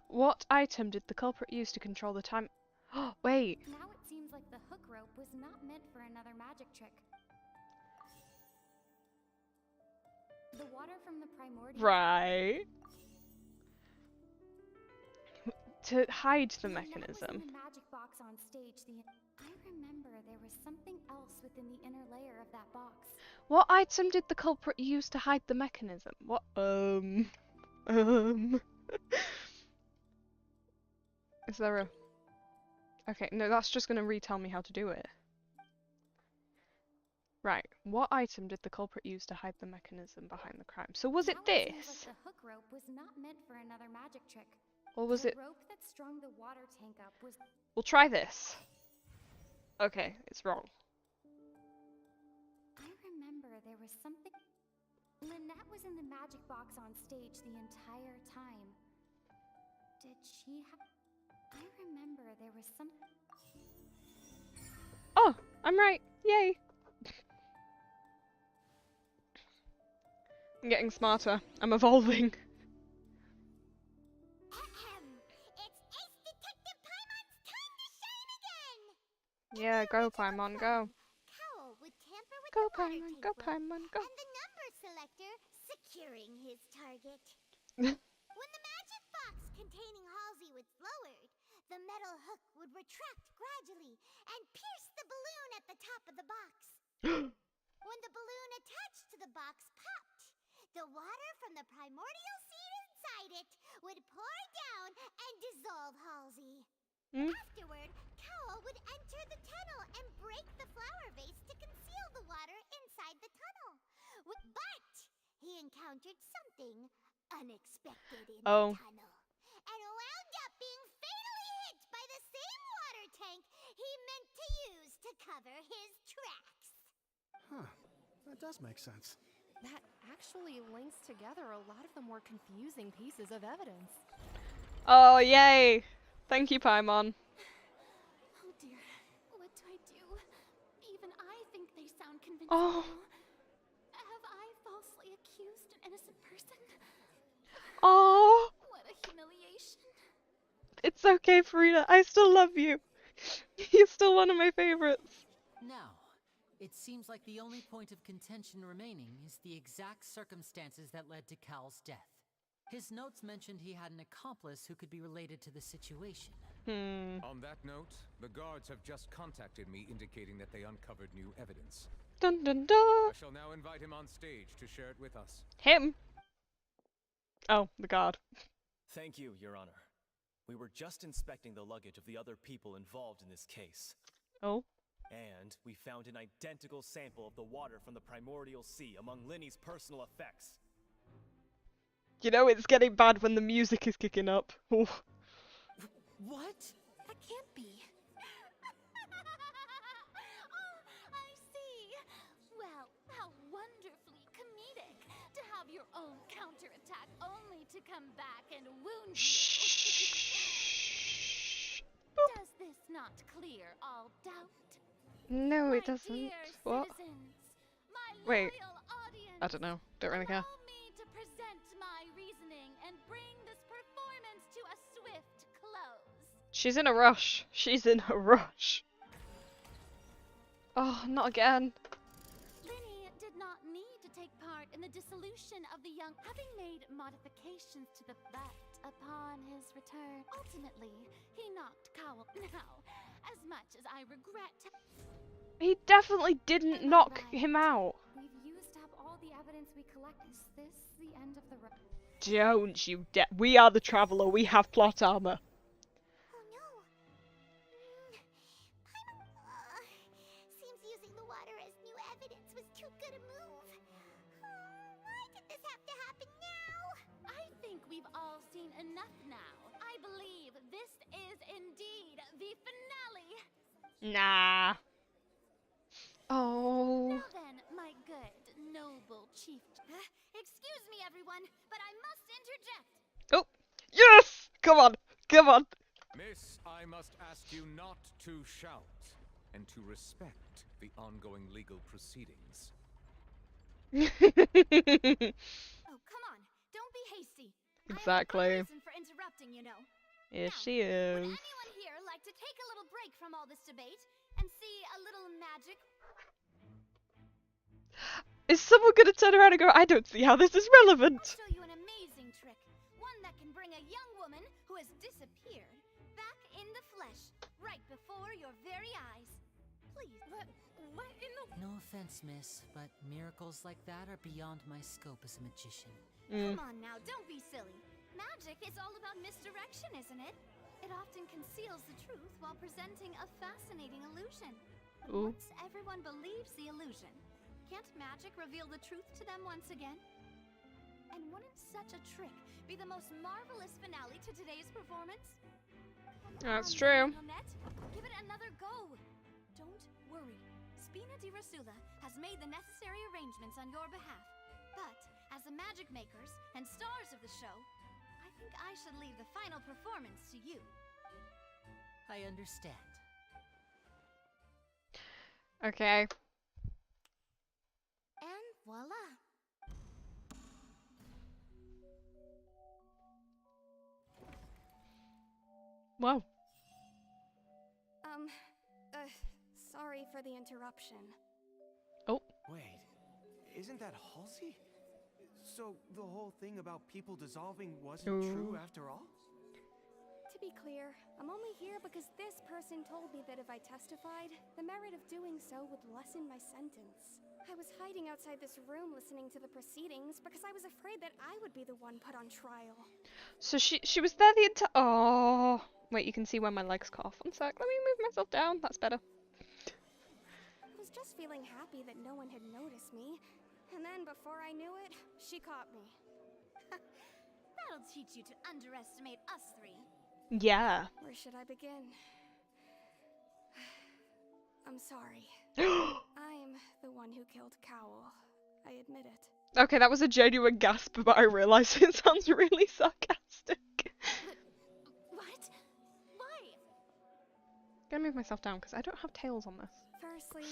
What item did the culprit use to control the time? Oh, wait. Now it seems like the hook rope was not meant for another magic trick. The water from the primordial... Right. To hide the Lynette was mechanism. in the magic box on stage. I remember there was something else within the inner layer of that box. What item did the culprit use to hide the mechanism? What? Is there a... Okay, no, that's just gonna retell me how to do it. Right, what item did the culprit use to hide the mechanism behind the crime? So was it Now it seems this? like the hook rope was not meant for another magic trick. Or was the it... rope that strung the water tank up was... We'll try this. Okay, it's wrong. I remember there was something... Lynette was in the magic box on stage the entire time. Did she have... I remember there was some... Oh, I'm right. Yay. I'm getting smarter. I'm evolving. Yeah, go Paimon, go. Cowell would tamper with Go the water Paimon, tank go rope, Paimon, go. and the number selector securing his target. When the magic box containing Halsey was lowered, the metal hook would retract gradually and pierce the balloon at the top of the box. When the balloon attached to the box popped, the water from the primordial seed inside it would pour down and dissolve Halsey. Afterward, Cowell would enter the tunnel and break the flower vase to conceal the water inside the tunnel. But he encountered something unexpected in the tunnel and wound up being fatally hit by the same water tank he meant to use to cover his tracks. Huh. That does make sense. That actually links together a lot of the more confusing pieces of evidence. Oh, yay. Thank you, Paimon. Oh dear. Oh. Have I falsely accused an innocent person? Oh. What a humiliation. It's okay, Farida. I still love you. You're still one of my favorites. Now, it seems like the only point of contention remaining is the exact circumstances that led to Cal's death. His notes mentioned he had an accomplice who could be related to the situation. On that note, the guards have just contacted me indicating that they uncovered new evidence. Dun dun dun. I shall now invite him on stage to share it with us. Him? Oh, the guard. Thank you, Your Honor. We were just inspecting the luggage of the other people involved in this case. Oh? And we found an identical sample of the water from the primordial sea among Linny's personal effects. You know it's getting bad when the music is kicking up. Ooh. What? That can't be. Oh, I see. Well, how wonderfully comedic to have your own counterattack only to come back and wound you. Does this not clear all doubt? No, it doesn't. Dear What? citizens, my Wait. loyal audience, I don't know. Don't really care. allow me to present my reasoning and bring this performance to a swift close. She's in a rush. She's in a rush. Oh, not again. Linny did not need to take part in the dissolution of the young, having made modifications to the but upon his return. Ultimately, he knocked Cowell. Now, as much as I regret, He definitely didn't knock him out. we've used up all the evidence we collect. Is this the end of the road? Don't you dare. We are the Traveller. We have plot armor. Seems using the water as new evidence was too good a move. Why did this have to happen now? I think we've all seen enough now. I believe this is indeed the finale. Nah. Oh. Now then, my good, noble chief. Excuse me, everyone, but I must interject. Oh. Yes! Come on. Come on. Miss, I must ask you not to shout and to respect the ongoing legal proceedings. Oh, come on. Don't be hasty. Exactly. Reason for interrupting, you know. Yes, she is. Would anyone here like to take a little break from all this debate and see a little magic? Is someone gonna turn around and go, I don't see how this is relevant? I'll show you an amazing trick. One that can bring a young woman who has disappeared back in the flesh, right before your very eyes. Please. What in the... No offense, miss, but miracles like that are beyond my scope as a magician. Come on now, don't be silly. Magic is all about misdirection, isn't it? It often conceals the truth while presenting a fascinating illusion. But Ooh. once everyone believes the illusion, can't magic reveal the truth to them once again? And wouldn't such a trick be the most marvelous finale to today's performance? That's Come on, true. Lynette, give it another go. Don't worry. Spina di Rasula has made the necessary arrangements on your behalf. But as the magic makers and stars of the show, I think I should leave the final performance to you. I understand. Okay. And voila. Wow. Sorry for the interruption. Oh. Wait, isn't that Halsey? So the whole thing about people dissolving wasn't true after all? To be clear, I'm only here because this person told me that if I testified, the merit of doing so would lessen my sentence. I was hiding outside this room listening to the proceedings because I was afraid that I would be the one put on trial. So she was there the entire. Oh. Wait, you can see where my legs cut off. One sec. Let me move myself down. That's better. I was just feeling happy that no one had noticed me. And then before I knew it, she caught me. That'll teach you to underestimate us three. Yeah. Where should I begin? I'm sorry. I'm the one who killed Cowell. I admit it. Okay, that was a genuine gasp, but I realised it sounds really sarcastic. What? Why? I'm gonna move myself down because I don't have tails on this. Firstly,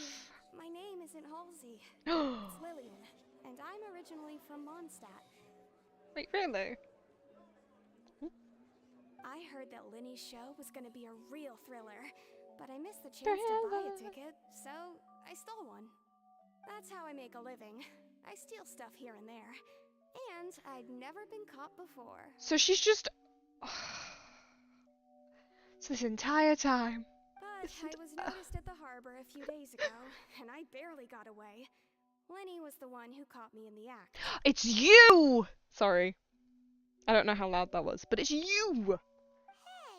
my My name isn't Halsey. It's Lillian, and I'm originally from Mondstadt. Wait, really? I heard that Linny's show was gonna be a real thriller, but I missed the chance to buy a ticket, so I stole one. That's how I make a living. I steal stuff here and there. And I'd never been caught before. So she's just... So this entire time... But I was noticed at the harbor a few days ago, and I barely got away. Lenny was the one who caught me in the act. It's you! Sorry. I don't know how loud that was, but it's you!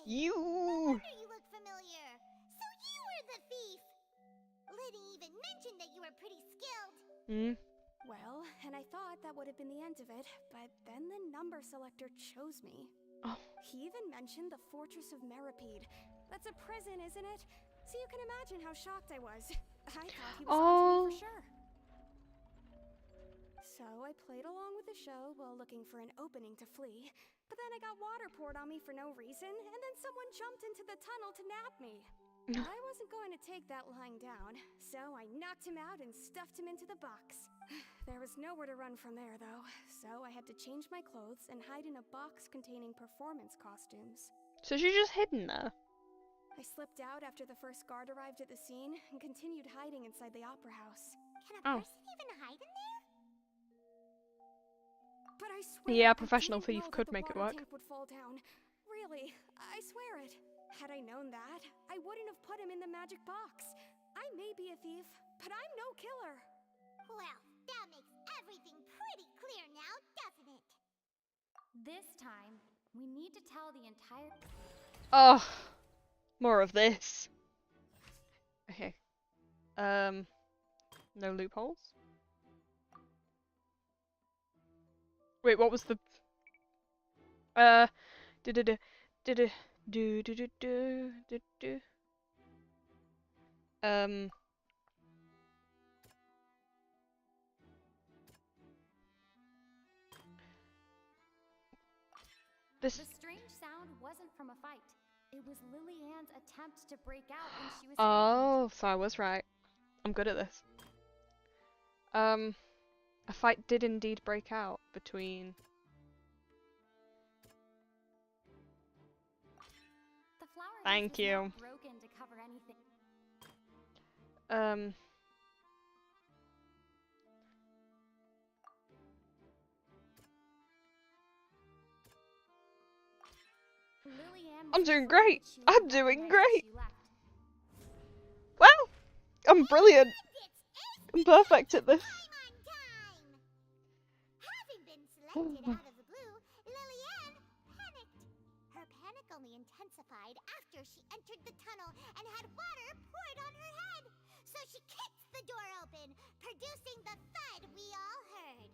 You! No wonder you look familiar. So you were the thief. Liddy even mentioned that you were pretty skilled. Hmm? Well, and I thought that would have been the end of it, but then the number selector chose me. Oh. He even mentioned the Fortress of Meripede. That's a prison, isn't it? So you can imagine how shocked I was. I thought he was onto me for sure. So I played along with the show while looking for an opening to flee, but then I got water poured on me for no reason, and then someone jumped into the tunnel to nab me. I wasn't going to take that lying down, so I knocked him out and stuffed him into the box. There was nowhere to run from there, though, so I had to change my clothes and hide in a box containing performance costumes. So she's just hidden there? I slipped out after the first guard arrived at the scene and continued hiding inside the opera house. Can a person even hide in there? But I swear, Yeah, professional thief could make it work. tank would fall down. Really, I swear it. Had I known that, I wouldn't have put him in the magic box. I may be a thief, but I'm no killer. Well, that makes everything pretty clear now, doesn't it? This time, we need to tell the entire... Oh, more of this. Okay. No loopholes? Wait, what was the... The strange sound wasn't from a fight. It was Lily-Ann's attempt to break out when she was... Oh, so I was right. I'm good at this. A fight did indeed break out between... The flower Thank vase was you. not broken to cover anything. I'm doing great! I'm doing great! Wow! I'm brilliant! I'm perfect at this! Having been selected out of the blue, Lily-Ann panicked. Her panic only intensified after she entered the tunnel and had water poured on her head. So she kicked the door open, producing the thud we all heard.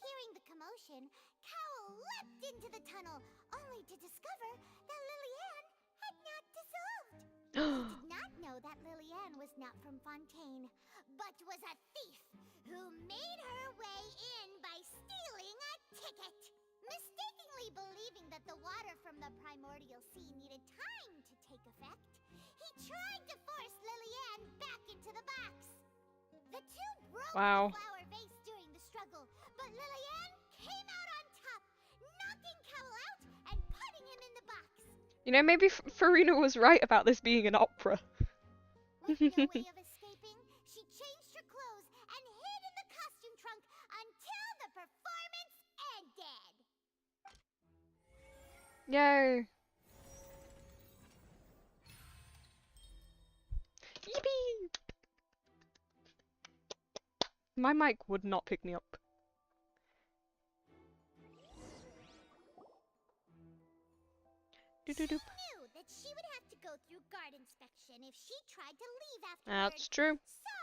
Hearing the commotion, Cowell leapt into the tunnel, only to discover that Lily-Ann had not dissolved. He did not know that Lily-Ann was not from Fontaine, but was a thief who made her way in by stealing a ticket. Mistakenly believing that the water from the primordial sea needed time to take effect, he tried to force Lily-Ann back into the box. The two broke the flower vase during the struggle, but Lily-Ann came out on top, knocking Cowell out and putting him in the box. You know, maybe Farina was right about this being an opera. With no way of escaping, she changed her clothes and hid in the costume trunk until the performance ended. Yay! Yippee! My mic would not pick me up. She knew that she would have to go through guard inspection if she tried to leave afterward. That's true. So,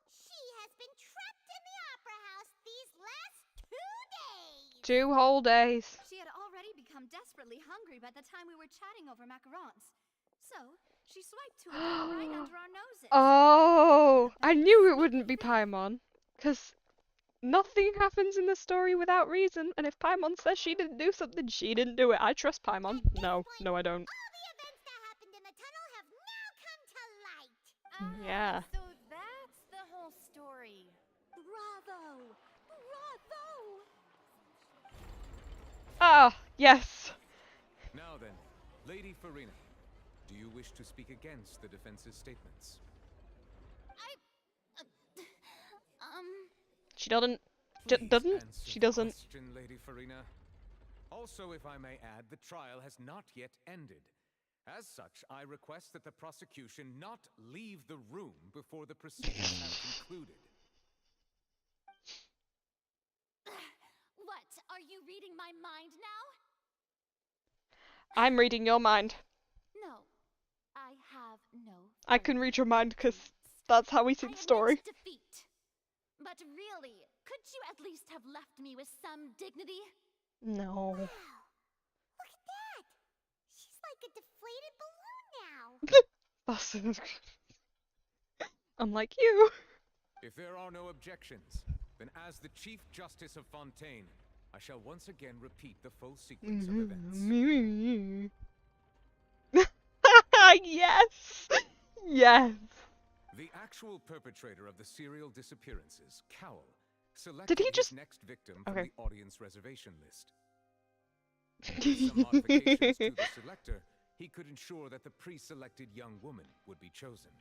she has been trapped in the opera house these last 2 days. 2 whole days. She had already become desperately hungry by the time we were chatting over macarons. So, she swiped 2 of them right under our noses. Oh, I knew it wouldn't be Paimon, because nothing happens in the story without reason, and if Paimon says she didn't do something, she didn't do it. I trust Paimon. No, I don't. All the events that happened in the tunnel have now come to light. Yeah. So that's the whole Bravo! Bravo! Ah, yes. Now then, Lady Farina, do you wish to speak against the defense's statements? She doesn't. Please Doesn't? answer She the doesn't. question, Lady Farina. Also, if I may add, the trial has not yet ended. As such, I request that the prosecution not leave the room before the proceedings have concluded. What? Are you reading my mind now? I'm reading your mind. No. I have no. I can read your mind because that's how we see the story. Defeat. But really, could you at least have left me with some dignity? No. Wow. Look at that. She's like a deflated balloon now. That's unlike you. If there are no objections, then as the Chief Justice of Fontaine, I shall once again repeat the full sequence of events. Yes! Yes! The actual perpetrator of the serial disappearances, Cowell, selected Did he just... his next victim from the audience reservation list. With Okay. some modifications to the selector, he could ensure that the pre-selected young woman would be chosen.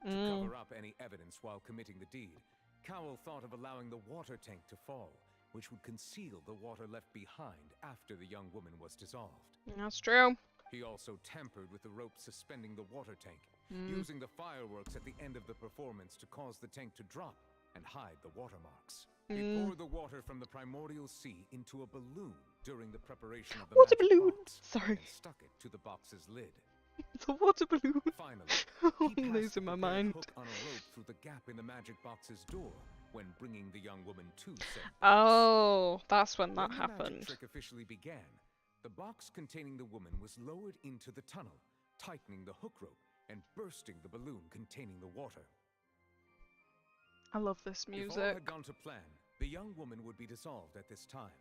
To cover up any evidence while committing the deed, Cowell thought of allowing the water tank to fall, which would conceal the water left behind after the young woman was dissolved. That's true. He also tampered with the rope suspending the water tank, using the fireworks at the end of the performance to cause the tank to drop and hide the watermarks. He poured the water from the primordial sea into a balloon during the preparation of the water magic balloon. box, Sorry. and stuck it to the box's lid. It's a water balloon. Finally, I'm losing my mind. hook on a rope through the gap in the magic box's door when bringing the young woman to said box. Oh, that's when that The happened. magic trick officially began. The box containing the woman was lowered into the tunnel, tightening the hook rope and bursting the balloon containing the water. I love this If all music. had gone to plan, the young woman would be dissolved at this time.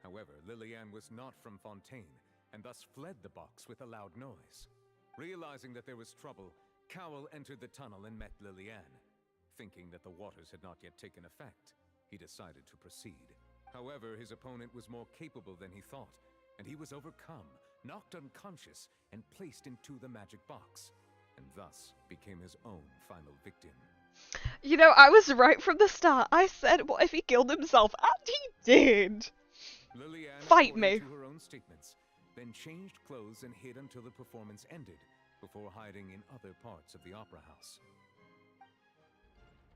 However, Lillian was not from Fontaine, and thus fled the box with a loud noise. Realizing that there was trouble, Cowell entered the tunnel and met Lillian. Thinking that the waters had not yet taken effect, he decided to proceed. However, his opponent was more capable than he thought, and he was overcome, knocked unconscious, and placed into the magic box, and thus became his own final victim. You know, I was right from the start. I said, what if he killed himself? And he did. Lillian, Fight me. according to her own statements, then changed clothes and hid until the performance ended, before hiding in other parts of the opera house.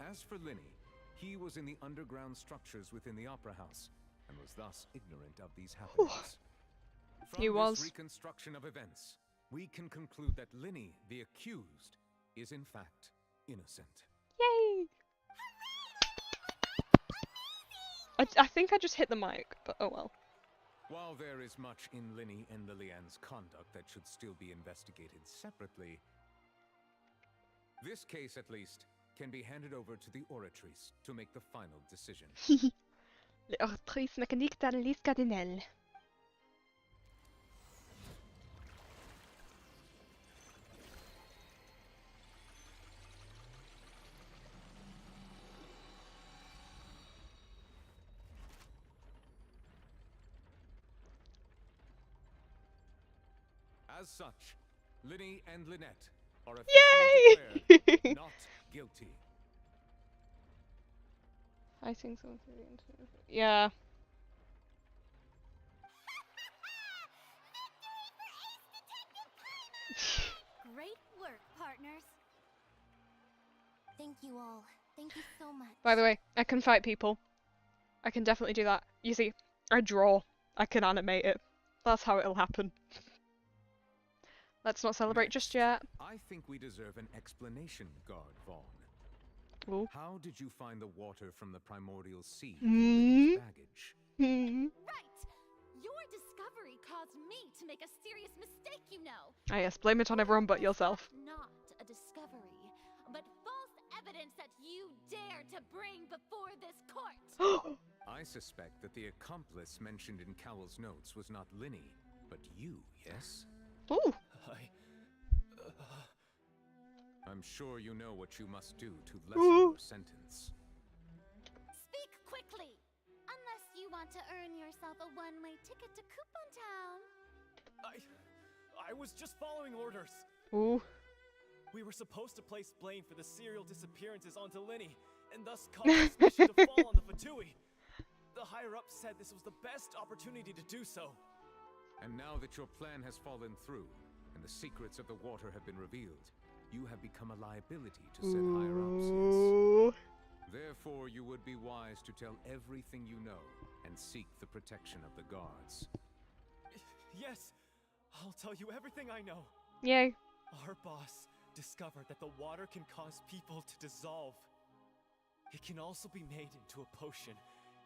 As for Linny, he was in the underground structures within the opera house, and was thus ignorant of these happenings. From He was. this reconstruction of events, we can conclude that Linny, the accused, is in fact innocent. Yay! I think I just hit the mic, but oh well. While there is much in Linny and Lillian's conduct that should still be investigated separately, this case, at least, can be handed over to the Oratrice to make the final decision. L'Oratrice mécanique d'Annelise Cardinal. As such, Linny and Lynette are officially declared not guilty. Fighting someone through the internet. Yeah. Great work, partners. Thank you all. Thank you so much. By the way, I can fight people. I can definitely do that. You see, I draw. I can animate it. That's how it'll happen. Let's not celebrate just yet. I think we deserve an explanation, Guard Vaughn. Ooh. How did you find the water from the primordial sea in Linny's baggage? Right! Your discovery caused me to make a serious mistake, you know. Ah, yes, blame it on everyone but yourself. Not a discovery, but false evidence that you dare to bring before this court. I suspect that the accomplice mentioned in Cowell's notes was not Linny, but you, yes? Ooh. I'm sure you know what you must do to lessen your sentence. Speak want to earn yourself a one-way ticket to Coupon Town. I was just following orders. Ooh. We were supposed to place blame for the serial disappearances onto Linny, and thus cause suspicion to fall on the Fatui. The higher-ups said this was the best opportunity to do so. And now that your plan has fallen through, and the secrets of the water have been revealed, you have become a liability to said higher-ups, yes. Therefore, you would be wise to tell everything you know, and seek the protection of the guards. Yes, I'll tell you everything I know. Yay. Our boss discovered that the water can cause people to dissolve. It can also be made into a potion,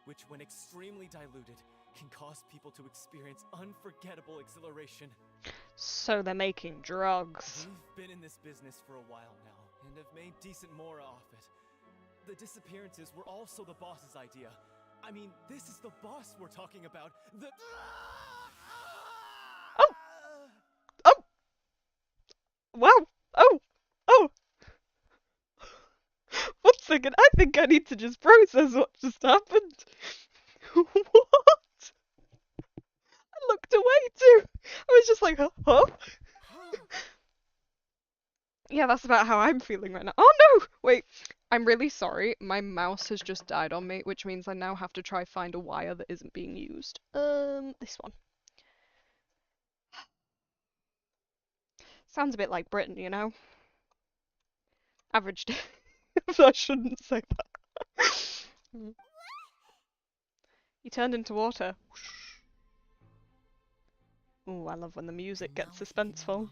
which when extremely diluted, can cause people to experience unforgettable exhilaration. So they're making drugs. We've been in this business for a while now, and have made decent more off it. The disappearances were also the boss's idea. I mean, this is the boss we're talking about. The... Wow. Oh. 1 second. I think I need to just process what just happened. What? I looked away too. I was just like, huh? Yeah, that's about how I'm feeling right now. Oh no! Wait. I'm really sorry. My mouse has just died on me, which means I now have to try find a wire that isn't being used. This one. Sounds a bit like Britain, you know? Average day. I shouldn't say that. He turned into water. Ooh, I love when the music gets suspenseful.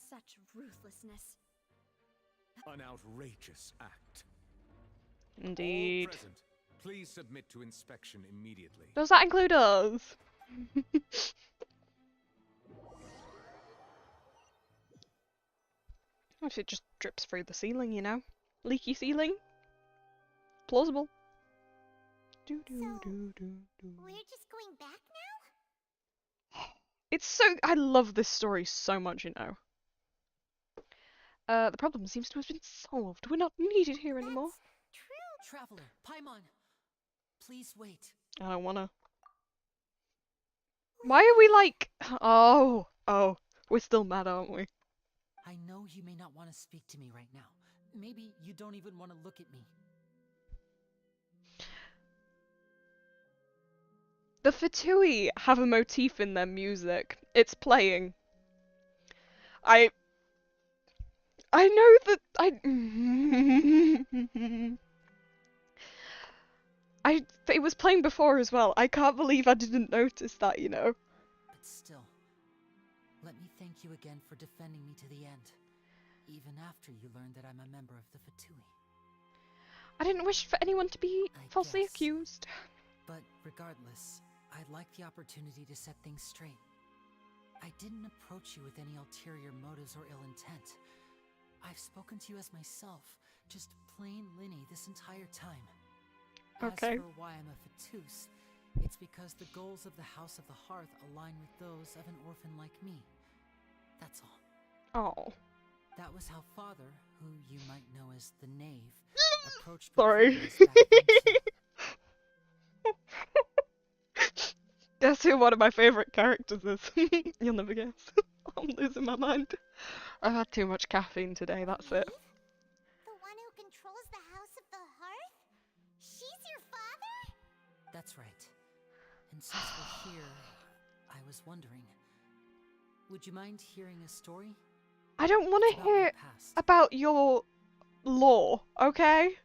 Such ruthlessness. An outrageous act. Indeed. All present, please submit to inspection immediately. Does that include us? What if it just drips through the ceiling, you know? Leaky ceiling? Plausible. We're just going back now? It's so... I love this story so much, you know. The problem seems to have been solved. We're not needed here anymore. Traveler, Paimon, please wait. I don't wanna. Why are we like... Oh. We're still mad, aren't we? I know you may not want to speak to me right now. Maybe you don't even want to look at me. The Fatui have a motif in their music. It's playing. I know that it was playing before as well. I can't believe I didn't notice that, you know. But still, let me thank you again for defending me to the end. Even after you learned that I'm a member of the Fatui. I didn't wish for anyone to be falsely accused. But regardless, I'd like the opportunity to set things straight. I didn't approach you with any ulterior motives or ill intent. I've spoken to you as myself, just plain Linny this entire time. Okay. As for why I'm a Fatus, it's because the goals of the House of the Hearth align with those of an orphan like me. That's all. Oh. That was how Father, who you might know as the Knave, approached me. Sorry. Guess who one of my favourite characters is? You'll never guess. I'm losing my mind. I've had too much caffeine today, that's it. The one who controls the House of the Hearth? She's your father? That's right. And since we're here, I was wondering, would you mind hearing a story? I don't want to hear about your lore, okay?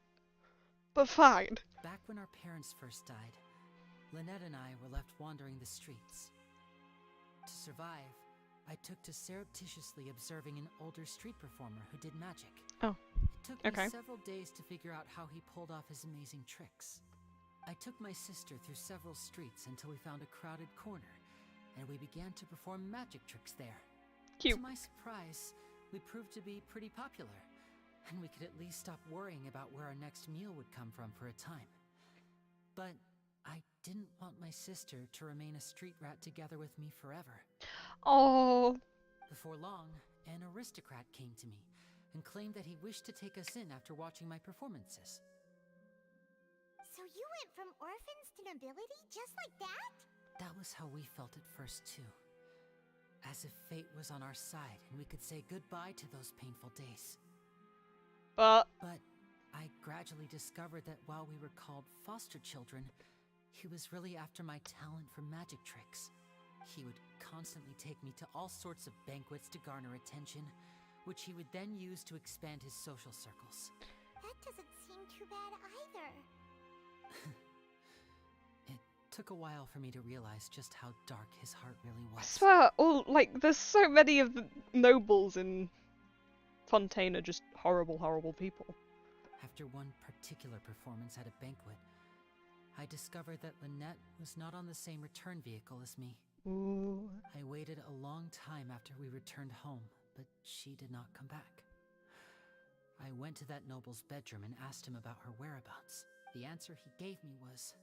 But fine. Back when our parents first died, Lynette and I were left wandering the streets. To survive, I took to surreptitiously observing an older street performer who did magic. Oh, it took me several days to figure out how he pulled off his amazing tricks. I took my sister through several streets until we found a crowded corner, and we began to perform magic tricks there. Cute. To my surprise, we proved to be pretty popular, and we could at least stop worrying about where our next meal would come from for a time. But I didn't want my sister to remain a street rat together with me forever. Oh. Before long, an aristocrat came to me and claimed that he wished to take us in after watching my performances. So you went from orphans to nobility just like that? That was how we felt at first, too. As if fate was on our side and we could say goodbye to those painful days. But I gradually discovered that while we were called foster children, he was really after my talent for magic tricks. He would constantly take me to all sorts of banquets to garner attention, which he would then use to expand his social circles. That doesn't seem too bad either. It took a while for me to realize just how dark his heart really was. I swear, there's so many of the nobles in Fontaine are just horrible, horrible people. After one particular performance at a banquet, I discovered that Lynette was not on the same return vehicle as me. Ooh. I waited a long time after we returned home, but she did not come back. I went to that noble's bedroom and asked him about her whereabouts. The answer he gave me was,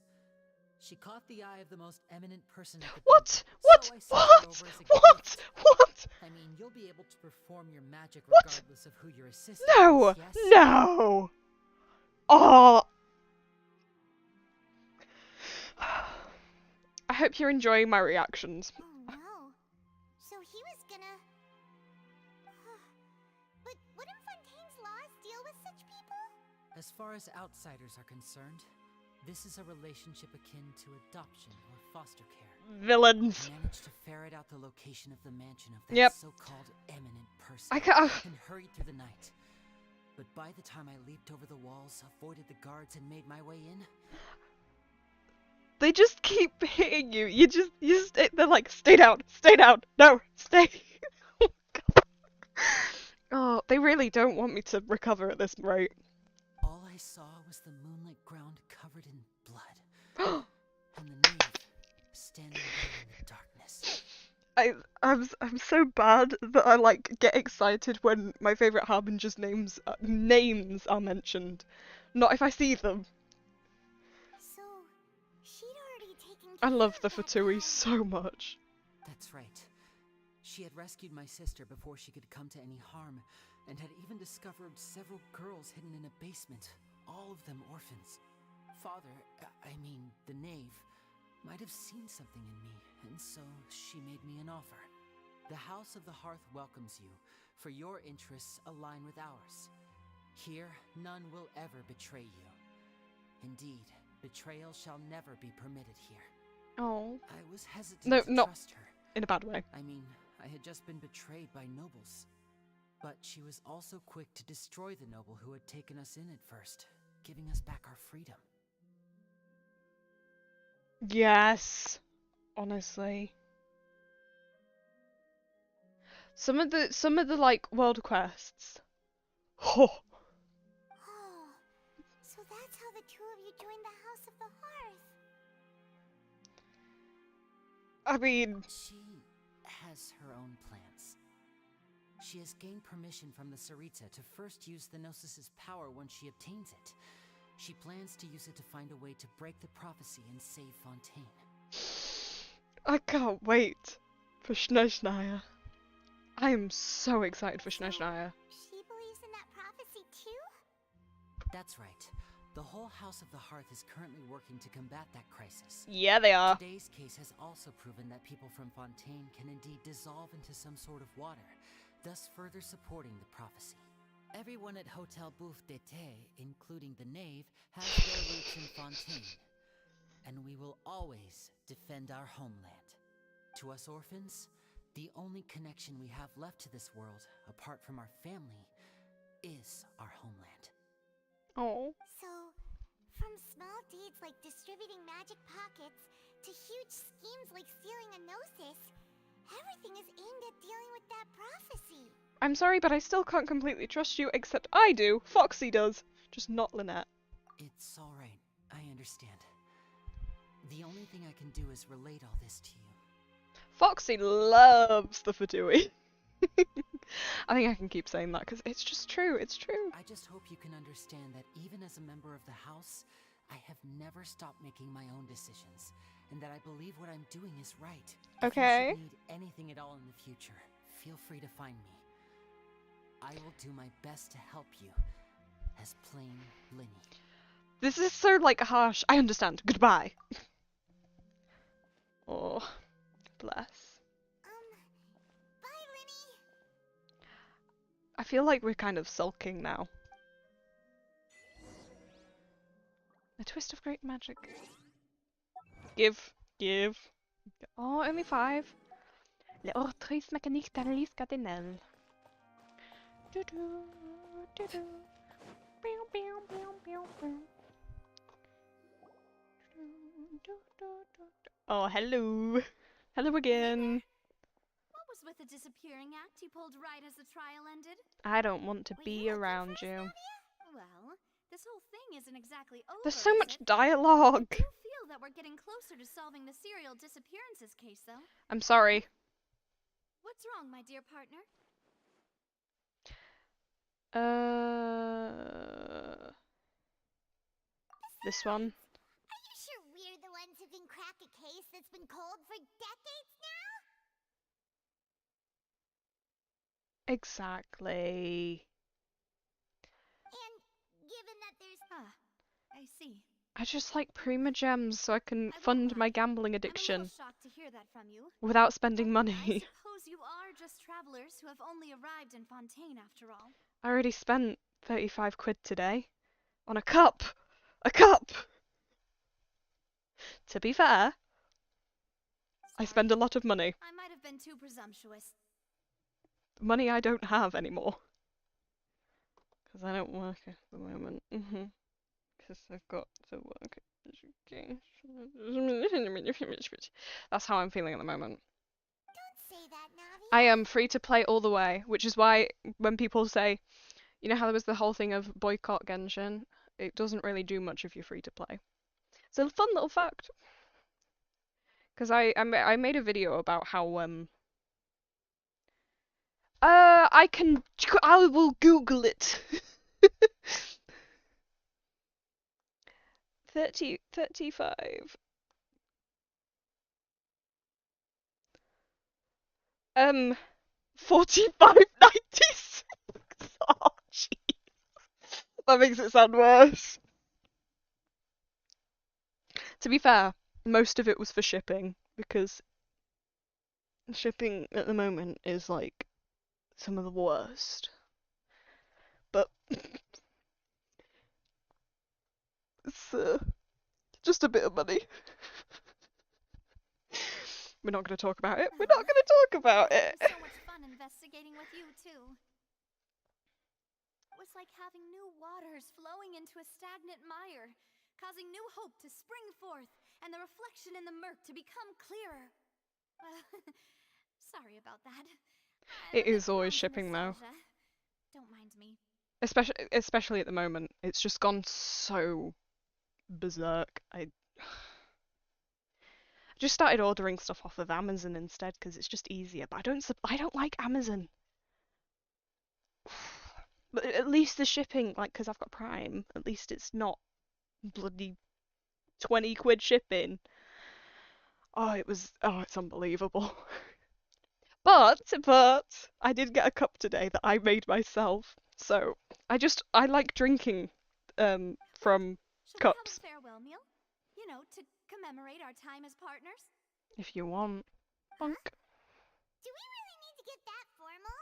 she caught the eye of the most eminent person at the What? banquet, so I sent her over as a gift. What? I mean, you'll be able to perform your magic regardless of who your assistant No! is, yes? No! Oh! I hope you're enjoying my reactions. Oh no. So he was gonna... But wouldn't Fontaine's laws deal with such people? As far as outsiders are concerned, this is a relationship akin to adoption or foster care. Villains. I managed to ferret out the location of the mansion of that Yep. so-called eminent person and hurried through the night. But by the time I leaped over the walls, avoided the guards, and made my way in, They just keep hitting you. They're like, stay down, no, stay. Oh, God. Oh, they really don't want me to recover at this rate. all I saw was the moonlit ground covered in blood, and the knave standing there in the darkness. I'm so bad that I like get excited when my favorite harbingers names are mentioned, not if I see them. So, she'd already taken I care love of the that Fatui guy. so much. That's right. She had rescued my sister before she could come to any harm, and had even discovered several girls hidden in a basement, all of them orphans. Father, the knave, might have seen something in me, and so she made me an offer. The House of the Hearth welcomes you, for your interests align with ours. Here, none will ever betray you. Indeed, betrayal shall never be permitted here. Oh. I was hesitant No, to not trust her. in a bad way. I had just been betrayed by nobles. But she was also quick to destroy the noble who had taken us in at first, giving us back our freedom. Yes, honestly. Some of the like world quests. Oh. Oh, so that's how the two of you joined the House of the Hearth. I mean, She has her own plans. She has gained permission from the Tsaritsa to first use the Gnosis' power when she obtains it. She plans to use it to find a way to break the prophecy and save Fontaine. I can't wait for Snezhnaya. I am so excited for Snezhnaya. She believes in that prophecy too? That's right. The whole House of the Hearth is currently working to combat that crisis. Yeah, they are. Today's case has also proven that people from Fontaine can indeed dissolve into some sort of water, thus further supporting the prophecy. Everyone at Hotel Bouffe d'été, including the knave, has their roots in Fontaine. And we will always defend our homeland. To us orphans, the only connection we have left to this world, apart from our family, is our homeland. Oh. So, from small deeds like distributing magic pockets to huge schemes like stealing a Gnosis, everything is aimed at dealing with that prophecy. I'm sorry, but I still can't completely trust you, except I do. Foxy does. Just not Lynette. It's alright. I understand. The only thing I can do is relate all this to you. Foxy loves the Fatui. I think I can keep saying that because it's just true. It's true. I just hope you can understand that even as a member of the house, I have never stopped making my own decisions, and that I believe what I'm doing is right. Okay. If you should need anything at all in the future, feel free to find me. I will do my best to help you, as plain Linny. This is so, like, harsh. I understand. Goodbye. Oh, bless. Bye, Linny. I feel like we're kind of sulking now. A twist of great magic. Give. Give. Oh, only 5. Le ortrice mécanique d'analyse cardinale. Oh, hello. Hello again. What was with the disappearing act you pulled right as the trial ended? I don't want to be around you. Well, this whole thing isn't exactly over. There's so much dialogue. I do feel that we're getting closer to solving the serial disappearances case, though. I'm sorry. What's wrong, my dear partner? This one. Are you sure we're the ones who can crack a case that's been cold for decades now? Exactly. And given that there's... I see. I just like Prima Gems so I can fund my gambling addiction I'm a little shocked to hear that from you. without spending I money. suppose you are just travelers who have only arrived in Fontaine after all. I already spent 35 quid today on a cup. A cup! To be fair, I spend a lot of money. I might have been too presumptuous. Money I don't have anymore. Because I don't work at the moment. Because I've got to work at education. That's how I'm feeling at the moment. Don't say that, Navi. I am free to play all the way, which is why when people say, you know how there was the whole thing of boycott Genshin, it doesn't really do much if you're free to play. It's a fun little fact. Because I made a video about how I will Google it. 35. 45.96. Oh, jeez. That makes it sound worse. To be fair, most of it was for shipping, because shipping at the moment is like some of the worst. But it's just a bit of money. We're not going to talk about it. We're not going to talk about it. So much fun investigating with you, too. It was like having new waters flowing into a stagnant mire, causing new hope to spring forth, and the reflection in the murk to become clearer. Sorry about that. It is always shipping, though. Don't mind me. Especially at the moment. It's just gone so berserk. I just started ordering stuff off of Amazon instead because it's just easier. But I don't like Amazon. But at least the shipping, like, because I've got Prime, at least it's not bloody 20 quid shipping. Oh, it's unbelievable. But I did get a cup today that I made myself. So I like drinking from cups. Shall we have a farewell meal? You know, to commemorate our time as partners? If you want. Bonk. Do we really need to get that formal?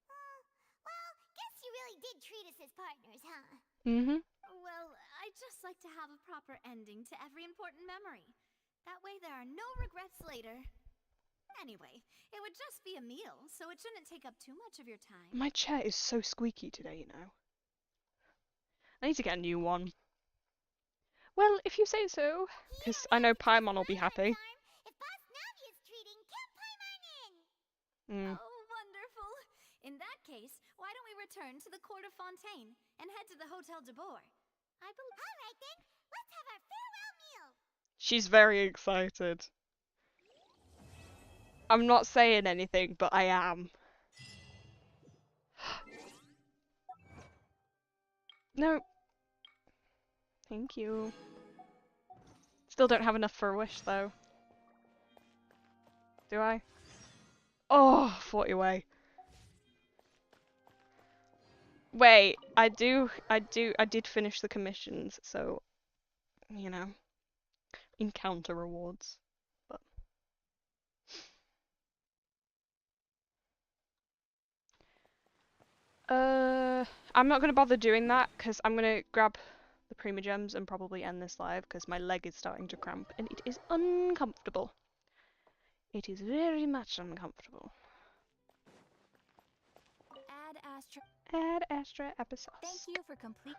Well, guess you really did treat us as partners, huh? Well, I'd just like to have a proper ending to every important memory. That way there are no regrets later. Anyway, it would just be a meal, so it shouldn't take up too much of your time. My chair is so squeaky today, you know. I need to get a new one. Well, if you say so, because I know Paimon will be happy. If Boss Navi is treating, can't Paimon in? Oh, wonderful. In that case, why don't we return to the court of Fontaine and head to the Hotel de Boer? All right then, let's have our farewell meal. She's very excited. I'm not saying anything, but I am. No. Thank you. Still don't have enough for a wish, though. Do I? Oh, 40 away. Wait, I did finish the commissions, so, you know, encounter rewards. But I'm not gonna bother doing that because I'm gonna grab the Prima Gems and probably end this live because my leg is starting to cramp and it is uncomfortable. It is very much uncomfortable. Add Astra episodes. Thank you for complete.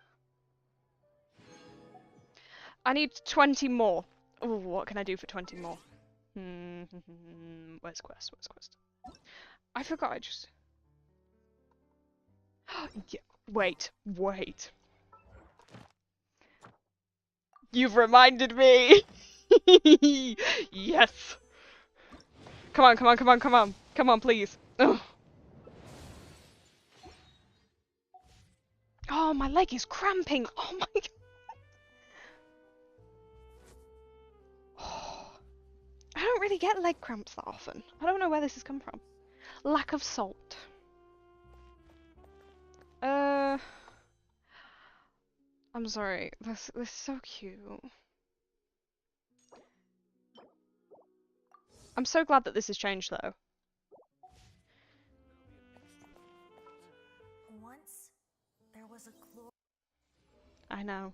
I need 20 more. Oh, what can I do for 20 more? Where's quest? Where's quest? I forgot I just... yeah, wait. You've reminded me! Yes! Come on, please. Ugh. Oh, my leg is cramping! Oh my god! I don't really get leg cramps that often. I don't know where this has come from. Lack of salt. I'm sorry. This is so cute. I'm so glad that this has changed though. Once there was a glory. I know.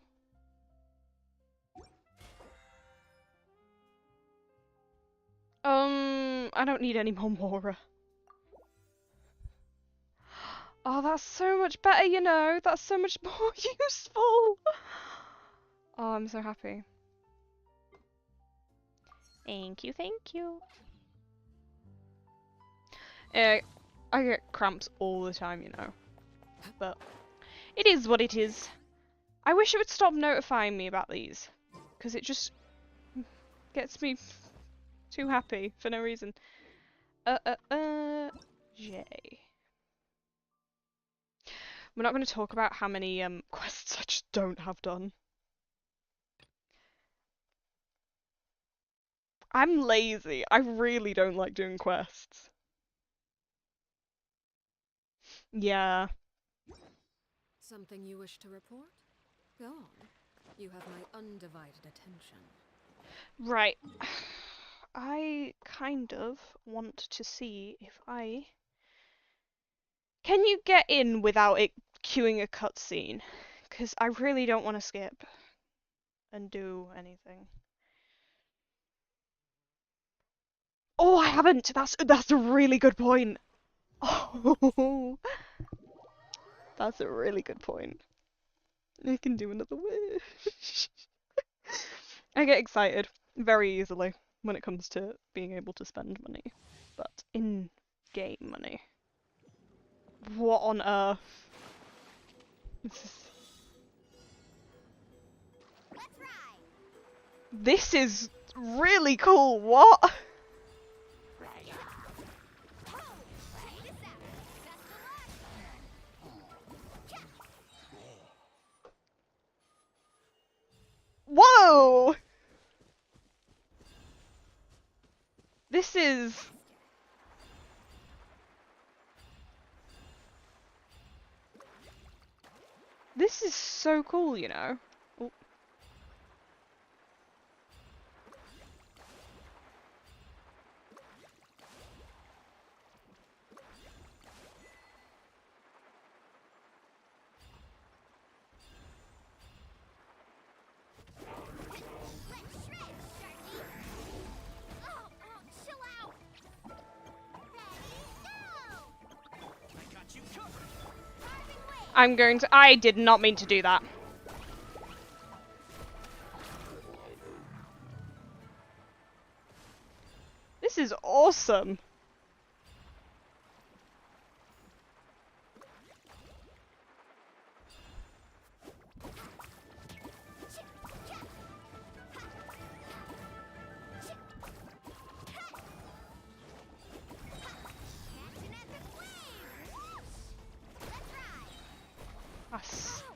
I don't need any more Mora. Oh, that's so much better, you know. That's so much more useful. Oh, I'm so happy. Thank you, thank you. I get cramps all the time, you know. But it is what it is. I wish it would stop notifying me about these. Because it just gets me too happy for no reason. J. We're not going to talk about how many quests I just don't have done. I'm lazy. I really don't like doing quests. Yeah. Something you wish to report? Go on. You have my undivided attention. Right. I kind of want to see if I... Can you get in without it queuing a cutscene? Because I really don't want to skip and do anything. Oh, I haven't! That's a really good point! Oh, that's a really good point. I can do another wish. I get excited very easily when it comes to being able to spend money. But in-game money. What on earth? This is really cool, what? Whoa! This is... This is so cool, you know? Oh. I'm going to... I did not mean to do that. This is awesome.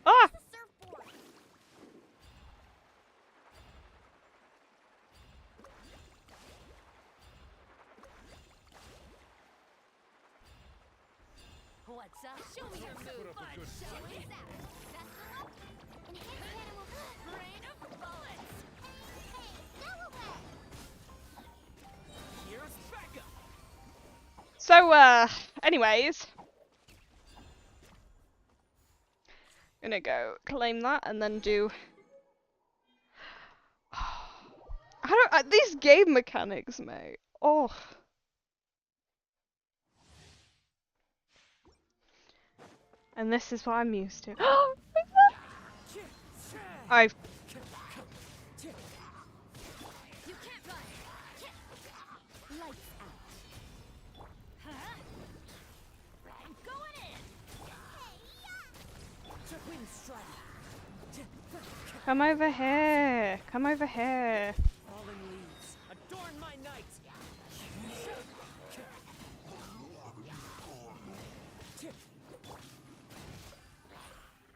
Ah! What's up? Show me your move, bud. Show me that. Enhanced animal rain of bullets. Hey, go away! Here's Becca. So, anyways. Gonna go claim that and then do... these game mechanics, mate. Oh. And this is what I'm used to. I've... You can't run. Lights out. Huh? I'm going in. Twin strike. Come over here. Come over here. Falling leaves. Adorn my night.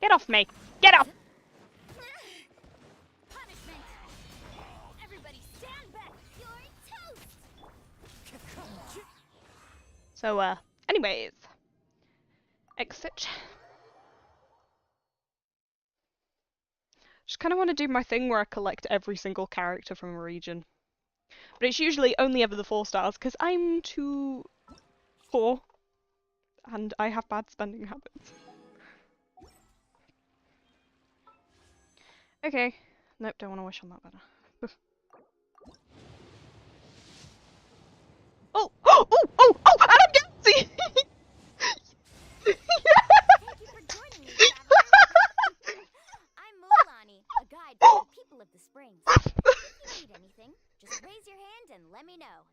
Get off me. Get off. Punishment. Everybody stand back. You're toast. So, anyways. Exit. Just kind of want to do my thing where I collect every single character from a region. But it's usually only ever the 4 stars, because I'm too poor. And I have bad spending habits. Okay. Nope, don't want to wish on that banner. Oh! Oh! Oh! Oh! Oh! And I'm Gatsy! Thank you for joining me, traveler. I'm Mulani, a guide for the people of the Springs. If you need anything, just raise your hand and let me know.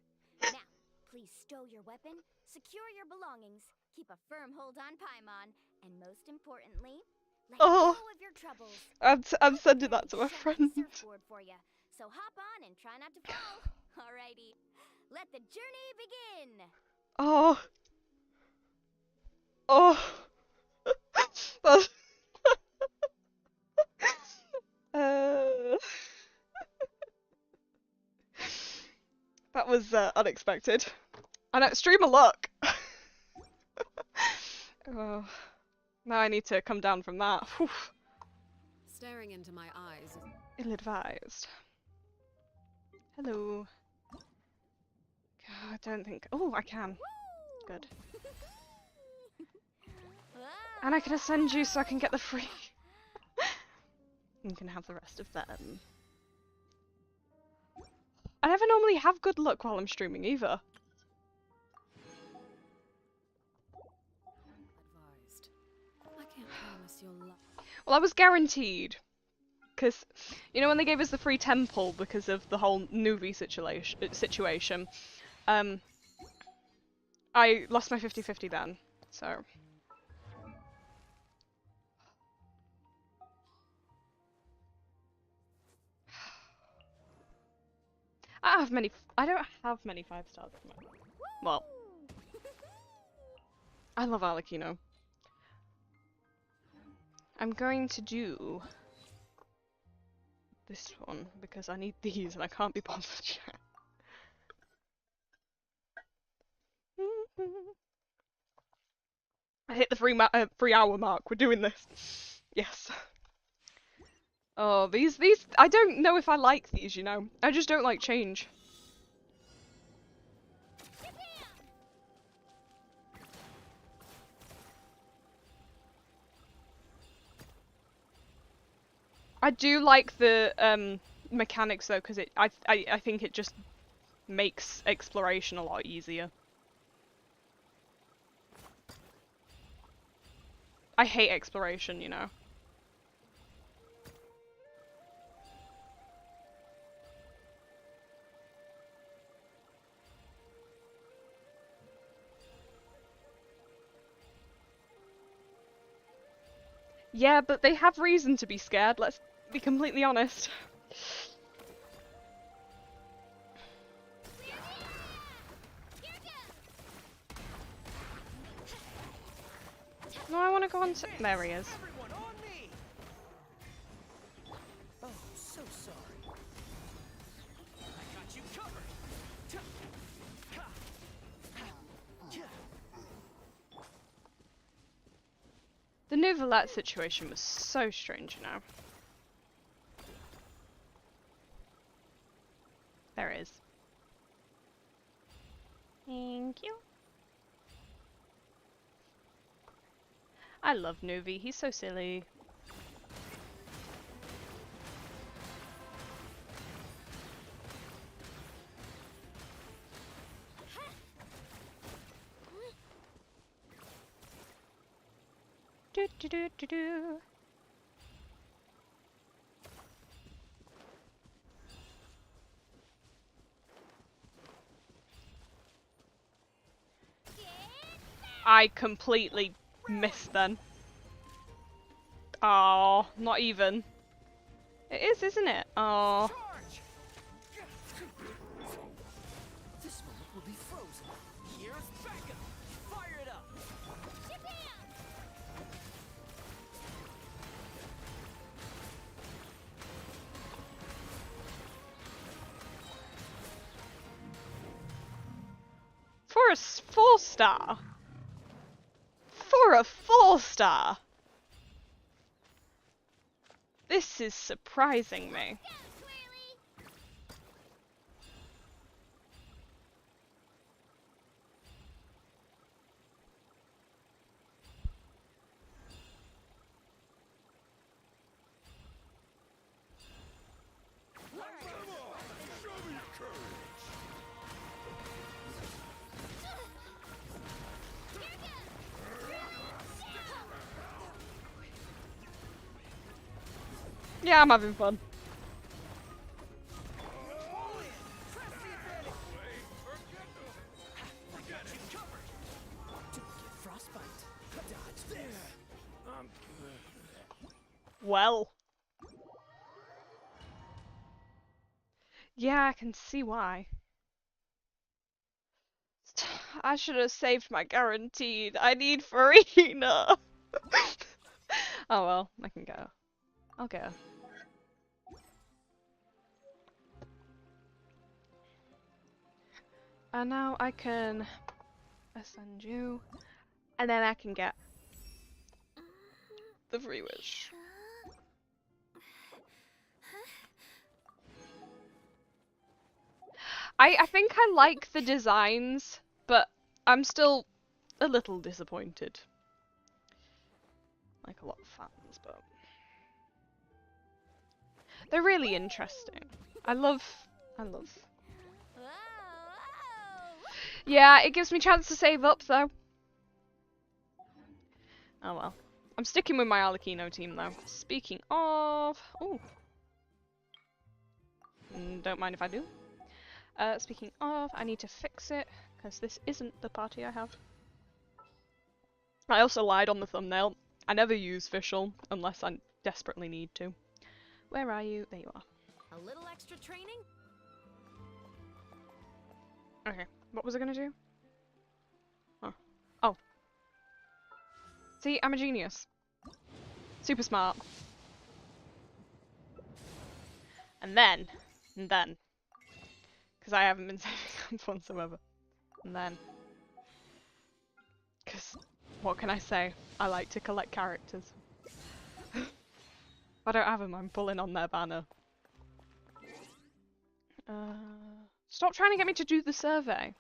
Now, please stow your weapon, secure your belongings, keep a firm hold on Paimon, and most importantly, let go of your troubles. I'm sending that to my friend. Surfboard for you, so hop on and try not to fall. Alrighty, let the journey begin. Oh. Oh. That's... That was unexpected. And stream a luck. Oh. Now I need to come down from that. Whew. Staring into my eyes. Ill-advised. Hello. I don't think... Oh, I can. Good. And I can ascend you so I can get the free... You can have the rest of them. I never normally have good luck while I'm streaming either. Advised. I can't promise you'll love. Well, I was guaranteed. Because, you know when they gave us the free temple because of the whole Nuvi situation, I lost my 50-50 then, so... I don't have many 5 stars at the moment. Well, I love Alakino. I'm going to do this one because I need these and I can't be bothered yet. I hit the 3 hour mark. We're doing this. Yes. Oh, these I don't know if I like these, you know. I just don't like change. I do like the mechanics though, because I think it just makes exploration a lot easier. I hate exploration, you know. Yeah, but they have reason to be scared, let's be completely honest. No, I want to go on to... There he is. Oh, so sorry. I got you covered. Nouvellette situation was so strange, you know. There it is. Thank you. I love Novi, he's so silly. Do do do do do. I completely missed then. Oh, not even. It is, isn't it? Oh. This moment will be frozen. Here's backup. Fire it up. For a 4-star. For a 4-star. This is surprising me. Yeah, I'm having fun. Well. Yeah, I can see why. I should have saved my guaranteed. I need Farina. Oh well, I can go. I'll go. And now I can ascend you, and then I can get the free wish. I think I like the designs, but I'm still a little disappointed. Like a lot of fans, but they're really interesting. I love. Yeah, it gives me a chance to save up though. Oh well. I'm sticking with my Arlecchino team though. Speaking of... Ooh. Don't mind if I do. Speaking of, I need to fix it, because this isn't the party I have. I also lied on the thumbnail. I never use Fischl unless I desperately need to. Where are you? There you are. A little extra training? Okay, what was I gonna do? Oh. Oh. See, I'm a genius. Super smart. And then, because I haven't been saving up whatsoever. And then, because, what can I say? I like to collect characters. If I don't have them, I'm pulling on their banner. Stop trying to get me to do the survey.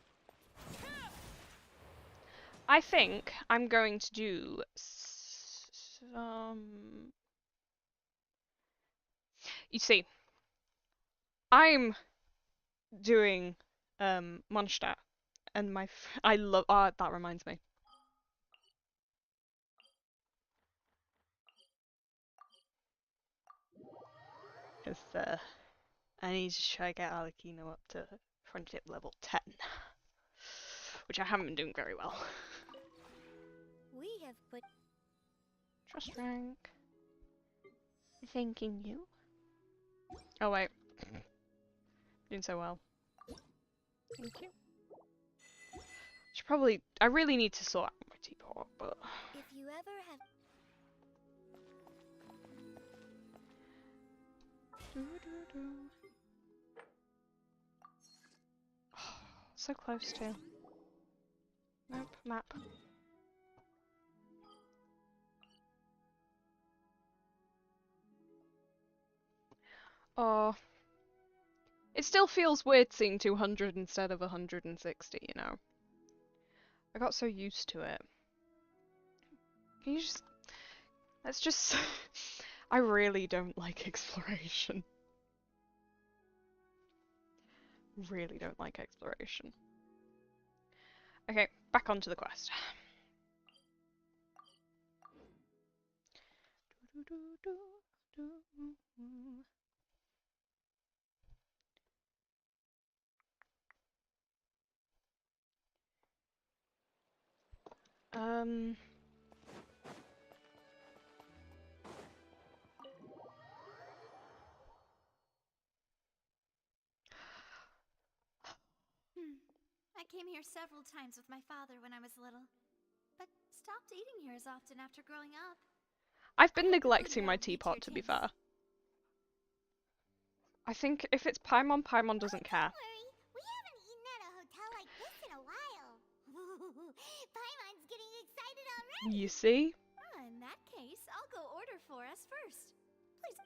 I think I'm going to do some... You see, I'm doing Mondstadt, and I love... that reminds me. Because I need to try to get Arlecchino up to friendship level 10. Which I haven't been doing very well. We have put... Trust rank. Thanking you. Oh wait. Doing so well. Thank you. Should probably... I really need to sort out my teapot, but... If you ever have... So close to. Nope, map. Oh. It still feels weird seeing 200 instead of 160, you know. I got so used to it. Can you just... Let's just... I really don't like exploration. Really don't like exploration. Okay, back onto the quest. I came here several times with my father when I was little, but stopped eating here as often after growing up. I've been neglecting my teapot, to be fair. I think if it's Paimon, Paimon doesn't care. We haven't eaten at a hotel like this in a while. Paimon's getting excited already. You see? In that case, I'll go order for us first. Please.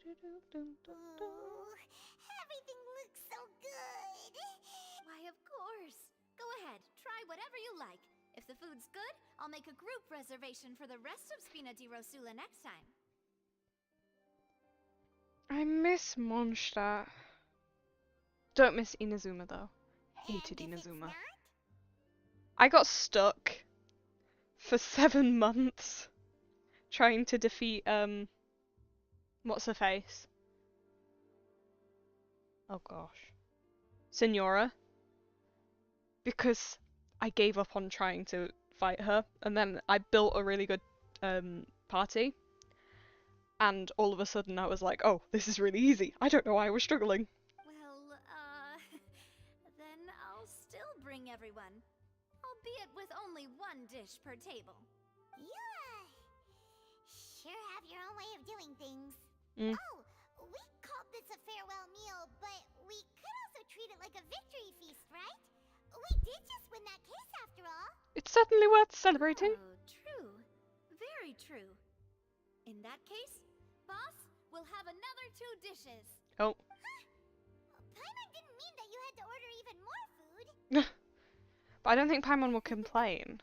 Ooh, everything looks so good. Why, of course. Go ahead, try whatever you like. If the food's good, I'll make a group reservation for the rest of Spina di Rosula next time. I miss Mondstadt. Don't miss Inazuma though. Hated Inazuma. I got stuck for 7 months trying to defeat what's her face? Oh gosh. Senora. Because I gave up on trying to fight her, and then I built a really good party. And all of a sudden I was like, oh, this is really easy. I don't know why I was struggling. Well, then I'll still bring everyone. Albeit with only 1 dish per table. You, sure have your own way of doing things. Mm. Oh, we called this a farewell meal, but we could also treat it like a victory feast, right? We did just win that case after all. It's certainly worth celebrating. Oh, true. Very true. In that case, boss, we'll have another 2 dishes. Oh. Huh? Paimon didn't mean that you had to order even more food. But I don't think Paimon will complain.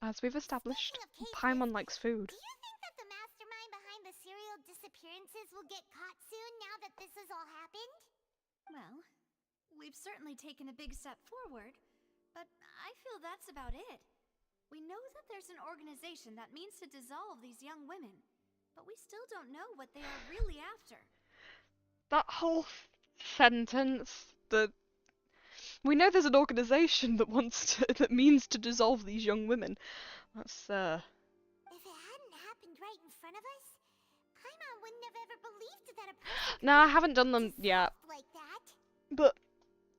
As we've established, Paimon likes food. Do you think that the mastermind behind the serial disappearances will get caught soon now that this has all happened? Well, we've certainly taken a big step forward, but I feel that's about it. We know that there's an organization that means to dissolve these young women, but we still don't know what they are really after. That whole sentence, we know there's an organization that means to dissolve these young women. That's If it hadn't happened right in front of us, Paimon wouldn't have ever believed that a person No, I haven't done them yet. like that. But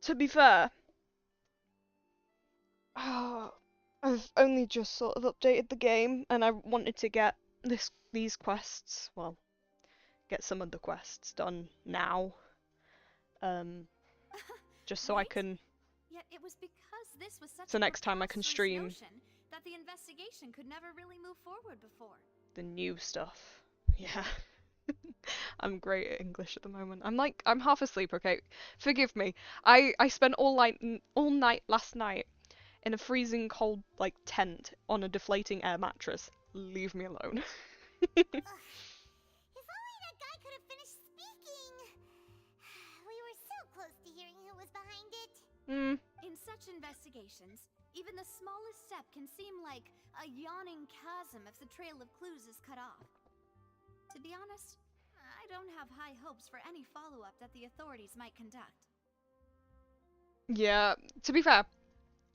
to be fair, I've only just sort of updated the game, and I wanted to get these quests, well, get some of the quests done now. Just so I can. Yet it was because this was such So next time I can stream notion that the investigation could never really move forward before. the new stuff. Yeah. I'm great at English at the moment. I'm half asleep, okay? Forgive me. I spent all night last night in a freezing cold tent on a deflating air mattress. Leave me alone. If only that guy could have finished speaking. We were so close to hearing who was behind it. In such investigations, even the smallest step can seem like a yawning chasm if the trail of clues is cut off. To be honest, I don't have high hopes for any follow-up that the authorities might conduct. Yeah, to be fair,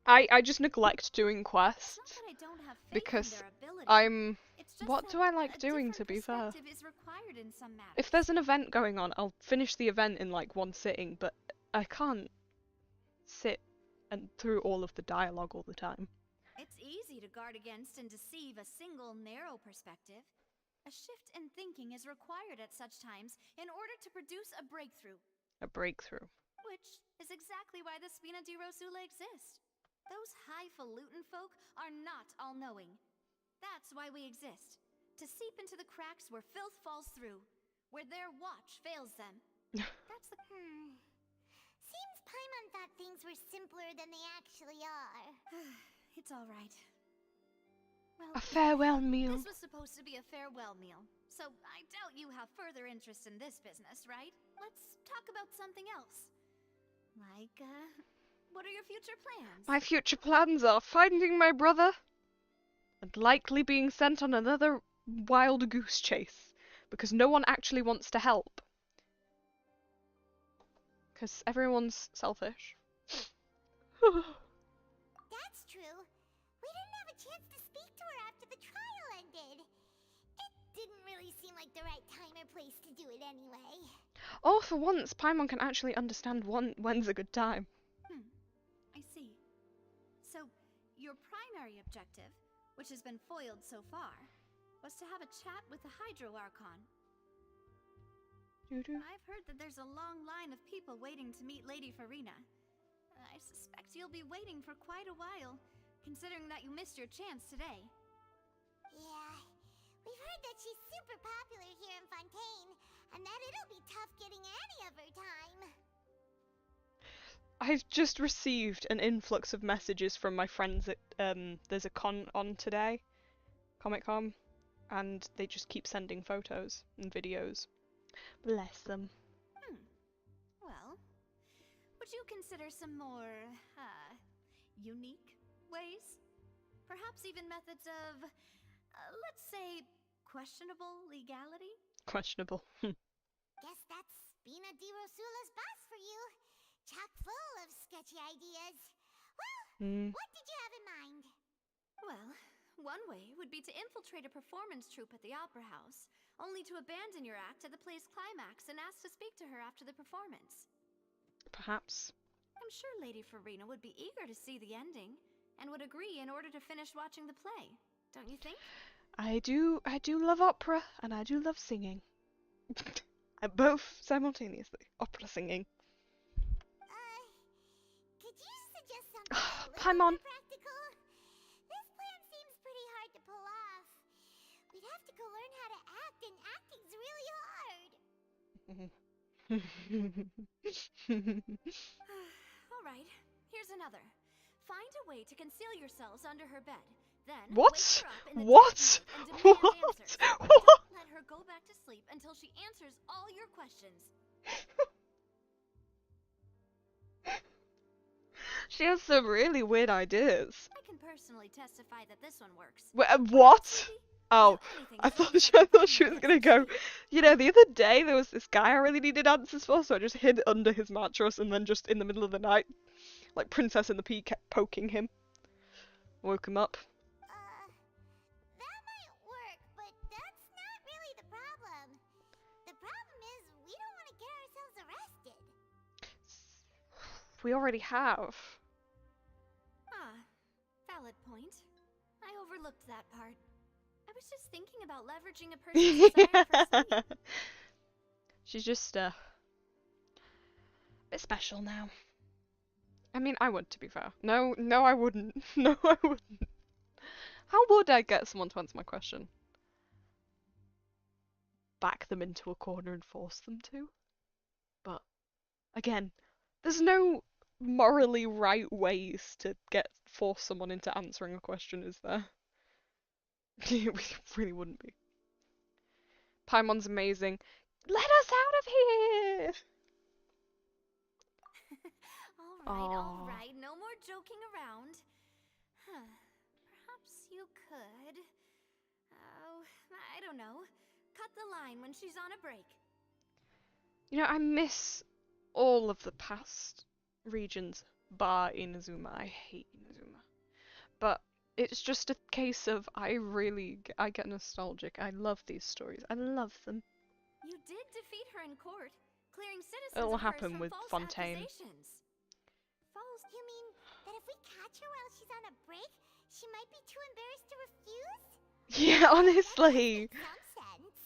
I just neglect doing quests It's not that I don't have faith because in their ability. I'm... It's just What that do I like a doing, different to be fair? perspective is required in some matters. If there's an event going on, I'll finish the event in one sitting, but I can't sit and through all of the dialogue all the time. It's easy to guard against and deceive a single narrow perspective. A shift in thinking is required at such times in order to produce a breakthrough. A breakthrough. Which is exactly why the Spina di Rosula exist. Those highfalutin folk are not all-knowing. That's why we exist. To seep into the cracks where filth falls through. Where their watch fails them. That's the... Seems Paimon thought things were simpler than they actually are. It's alright. Well, A farewell meal. This was supposed to be a farewell meal. So I doubt you have further interest in this business, right? Let's talk about something else. Like, what are your future plans? My future plans are finding my brother and likely being sent on another wild goose chase because no one actually wants to help. Because everyone's selfish. That's true. We didn't have a chance to speak to her after the trial ended. It didn't really seem like the right time or place to do it anyway. Oh, for once, Paimon can actually understand when's a good time. I see. So, your primary objective, which has been foiled so far, was to have a chat with the Hydro Archon. I've heard that there's a long line of people waiting to meet Lady Farina. I suspect you'll be waiting for quite a while, considering that you missed your chance today. Yeah, we've heard that she's super popular here in Fontaine, and that it'll be tough getting any of her time. I've just received an influx of messages from my friends at there's a con on today, Comic-Con, and they just keep sending photos and videos. Bless them. Well, would you consider some more, unique ways? Perhaps even methods of, let's say, questionable legality? Questionable. Guess that's Spina di Rosula's boss for you. Chock full of sketchy ideas. Well, what did you have in mind? Well, one way would be to infiltrate a performance troupe at the Opera House, only to abandon your act at the play's climax and ask to speak to her after the performance. Perhaps. I'm sure Lady Farina would be eager to see the ending, and would agree in order to finish watching the play. Don't you think? I do love opera, and I do love singing. Both simultaneously. Opera singing. Could you suggest something a little Paimon. more practical? This plan seems pretty hard to pull off. We'd have to go learn how to act, and acting's really hard. Alright, here's another. Find a way to conceal yourselves under her bed. Then What? wake her up in the What? and demand What? answers. What? Don't let her go back to sleep until she answers all your questions. She has some really weird ideas. I can personally testify that this one works. What? Oh, I thought she was gonna go. You know, the other day there was this guy I really needed answers for, so I just hid under his mattress, and then just in the middle of the night, like Princess and the Pea, kept poking him. Woke him up. That might work, but that's not really the problem. The problem is we don't want to get ourselves arrested. We already have. Valid point. I overlooked that part. I was just thinking about leveraging a person's desire for sleep. She's just a bit special now. I mean, I would, to be fair. No, I wouldn't. No, I wouldn't. How would I get someone to answer my question? Back them into a corner and force them to? But, again, there's no morally right ways to force someone into answering a question, is there? It really wouldn't be. Paimon's amazing. Let us out of here! Alright, no more joking around. Perhaps you could... Oh, I don't know. Cut the line when she's on a break. You know, I miss all of the past regions, bar Inazuma. I hate Inazuma. But it's just a case of I get nostalgic. I love these stories. I love them. You did defeat her in court, clearing citizens It'll of hers happen from with false Fontaine. accusations. False? You mean that if we catch her while she's on a break, she might be too embarrassed to refuse? Yeah, honestly. That makes some sense.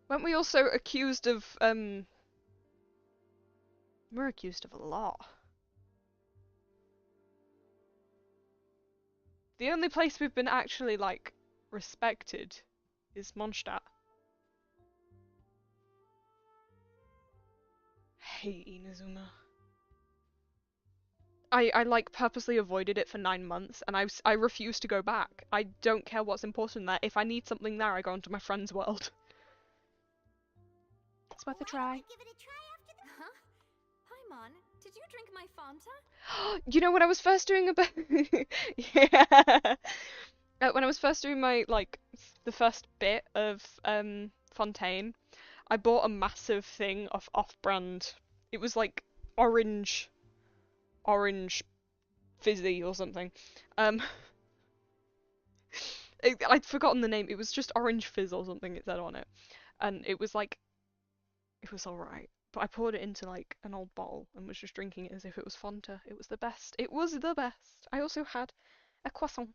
Weren't we also accused of, we're accused of a lot. The only place we've been actually, like, respected is Mondstadt. Hate Inazuma. I like purposely avoided it for 9 months, and I refuse to go back. I don't care what's important there. If I need something there, I go into my friend's world. It's worth a try. Huh? Paimon, did you drink my Fanta? You know, when I was first doing yeah. When I was first doing my, like, the first bit of Fontaine, I bought a massive thing of off-brand. It was like orange fizzy or something. I'd forgotten the name. It was just orange fizz or something it said on it. And it was like, it was alright. But I poured it into like an old bottle and was just drinking it as if it was Fanta. It was the best. It was the best. I also had a croissant.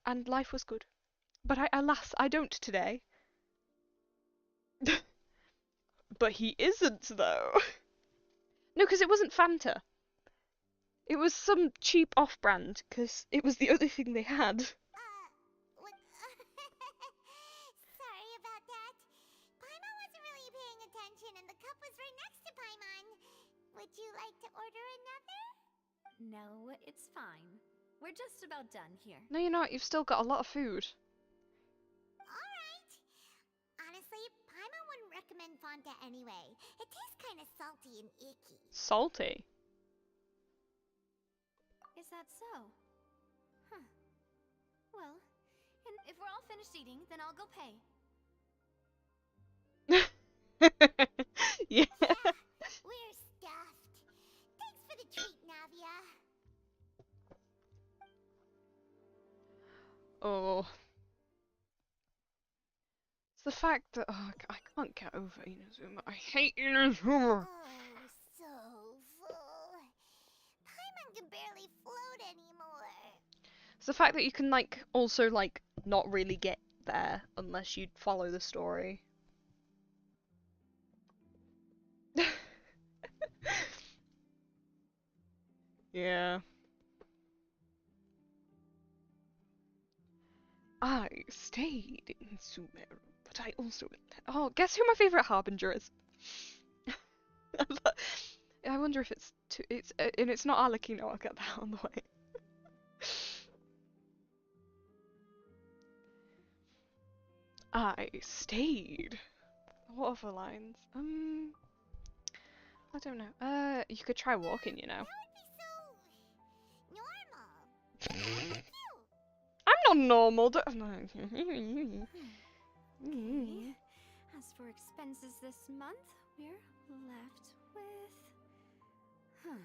And life was good. But alas, I don't today. But he isn't though. No, because it wasn't Fanta. It was some cheap off-brand, because it was the only thing they had. Sorry about that. Paimon wasn't really paying attention and the cup was right next to Paimon. Would you like to order another? No, it's fine. We're just about done here. No, you're not. You've still got a lot of food. Alright. Honestly, Paimon wouldn't recommend Fanta anyway. It tastes kind of salty and icky. Salty? Is that so? Huh. Well, and if we're all finished eating, then I'll go pay. Yeah. We're stuffed. Thanks for the treat, Navia. Oh. It's the fact that I can't get over Inazuma. I hate Inazuma. Oh, so full. Paimon can barely float anymore. It's the fact that you can like also like not really get there unless you follow the story. Yeah. I stayed in Sumeru, but I also... Oh, guess who my favourite harbinger is? I wonder if it's... and it's not Alakino, I'll get that on the way. I stayed. What other lines? I don't know. You could try walking, you know. I'm not normal. Okay. As for expenses this month, we're left with... Huh.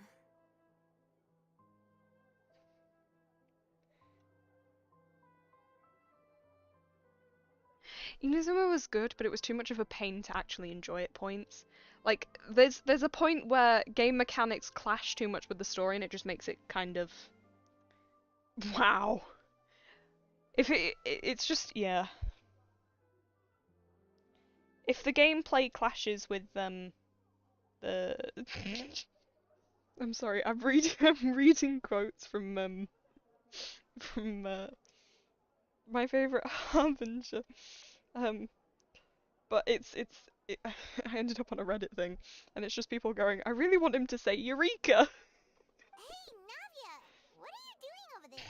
Inazuma was good, but it was too much of a pain to actually enjoy at points. Like, there's a point where game mechanics clash too much with the story, and it just makes it kind of... Wow. If it's just, yeah. If the gameplay clashes with the I'm sorry, I'm reading quotes from my favorite harbinger. But I ended up on a Reddit thing, and it's just people going, I really want him to say Eureka. Hey, Navia, what are you doing over there?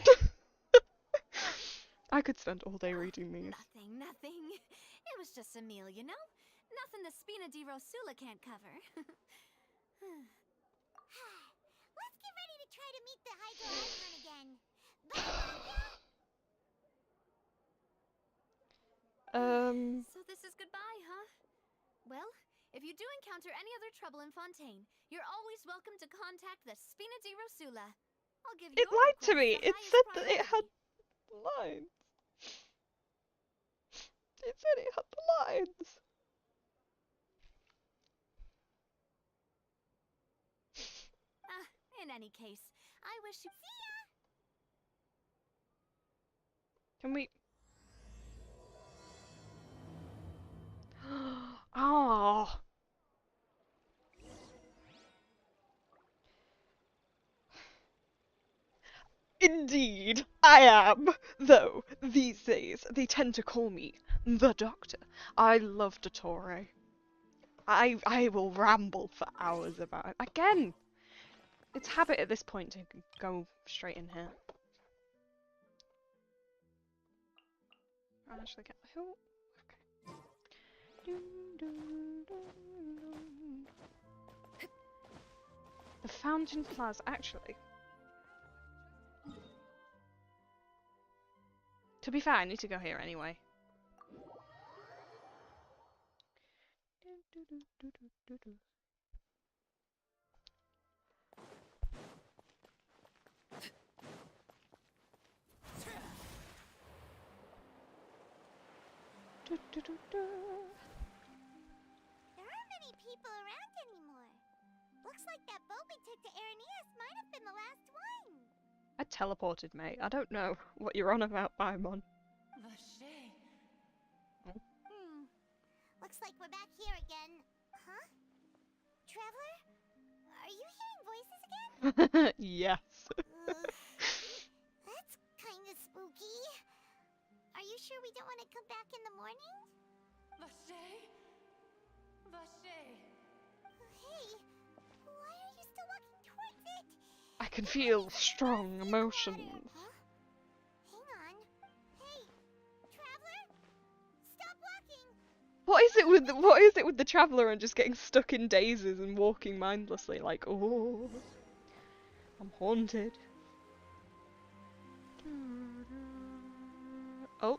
I could spend all day reading these. Nothing. It was just a meal, you know? Nothing the Spina di Rosula can't cover. Let's get ready to try to meet the Hydro Icon again. Bye, Navia! So this is goodbye, huh? Well, if you do encounter any other trouble in Fontaine, you're always welcome to contact the Spina di Rosula. I'll give you It lied to me. It said that it had lines. It said it had the lines. In any case, I wish you... See ya! Can we... Oh. Indeed, I am. Though, these days, they tend to call me the Doctor. I love Dottore. I will ramble for hours about it. Again, it's habit at this point to go straight in here. I'll actually get the hill. Okay. The Fountain Plaza, actually. To be fair, I need to go here anyway. There aren't many people around anymore. Looks like that boat we took to Araneas might have been the last one. I teleported, mate. I don't know what you're on about, Paimon. Looks like we're back here again. Huh? Traveler? Are you hearing voices again? Yes. That's kind of spooky. Are you sure we don't want to come back in the morning? Vache? Vache? Hey, why are you still walking towards it? I can feel strong emotions. Hang on. Hey, Traveler? Stop walking! What is it with the traveller and just getting stuck in dazes and walking mindlessly like, oh, I'm haunted. Oh.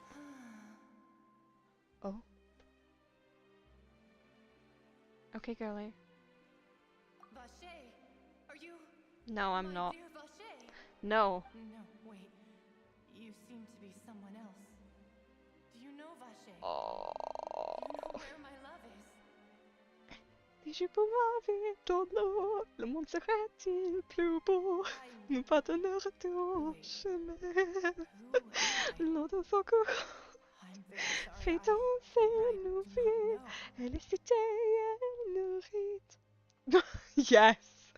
Oh. Okay, girlie. Vache, are you? No, I'm not. Dear Vache? No. No, wait. You seem to be someone else. Do you know Vache? Oh. Do you know where my love is? Si je pouvais ton nom, le monde serait-il plus beau? Nous partenaires au chemin. L'autre son cœur fait danser nos vies. Et les cités nous ritent. Yes.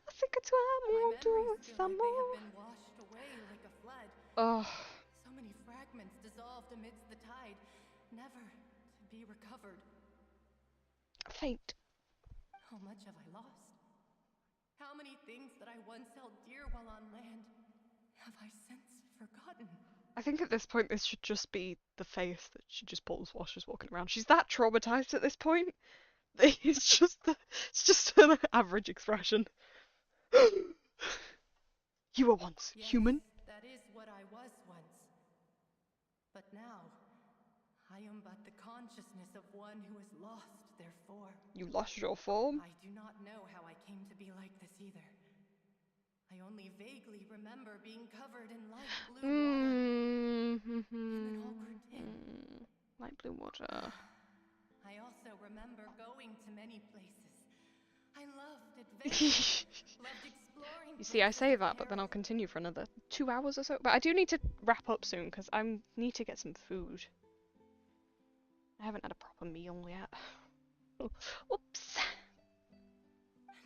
C'est que toi, mon doux amour. Oh. So many fragments dissolved amidst the tide, never to be recovered. Fate. How much have I lost? How many things that I once held dear while on land have I since forgotten? I think at this point this should just be the face that she just pulls while she's walking around. She's that traumatized at this point. It's just an average expression. You were once human. That is what I was once. But now, I am but the consciousness of one who is lost, therefore. You lost your form? I do not know how I came to be like this either. I only vaguely remember being covered in light blue water. And then all grew dim. Light blue water. I also remember going to many places. I loved adventure, loved exploring. You see, I say that, but then I'll continue for another 2 hours or so. But I do need to wrap up soon, because I need to get some food. I haven't had a proper meal yet. Oops.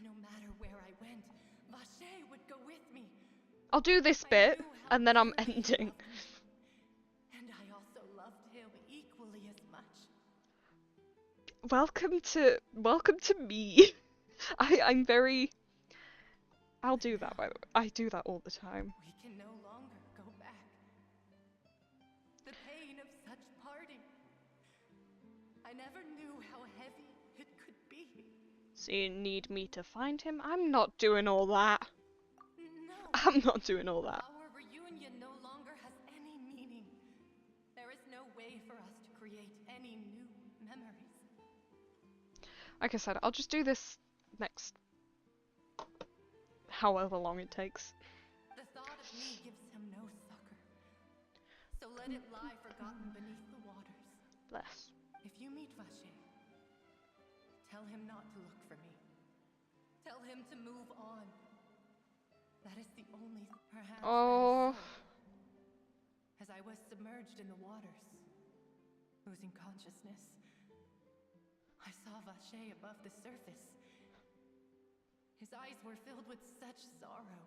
No matter where I went, Vache would go with me. I'll do this bit, and then I'm ending. And I also loved him equally as much. Welcome to me. I'm very... I'll do that, by the way. I do that all the time. We can no longer go back. The pain of such parting. I never knew how heavy it could be. So you need me to find him? I'm not doing all that. No. I'm not doing all that. Our reunion no longer has any meaning. There is no way for us to create any new memories. Like I said, I'll just do this next however long it takes. The thought of me gives him no succor. So let it lie forgotten beneath the waters. Bless. If you meet Vache, tell him not to look for me. Tell him to move on. That is the only perhaps. Oh. As I was submerged in the waters, losing consciousness, I saw Vache above the surface. His eyes were filled with such sorrow,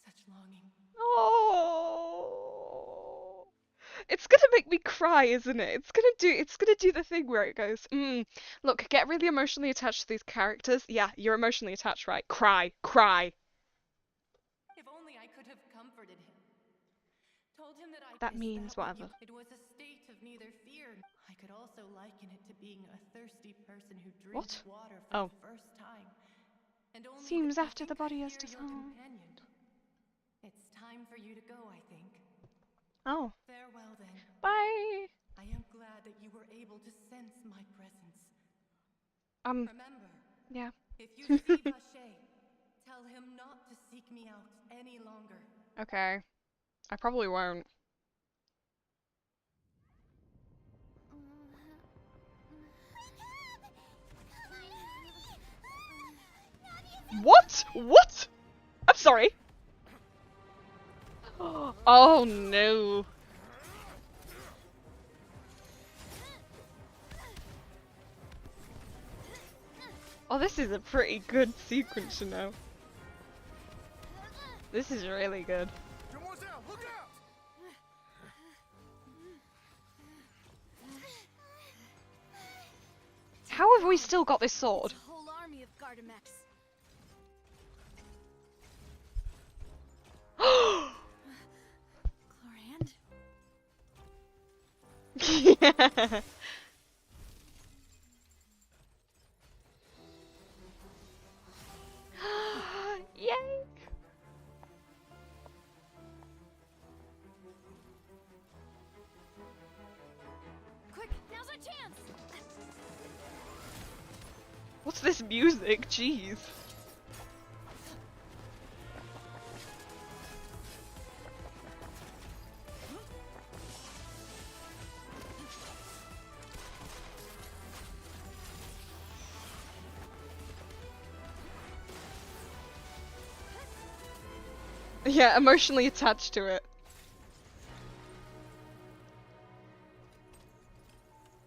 such longing. Oh, it's gonna make me cry, isn't it? It's gonna do the thing where it goes, look, get really emotionally attached to these characters. Yeah, you're emotionally attached, right? Cry, cry. If only I could have comforted him. Told him that That means whatever. It was a state of neither fear. I could also liken it to being a thirsty person who What? drinks water for the first time. And only Seems I after the think I body has hear your dissolved. companion. It's time for you to go, I think. Oh. Farewell then. Bye. I am glad that you were able to sense my presence. Remember, yeah. if you see Vache, tell him not to seek me out any longer. Okay. I probably won't. What? What? I'm sorry. Oh no. Oh, this is a pretty good sequence, you know. This is really good. How have we still got this sword? A whole army of Gardamex. Chlorand? Yeah. Yay! Quick, now's our chance. What's this music? Jeez. Yeah, emotionally attached to it.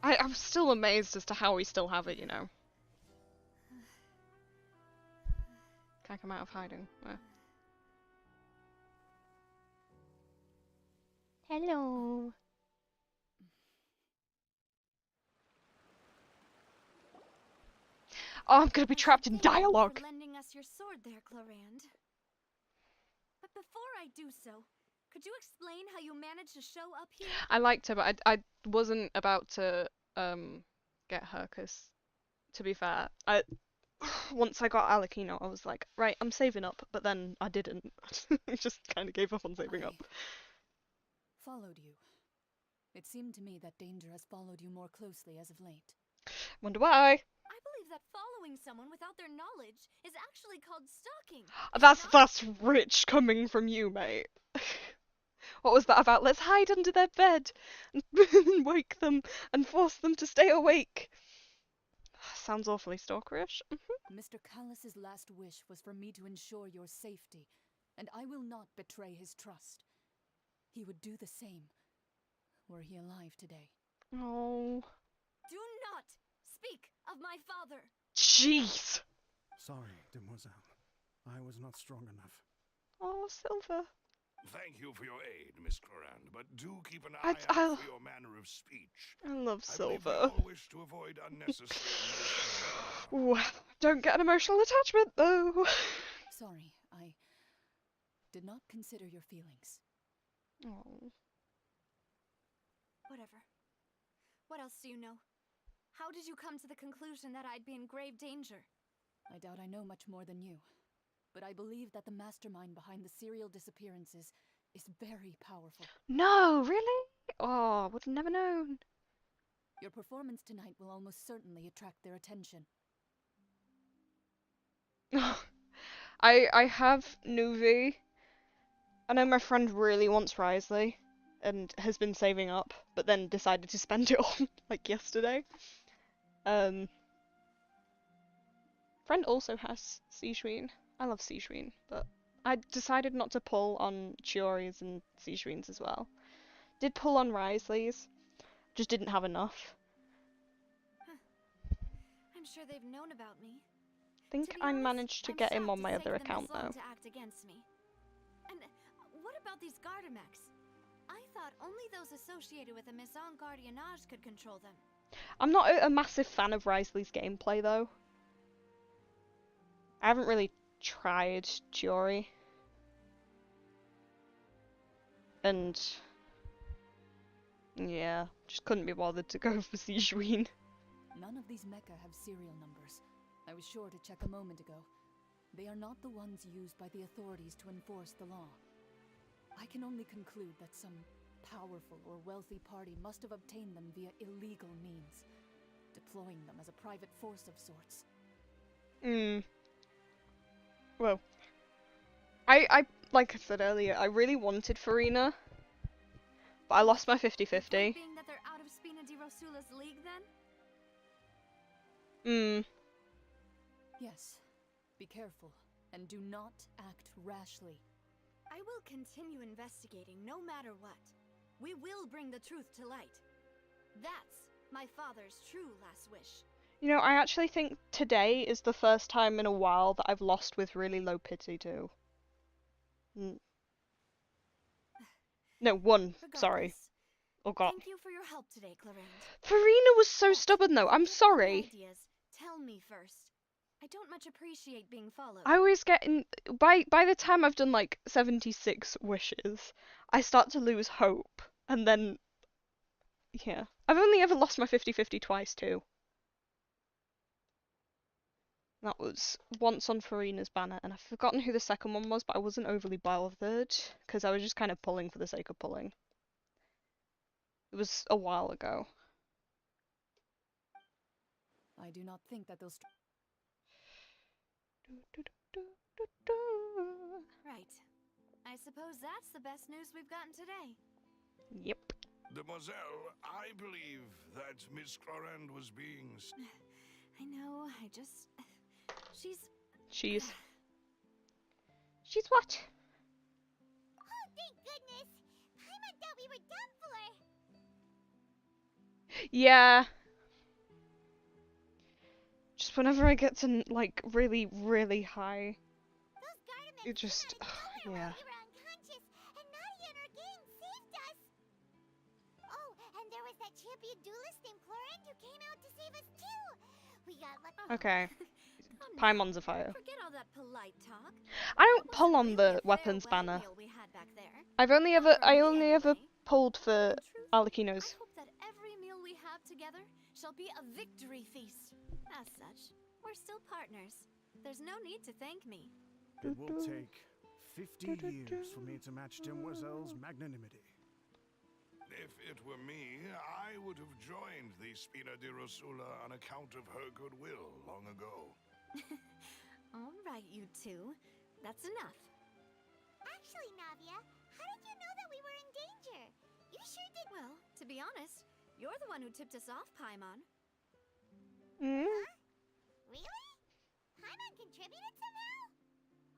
I'm still amazed as to how we still have it, you know. Can't come out of hiding. Hello. Oh, I'm gonna be trapped in dialogue. For lending us your sword there, Chlorand. But before I do so, could you explain how you managed to show up here? I liked her, but I wasn't about to get her, cause to be fair, once I got Alakino, I was like, right, I'm saving up, but then I didn't. I just kind of gave up on saving up. Followed you. It seemed to me that danger has followed you more closely as of late. Wonder why? I believe that following someone without their knowledge is actually called stalking. That's rich coming from you, mate. What was that about? Let's hide under their bed and wake them and force them to stay awake. Sounds awfully stalkerish. Mr. Callus's last wish was for me to ensure your safety, and I will not betray his trust. He would do the same, were he alive today. Oh. Do not speak of my father. Jeez. Sorry, demoiselle. I was not strong enough. Oh, Silver. Thank you for your aid, Miss Chlorand, but do keep an eye out for your manner of speech. I love Silver. I believe we all wish to avoid unnecessary Ooh, don't get an emotional attachment, though. Sorry, I did not consider your feelings. Oh. Whatever. What else do you know? How did you come to the conclusion that I'd be in grave danger? I doubt I know much more than you, but I believe that the mastermind behind the serial disappearances is very powerful. No, really? Oh, would have never known. Your performance tonight will almost certainly attract their attention. I have Nuvi. I know my friend really wants Risley and has been saving up, but then decided to spend it all like yesterday. Friend also has Seashween. I love Seashween, but I decided not to pull on Chiori's and Seashween's as well. Did pull on Risley's, just didn't have enough. Huh. I'm sure they've known about me. I think I managed to get him on my other account though. To act against me. And what about these Gardamex? I thought only those associated with a Maison Gardiennage could control them. I'm not a massive fan of Risley's gameplay though. I haven't really tried Jury. And yeah, just couldn't be bothered to go for Sijuin. None of these mecha have serial numbers. I was sure to check a moment ago. They are not the ones used by the authorities to enforce the law. I can only conclude that some powerful or wealthy party must have obtained them via illegal means, deploying them as a private force of sorts. Well, I like I said earlier, I really wanted Farina, but I lost my 50-50. Being that they're out of Spina di Rosula's league, then? Yes. Be careful, and do not act rashly. I will continue investigating no matter what. We will bring the truth to light. That's my father's true last wish. You know, I actually think today is the first time in a while that I've lost with really low pity too. No, one, sorry. Oh god. Thank you for your help today, Clarence. Farina was so stubborn though, I'm sorry. Ideas. Tell me first. I don't much appreciate being followed. I always get in, by the time I've done like 76 wishes, I start to lose hope, and then, yeah. I've only ever lost my 50-50 twice too. That was once on Farina's banner, and I've forgotten who the second one was, but I wasn't overly bothered, because I was just kind of pulling for the sake of pulling. It was a while ago. I do not think that those... Right. I suppose that's the best news we've gotten today. Yep. Demoiselle, I believe that Miss Clorand was being... I know, I just... She's what? Oh, thank goodness! Paimon thought we were done for. Yeah. Just whenever I get to like really, really high, it just, yeah. We were unconscious, and Nadia and her gang saved us. Oh, and there was that champion duelist named Clorand who came out to save us too. We got lucky. Okay. Paimon's a fire. Forget all that polite talk. I don't pull on the weapons banner. I only ever pulled for Arlecchino's. I hope that every meal we have together shall be a victory feast. As such, we're still partners. There's no need to thank me. It will take 50 years for me to match Demoiselle's magnanimity. If it were me, I would have joined the Spina di Rosula on account of her goodwill long ago. All right, you two. That's enough. Actually, Navia, how did you know that we were in danger? You sure did. Well, to be honest, you're the one who tipped us off, Paimon. Huh? Really? Paimon contributed somehow?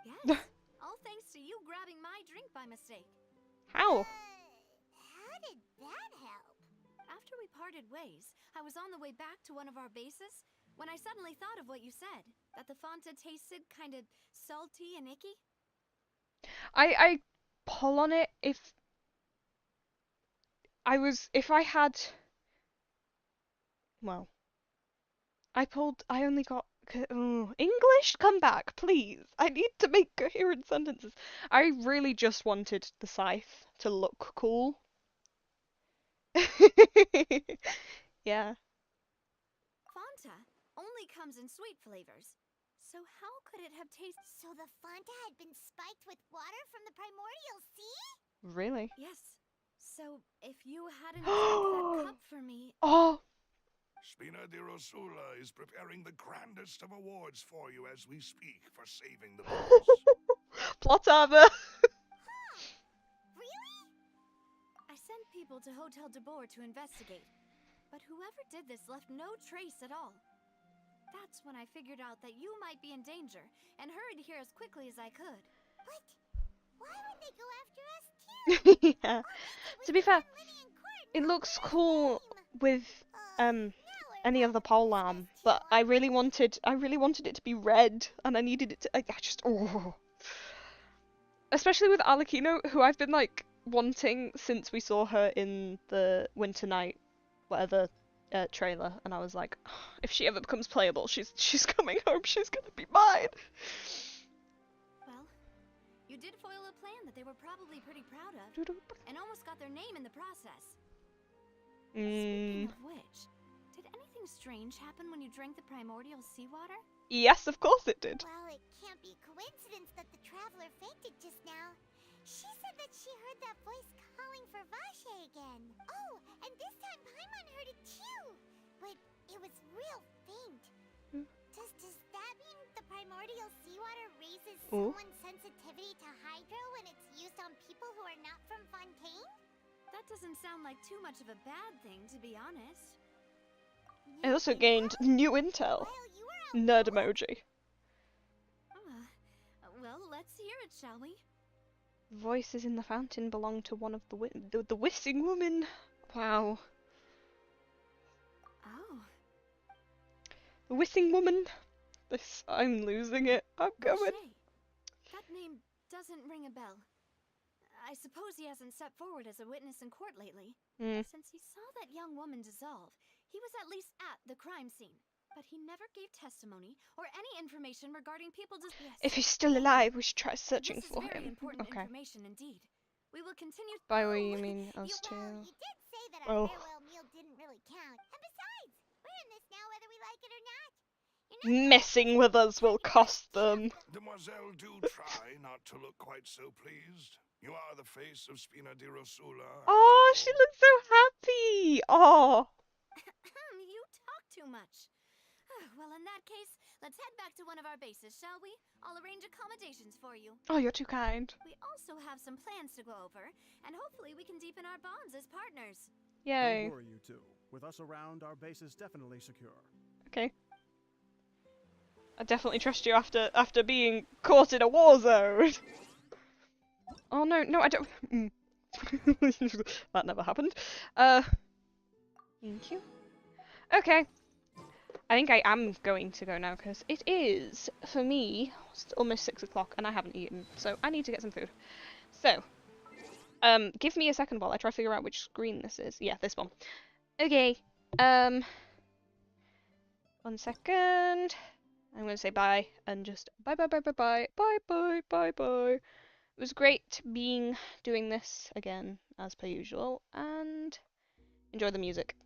Yes. All thanks to you grabbing my drink by mistake. How? How did that help? After we parted ways, I was on the way back to one of our bases when I suddenly thought of what you said, that the Fonta tasted kind of salty and icky. I pull on it if I had, well, I only got, English, come back, please. I need to make coherent sentences. I really just wanted the scythe to look cool. Yeah. Fonta only comes in sweet flavors. So how could it have tasted? So the Fonta had been spiked with water from the primordial sea? Really? Yes. So if you hadn't drank that cup for me... Oh! Spina di Rosula is preparing the grandest of awards for you as we speak for saving the boss. Plot armor! Really? I sent people to Hotel de Boer to investigate, but whoever did this left no trace at all. That's when I figured out that you might be in danger and hurried here as quickly as I could. But why would they go after us too? Yeah. To be fair, it looks cool with any other pole lamb, but I really wanted it to be red, and I needed it to. I just Especially with Alakino, who I've been like wanting since we saw her in the Winter Night, whatever trailer, and I was like, "Oh, if she ever becomes playable, she's coming home. She's gonna be mine." Well, you did foil a plan that they were probably pretty proud of, and almost got their name in the process. Speaking of which, did anything strange happen when you drank the primordial seawater? Yes, of course it did. Well, it can't be coincidence that the traveler fainted just now. She said that she heard that voice calling for Vache again. Oh, and this time Paimon heard it too, but it was real faint. Does that mean the primordial seawater raises someone's sensitivity to hydro when it's used on people who are not from Fontaine? That doesn't sound like too much of a bad thing, to be honest. I also gained new intel. Nerd emoji. Well, let's hear it, shall we? Voices in the fountain belong to one of the Wissing woman. Wow. Oh. The Wissing woman. I'm losing it. I'm going. That name doesn't ring a bell. I suppose he hasn't stepped forward as a witness in court lately. Since he saw that young woman dissolve, he was at least at the crime scene. But he never gave testimony or any information regarding people If he's still alive, we should try searching for This is very him. important Okay. information indeed. We will continue. By what you mean us two? You did say that our farewell meal didn't really count. And besides, we're in this now whether we like it or not. Messing with us will cost them. Demoiselle, do try not to look quite so pleased. You are the face of Spina di Rosula. Oh, she looks so happy. Oh. You talk too much. Well, in that case, let's head back to one of our bases, shall we? I'll arrange accommodations for you. Oh, you're too kind. We also have some plans to go over, and hopefully we can deepen our bonds as partners. Yay. Don't worry, you two. With us around, our base is definitely secure. Okay. I definitely trust you after being caught in a war zone. Oh no, I don't. That never happened. Thank you. Okay. I think I am going to go now because it is, for me, it's almost 6 o'clock and I haven't eaten, so I need to get some food. So, give me a second while I try to figure out which screen this is. Yeah, this one. Okay. 1 second. I'm going to say bye and just bye. It was great doing this again as per usual and enjoy the music.